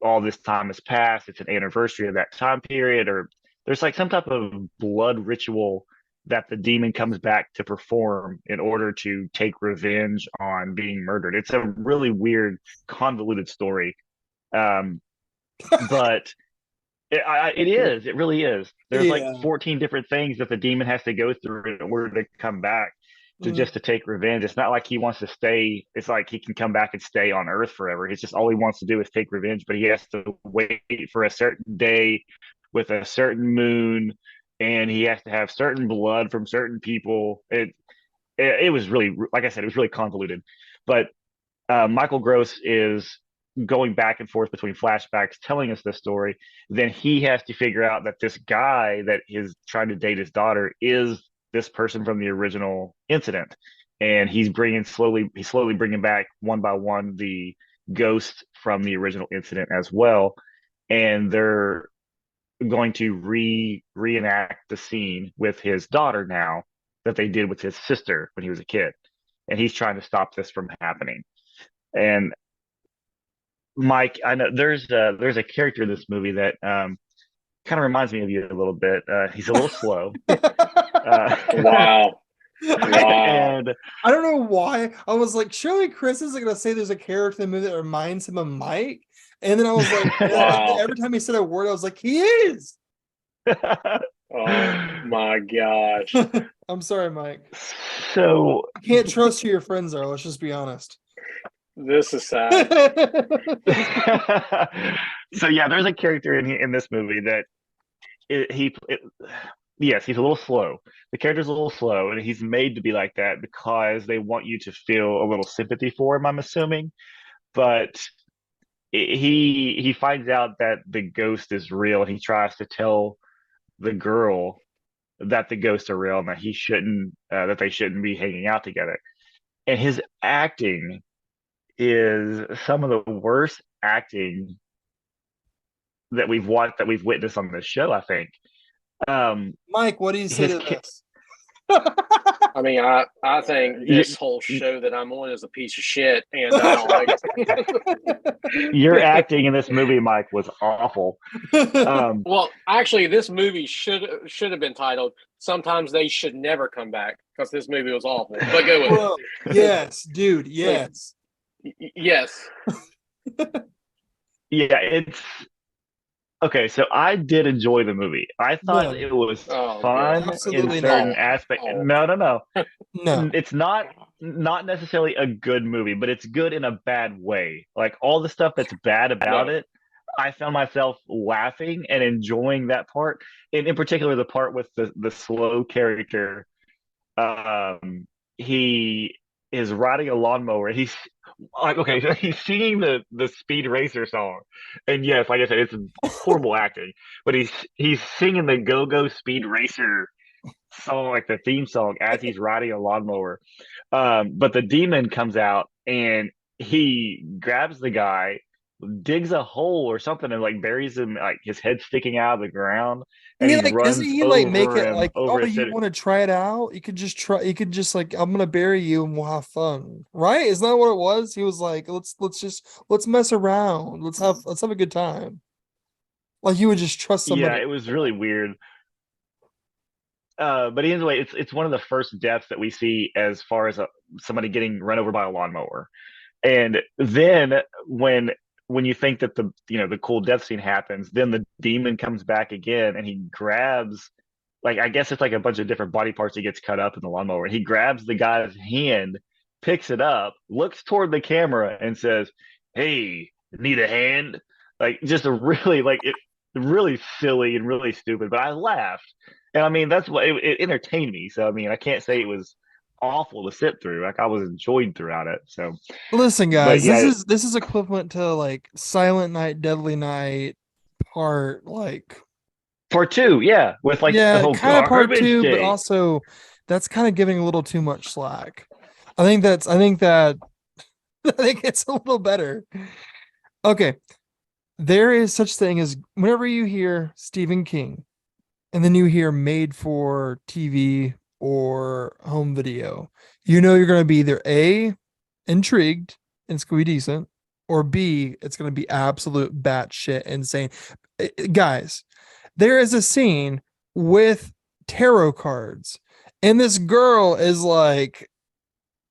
Speaker 16: all this time has passed. It's an anniversary of that time period, or there's like some type of blood ritual that the demon comes back to perform in order to take revenge on being murdered. It's a really weird, convoluted story. But it really is. There's like 14 different things that the demon has to go through in order to come back just to take revenge. It's not like he wants to stay. It's like he can come back and stay on Earth forever. It's just all he wants to do is take revenge, but he has to wait for a certain day with a certain moon, and he has to have certain blood from certain people. It was really, like I said, it was really convoluted. But Michael Gross is going back and forth between flashbacks telling us this story. Then he has to figure out that this guy that is trying to date his daughter is this person from the original incident, and he's slowly bringing back one by one the ghost from the original incident as well. And they're going to reenact the scene with his daughter now that they did with his sister when he was a kid, and he's trying to stop this from happening. And Mike, I know there's a character in this movie that kind of reminds me of you a little bit. He's a little slow.
Speaker 3: Wow.
Speaker 4: And I don't know why. I was like, surely Chris isn't going to say there's a character in the movie that reminds him of Mike. And then I was like,
Speaker 3: Wow.
Speaker 4: every time he said a word, I was like, he is.
Speaker 3: Oh my gosh.
Speaker 4: I'm sorry, Mike.
Speaker 16: So
Speaker 4: I can't trust who your friends are. Let's just be honest.
Speaker 3: This is sad.
Speaker 16: So yeah, there's a character in this movie that yes, he's a little slow. The character's a little slow, and he's made to be like that because they want you to feel a little sympathy for him, I'm assuming. But he finds out that the ghost is real, and he tries to tell the girl that the ghosts are real and that they shouldn't be hanging out together. And his acting is some of the worst acting that we've witnessed on this show, I think.
Speaker 4: Mike, what do you say to this?
Speaker 3: I mean, I think this whole show that I'm on is a piece of shit, and I don't like it.
Speaker 16: Your acting in this movie, Mike, was awful.
Speaker 3: Well, actually, this movie should have been titled "Sometimes They Should Never Come Back" because this movie was awful. But go with it.
Speaker 4: Yes, dude. Yes.
Speaker 3: Yes.
Speaker 16: Yeah, it's okay. So I did enjoy the movie. I thought it was fun in certain aspects. No.
Speaker 4: No,
Speaker 16: It's not necessarily a good movie, but it's good in a bad way. Like all the stuff that's bad about it, I found myself laughing and enjoying that part. And in particular, the part with the slow character. He is riding a lawnmower. He's like, okay, so he's singing the Speed Racer song, and yes, like I said, it's horrible acting. But he's singing the Go Go Speed Racer song, like the theme song, as he's riding a lawnmower. But the demon comes out and he grabs the guy, digs a hole or something, and like buries him, like his head sticking out of the ground. And he
Speaker 4: like,
Speaker 16: runs
Speaker 4: doesn't he like make
Speaker 16: over
Speaker 4: it
Speaker 16: him,
Speaker 4: like,
Speaker 16: over
Speaker 4: oh,
Speaker 16: his
Speaker 4: you
Speaker 16: head.
Speaker 4: want to try it out? You could just try. You could just like, I'm gonna bury you and we'll have fun, right? Isn't that what it was? He was like, let's mess around. Let's have a good time. Like you would just trust somebody.
Speaker 16: Yeah, it was really weird. But anyway, it's one of the first deaths that we see as far as somebody getting run over by a lawnmower. And then when you think that the cool death scene happens, then the demon comes back again and he grabs, like, I guess it's like a bunch of different body parts that gets cut up in the lawnmower. He grabs the guy's hand, picks it up, looks toward the camera and says, "Hey, need a hand?" Like, just a really, like, it really silly and really stupid, but I laughed. And I mean, that's what it entertained me. So I mean, I can't say it was awful to sit through. Like, I was enjoyed throughout it. So
Speaker 4: Listen,
Speaker 16: but
Speaker 4: guys,
Speaker 16: yeah,
Speaker 4: this is equivalent to like Silent Night, Deadly Night part like
Speaker 16: part two, yeah, with like the
Speaker 4: yeah,
Speaker 16: whole
Speaker 4: kind of part
Speaker 16: garbage
Speaker 4: two, but
Speaker 16: day.
Speaker 4: also that's kind of giving a little too much slack. I think that I think it's a little better. Okay. There is such thing as whenever you hear Stephen King and then you hear made for TV or home video, you know you're going to be either A, intrigued and it's going to be decent, or B, it's going to be absolute batshit insane. Guys, there is a scene with tarot cards, and this girl is like,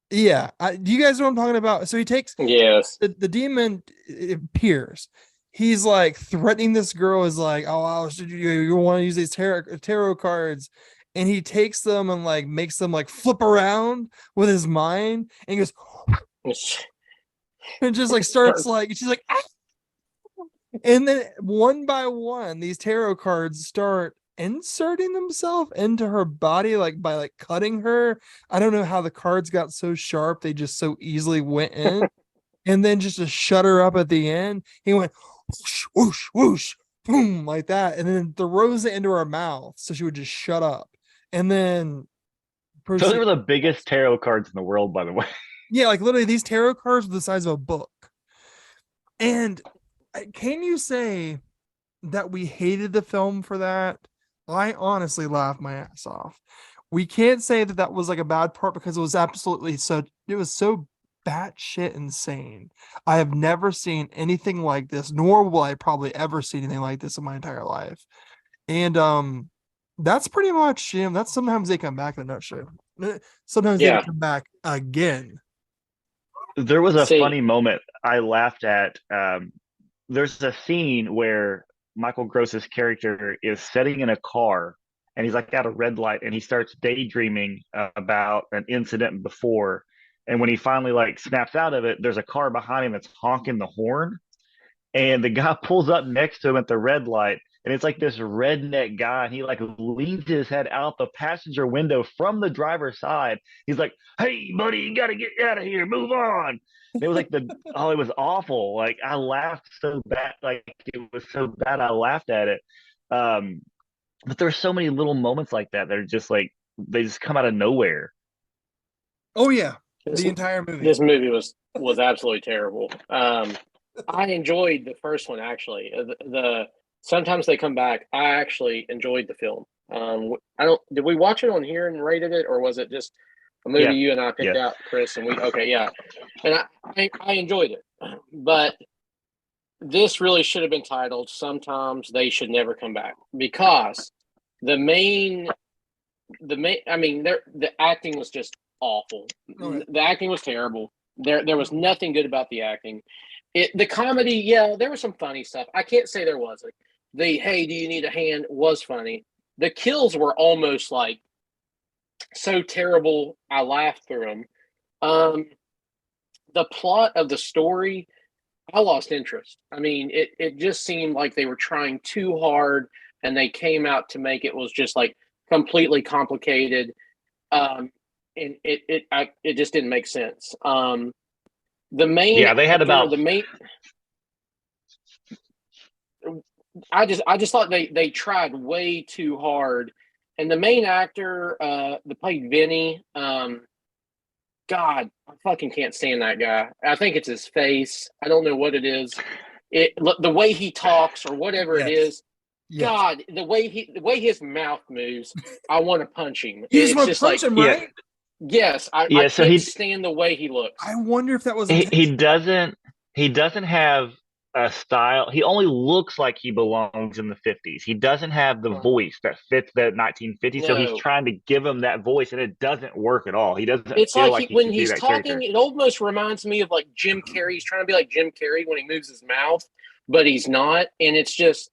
Speaker 4: yeah, do you guys know what I'm talking about? So he takes
Speaker 3: Yes.
Speaker 4: the demon appears. He's like threatening this girl, is like, oh, you want to use these tarot cards, and he takes them and like makes them like flip around with his mind, and he goes and just like starts like, she's like, ah! And then one by one these tarot cards start inserting themselves into her body, like by like cutting her. I don't know how the cards got so sharp, they just so easily went in. And then just to shut her up at the end, he went whoosh, whoosh, whoosh, boom, like that, and then throws it into her mouth so she would just shut up. And then
Speaker 16: Those were the biggest tarot cards in the world, by the way.
Speaker 4: yeah, like literally these tarot cards were the size of a book. And can you say that we hated the film for that? I honestly laughed my ass off. We can't say that was like a bad part because it was absolutely it was so batshit insane. I have never seen anything like this, nor will I probably ever see anything like this in my entire life. And that's pretty much that's sometimes they come back in a nutshell. Sometimes they come back again.
Speaker 16: There was a funny moment I laughed at. There's a scene where Michael Gross's character is sitting in a car and he's like at a red light and he starts daydreaming about an incident before. And when he finally like snaps out of it, there's a car behind him that's honking the horn. And the guy pulls up next to him at the red light. And it's like this redneck guy. And he like leans his head out the passenger window from the driver's side. He's like, "Hey, buddy, you got to get out of here. Move on." And it was like it was awful. Like, I laughed so bad. Like, it was so bad I laughed at it. But there's so many little moments like that that are just like, they just come out of nowhere.
Speaker 4: Oh, yeah. The entire movie.
Speaker 3: This movie was absolutely terrible. I enjoyed the first one, actually. Sometimes they come back. I actually enjoyed the film. Did we watch it on here and rated it, or was it just a movie you and I picked out, Chris? And and I enjoyed it, but this really should have been titled "Sometimes They Should Never Come Back," because the acting was just awful. The acting was terrible. There was nothing good about the acting. The comedy, there was some funny stuff. I can't say there wasn't. The "Hey, do you need a hand?" was funny. The kills were almost like so terrible I laughed through them. The plot of the story, I lost interest. I mean, it just seemed like they were trying too hard, and they came out to make it was just like completely complicated. And it just didn't make sense. The main
Speaker 16: they had about
Speaker 3: the main. I just thought they tried way too hard, and the main actor that played Vinny, God, I fucking can't stand that guy. I think it's his face. I don't know what it is. The way he talks or whatever it is. Yes. God, the way his mouth moves, I want to punch him.
Speaker 4: You just want to punch him, right?
Speaker 3: Yes, I can't stand the way he looks.
Speaker 4: I wonder if that was
Speaker 16: he doesn't have a style. He only looks like he belongs in the 50s. He doesn't have the voice that fits the 1950s. So he's
Speaker 3: No.
Speaker 16: trying to give him that voice, and it doesn't work at all. He doesn't
Speaker 3: It's
Speaker 16: feel
Speaker 3: like
Speaker 16: like he
Speaker 3: when
Speaker 16: should be
Speaker 3: he's
Speaker 16: that
Speaker 3: talking,
Speaker 16: character.
Speaker 3: it almost reminds me of like Jim Carrey. He's trying to be like Jim Carrey when he moves his mouth, but he's not. And it's just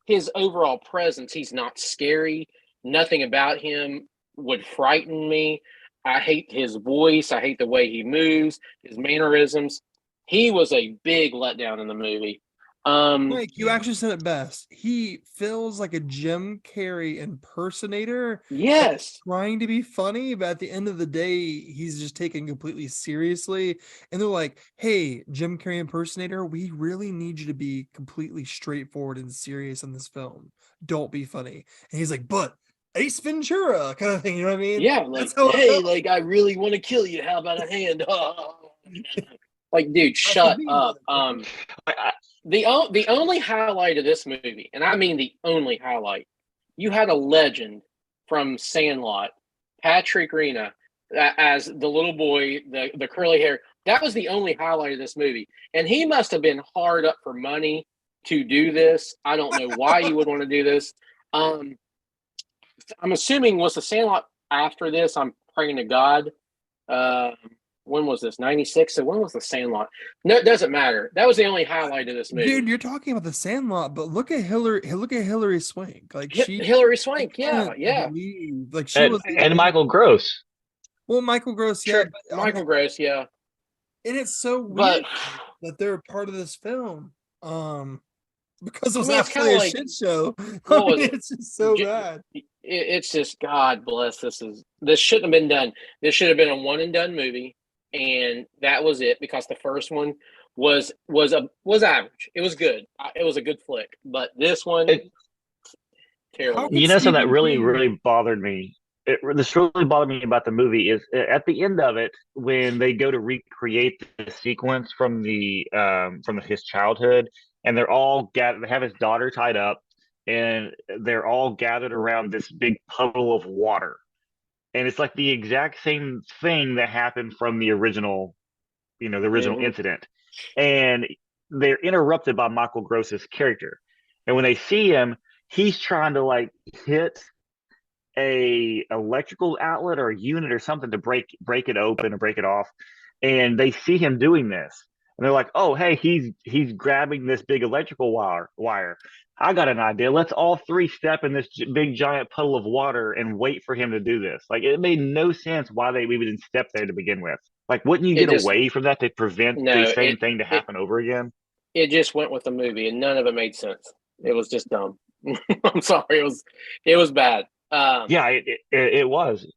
Speaker 3: his overall presence. He's not scary. Nothing about him would frighten me. I hate his voice. I hate the way he moves, his mannerisms. He was a big letdown in the movie.
Speaker 4: Mike, you actually said it best. He feels like a Jim Carrey impersonator.
Speaker 3: Yes.
Speaker 4: Trying to be funny, but at the end of the day, he's just taken completely seriously. And they're like, hey, Jim Carrey impersonator, we really need you to be completely straightforward and serious in this film. Don't be funny. And he's like, but Ace Ventura kind of thing, you know what I mean?
Speaker 3: Yeah, like, hey, like, I really want to kill you. How about a hand? Like, dude, shut up. The only highlight of this movie, and I mean the only highlight, you had a legend from Sandlot, Patrick Rena, as the little boy, the curly hair. That was the only highlight of this movie. And he must have been hard up for money to do this. I don't know why you would want to do this. I'm assuming, was the Sandlot after this? I'm praying to God. When was this? 96? So when was the Sandlot? No, it doesn't matter. That was the only highlight of this movie.
Speaker 4: Dude, you're talking about the Sandlot, but look at Hillary Swank. Like
Speaker 3: Hillary Swank, yeah.
Speaker 4: Like she was
Speaker 16: and Michael Gross.
Speaker 4: Well, Michael Gross,
Speaker 3: sure.
Speaker 4: yeah. But,
Speaker 3: Michael Gross, yeah.
Speaker 4: And it's so weird that they're part of this film. Because it was actually a shit show. It's just so bad.
Speaker 3: It's just, God bless. This shouldn't have been done. This should have been a one and done movie, and that was it. Because the first one was average. It was good. It was a good flick, but this one, terrible.
Speaker 16: You know, something that really bothered me. This really bothered me about the movie is at the end of it, when they go to recreate the sequence from his childhood, and they're all gathered. They have his daughter tied up, and they're all gathered around this big puddle of water, and it's like the exact same thing that happened from the original, incident, and they're interrupted by Michael Gross's character, and when they see him, he's trying to like hit a electrical outlet or a unit or something to break it open or break it off, and they see him doing this, and they're like, oh hey, he's grabbing this big electrical wire. I got an idea. Let's all three step in this big giant puddle of water and wait for him to do this. Like, it made no sense why we would even step there to begin with. Like, wouldn't you get away from that to prevent the same thing to happen over again?
Speaker 3: It just went with the movie, and none of it made sense. It was just dumb. I'm sorry. It was bad.
Speaker 16: Yeah, it was.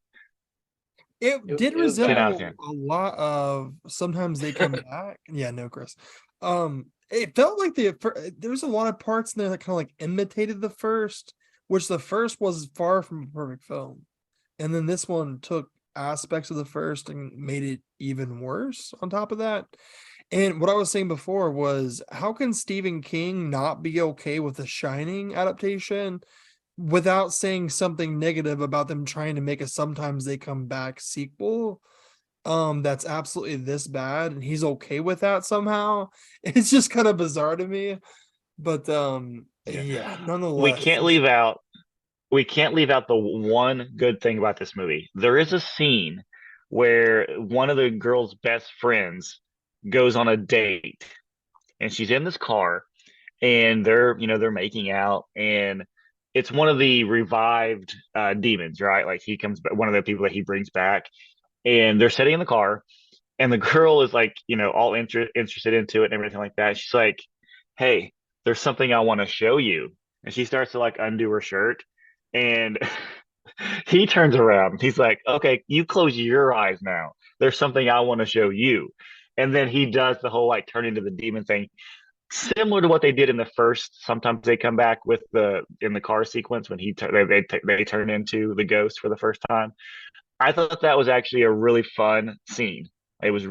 Speaker 4: It did resemble a lot of Sometimes They Come Back. Yeah, no, Chris. It felt like there was a lot of parts in there that kind of like imitated the first, which the first was far from a perfect film, and then this one took aspects of the first and made it even worse on top of that. And what I was saying before was, how can Stephen King not be okay with the Shining adaptation without saying something negative about them trying to make a Sometimes They Come Back sequel that's absolutely this bad, and he's okay with that somehow? It's just kind of bizarre to me. But yeah, nonetheless,
Speaker 16: we can't leave out the one good thing about this movie. There is a scene where one of the girl's best friends goes on a date, and she's in this car, and they're making out, and it's one of the revived demons, right? Like, he comes back, one of the people that he brings back, and they're sitting in the car, and the girl is like, all interested into it and everything like that. She's like, hey, there's something I want to show you. And she starts to like undo her shirt, and he turns around. He's like, okay, you close your eyes now. There's something I want to show you. And then he does the whole like turn into the demon thing, similar to what they did in the first Sometimes They Come Back in the car sequence when they turn into the ghost for the first time. I thought that was actually a really fun scene. It was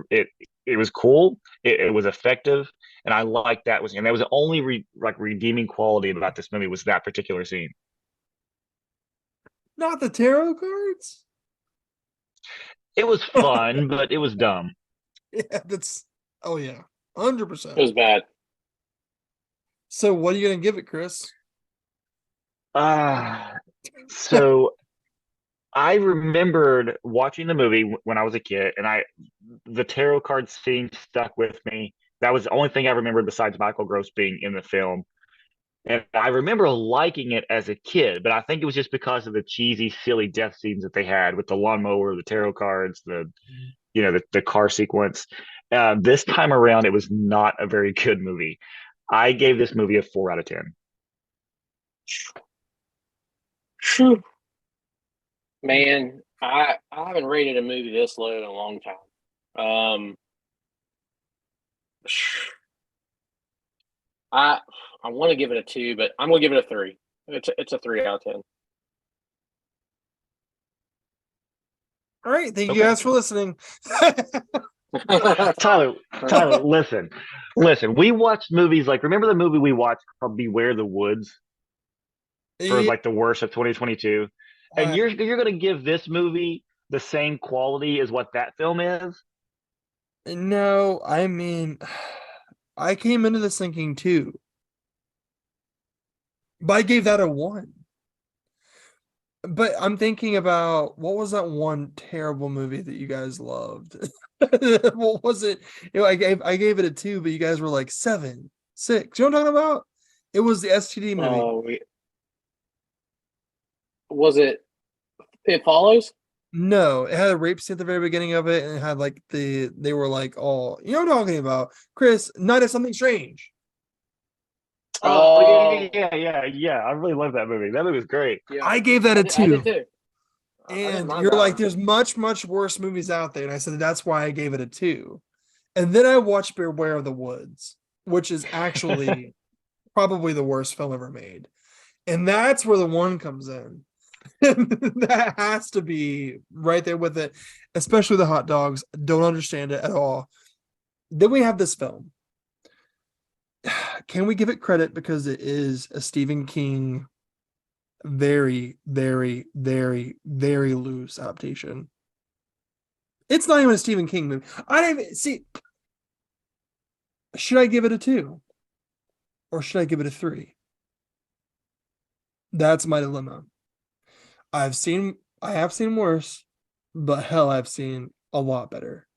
Speaker 16: cool. It was effective, and I liked that and that was the only redeeming quality about this movie, was that particular scene.
Speaker 4: Not the tarot cards.
Speaker 16: It was fun, but it was dumb.
Speaker 4: Yeah, 100%.
Speaker 3: It was bad.
Speaker 4: So what are you gonna give it, Chris?
Speaker 16: So I remembered watching the movie when I was a kid, and the tarot card scene stuck with me. That was the only thing I remembered besides Michael Gross being in the film. And I remember liking it as a kid, but I think it was just because of the cheesy, silly death scenes that they had with the lawnmower, the tarot cards, the car sequence. This time around, it was not a very good movie. I gave this movie a 4 out of 10.
Speaker 3: Man, I haven't rated a movie this low in a long time. I want to give it a 2, but I'm gonna give it a 3. It's a 3 out of 10.
Speaker 4: All right, thank you guys for listening.
Speaker 16: Tyler, listen. We watched movies like, remember the movie we watched called Beware the Woods for like the worst of 2022, and you're going to give this movie the same quality as what that film is?
Speaker 4: No, I mean, I came into this thinking 2, but I gave that a 1. But I'm thinking about, what was that one terrible movie that you guys loved? What was it? I gave it a 2, but you guys were like 7, 6. You know what I'm talking about? It was the STD movie.
Speaker 3: Was it It Follows?
Speaker 4: No, it had a rape scene at the very beginning of it, and it had like they were like all, you know what I'm talking about, Chris? Night of Something Strange.
Speaker 16: Oh, yeah. I really love that movie. That movie was great.
Speaker 3: Yeah.
Speaker 4: I gave that a 2.
Speaker 3: I did too.
Speaker 4: And you're like, there's much, much worse movies out there. And I said, that's why I gave it a 2. And then I watched Beware of the Woods, which is actually probably the worst film ever made. And that's where the 1 comes in. That has to be right there with it, especially the hot dogs. Don't understand it at all. Then we have this film. Can we give it credit because it is a Stephen King very, very, very, very loose adaptation? It's not even a Stephen King movie. I don't even see. Should I give it a 2? Or should I give it a 3? That's my dilemma. I have seen worse, but hell, I've seen a lot better.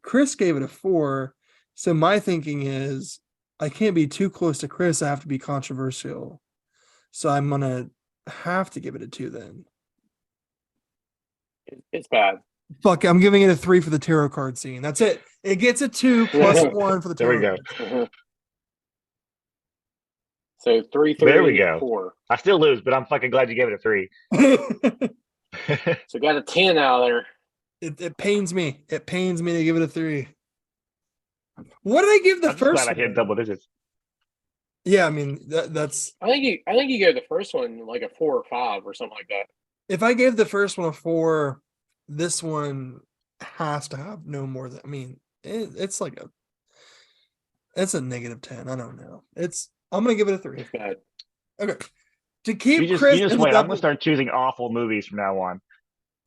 Speaker 4: Chris gave it a 4. So my thinking is, I can't be too close to Chris. I have to be controversial. So I'm going to have to give it a 2 then.
Speaker 3: It's bad.
Speaker 4: Fuck, I'm giving it a 3 for the tarot card scene. That's it. It gets a 2 plus 1 for the tarot.
Speaker 16: There we go.
Speaker 3: So 3,
Speaker 16: there we go.
Speaker 3: 4.
Speaker 16: I still lose, but I'm fucking glad you gave it a 3.
Speaker 3: So got a 10 out of there.
Speaker 4: It pains me. It pains me to give it a 3. What did I give the first?
Speaker 16: Glad I hit double digits.
Speaker 4: Yeah, I mean that's.
Speaker 3: I think you gave the first one like a 4 or 5 or something like that.
Speaker 4: If I gave the first one a 4, this one has to have no more than. I mean, it's like it's a -10. I don't know. I'm gonna give it a 3.
Speaker 3: It's bad.
Speaker 4: Okay. To keep
Speaker 16: you
Speaker 4: Chris,
Speaker 16: just wait. I'm gonna start choosing awful movies from now on.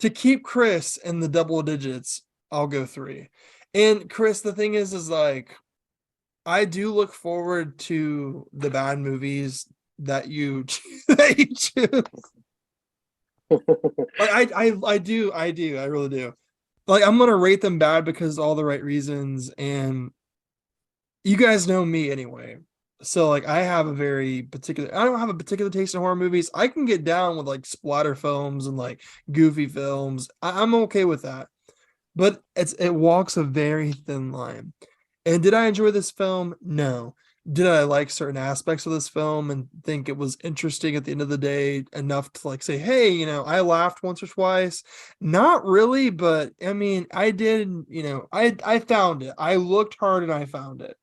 Speaker 4: To keep Chris in the double digits, I'll go 3. And Chris, the thing is like, I do look forward to the bad movies that you choose. Like I do, I really do. Like, I'm gonna rate them bad because of all the right reasons, and you guys know me anyway. So like, I don't have a particular taste in horror movies. I can get down with like splatter films and like goofy films. I'm okay with that. But it walks a very thin line. And did I enjoy this film? No. Did I like certain aspects of this film and think it was interesting at the end of the day enough to like say, hey, I laughed once or twice? Not really, but I mean, I did, I found it. I looked hard and I found it.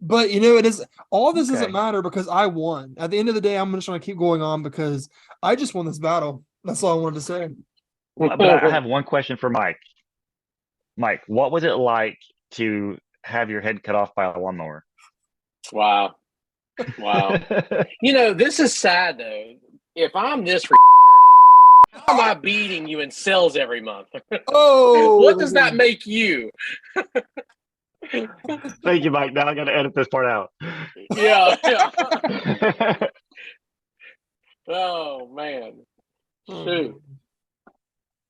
Speaker 4: But it is all this doesn't matter because I won. At the end of the day, I'm just going to keep going on because I just won this battle. That's all I wanted to say.
Speaker 16: But I have one question for Mike. Mike, what was it like to have your head cut off by a lawnmower?
Speaker 3: Wow. This is sad though. If I'm this retarded, how am I beating you in sales every month?
Speaker 4: Oh,
Speaker 3: what does that make you?
Speaker 16: Thank you, Mike. Now I got to edit this part out.
Speaker 3: Yeah. Oh man. Shoot.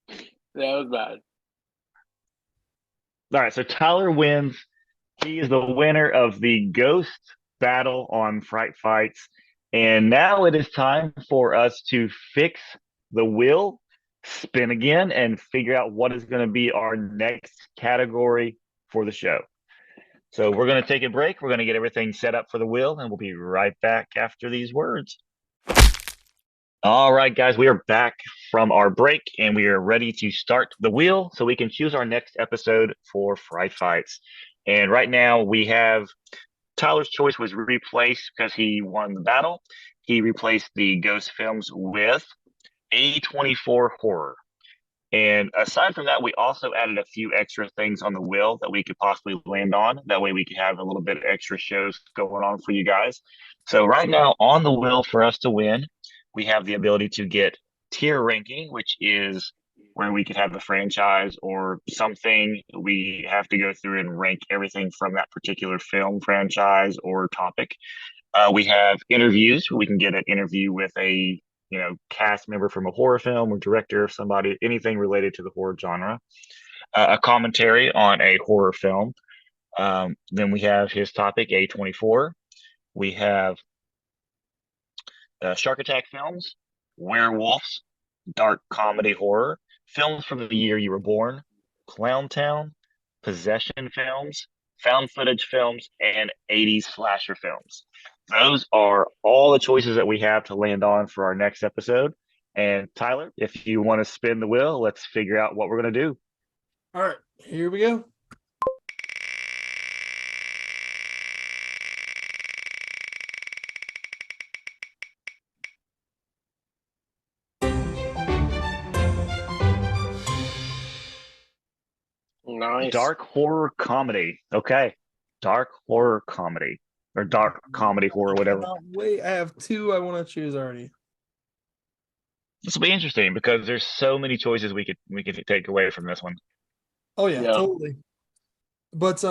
Speaker 3: That was bad.
Speaker 16: All right, so Tyler wins. He is the winner of the Ghost Battle on Fright Fights. And now it is time for us to fix the wheel, spin again, and figure out what is going to be our next category for the show. So we're going to take a break. We're going to get everything set up for the wheel, and we'll be right back after these words. All right, guys, we are back from our break, and we are ready to start the wheel so we can choose our next episode for Fright Fights. And right now we have Tyler's choice was replaced because he won the battle. He replaced the ghost films with A24 horror. And aside from that, we also added a few extra things on the wheel that we could possibly land on. That way we could have a little bit of extra shows going on for you guys. So right now on the wheel for us to win, we have the ability to get tier ranking, which is where we could have a franchise or something. We have to go through and rank everything from that particular film, franchise, or topic. We have interviews. We can get an interview with a cast member from a horror film or director of somebody, anything related to the horror genre. A commentary on a horror film. Then we have his topic, A24. We have Shark Attack films, werewolves, dark comedy horror, films from the year you were born, Clown Town, possession films, found footage films, and 80s slasher films. Those are all the choices that we have to land on for our next episode. And Tyler, if you want to spin the wheel, let's figure out what we're going to do.
Speaker 4: All right, here we go.
Speaker 3: Nice.
Speaker 16: Dark horror comedy. Okay. Dark horror comedy. Or dark comedy horror, whatever.
Speaker 4: Wait, I have two I want to choose already.
Speaker 16: This will be interesting because there's so many choices we could take away from this one.
Speaker 4: Oh yeah, totally. But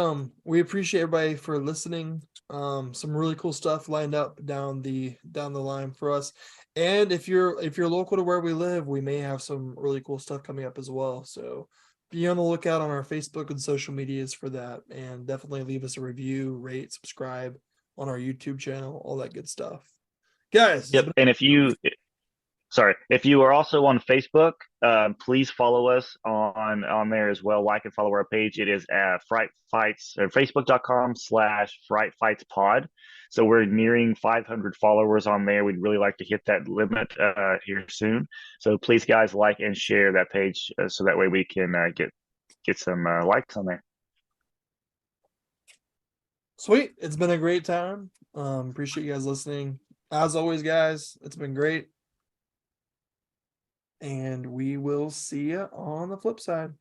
Speaker 4: we appreciate everybody for listening. Some really cool stuff lined up down the line for us. And if you're local to where we live, we may have some really cool stuff coming up as well. So be on the lookout on our Facebook and social medias for that, and definitely leave us a review, rate, subscribe on our YouTube channel, all that good stuff. Guys.
Speaker 16: Yep. And if you are also on Facebook, please follow us on there as well. Like and follow our page. It is at Fright Fights, or Facebook.com/Fright Fights Pod. So we're nearing 500 followers on there. We'd really like to hit that limit here soon. So please, guys, like and share that page so that way we can get some likes on there.
Speaker 4: Sweet. It's been a great time. Appreciate you guys listening. As always, guys, it's been great. And we will see you on the flip side.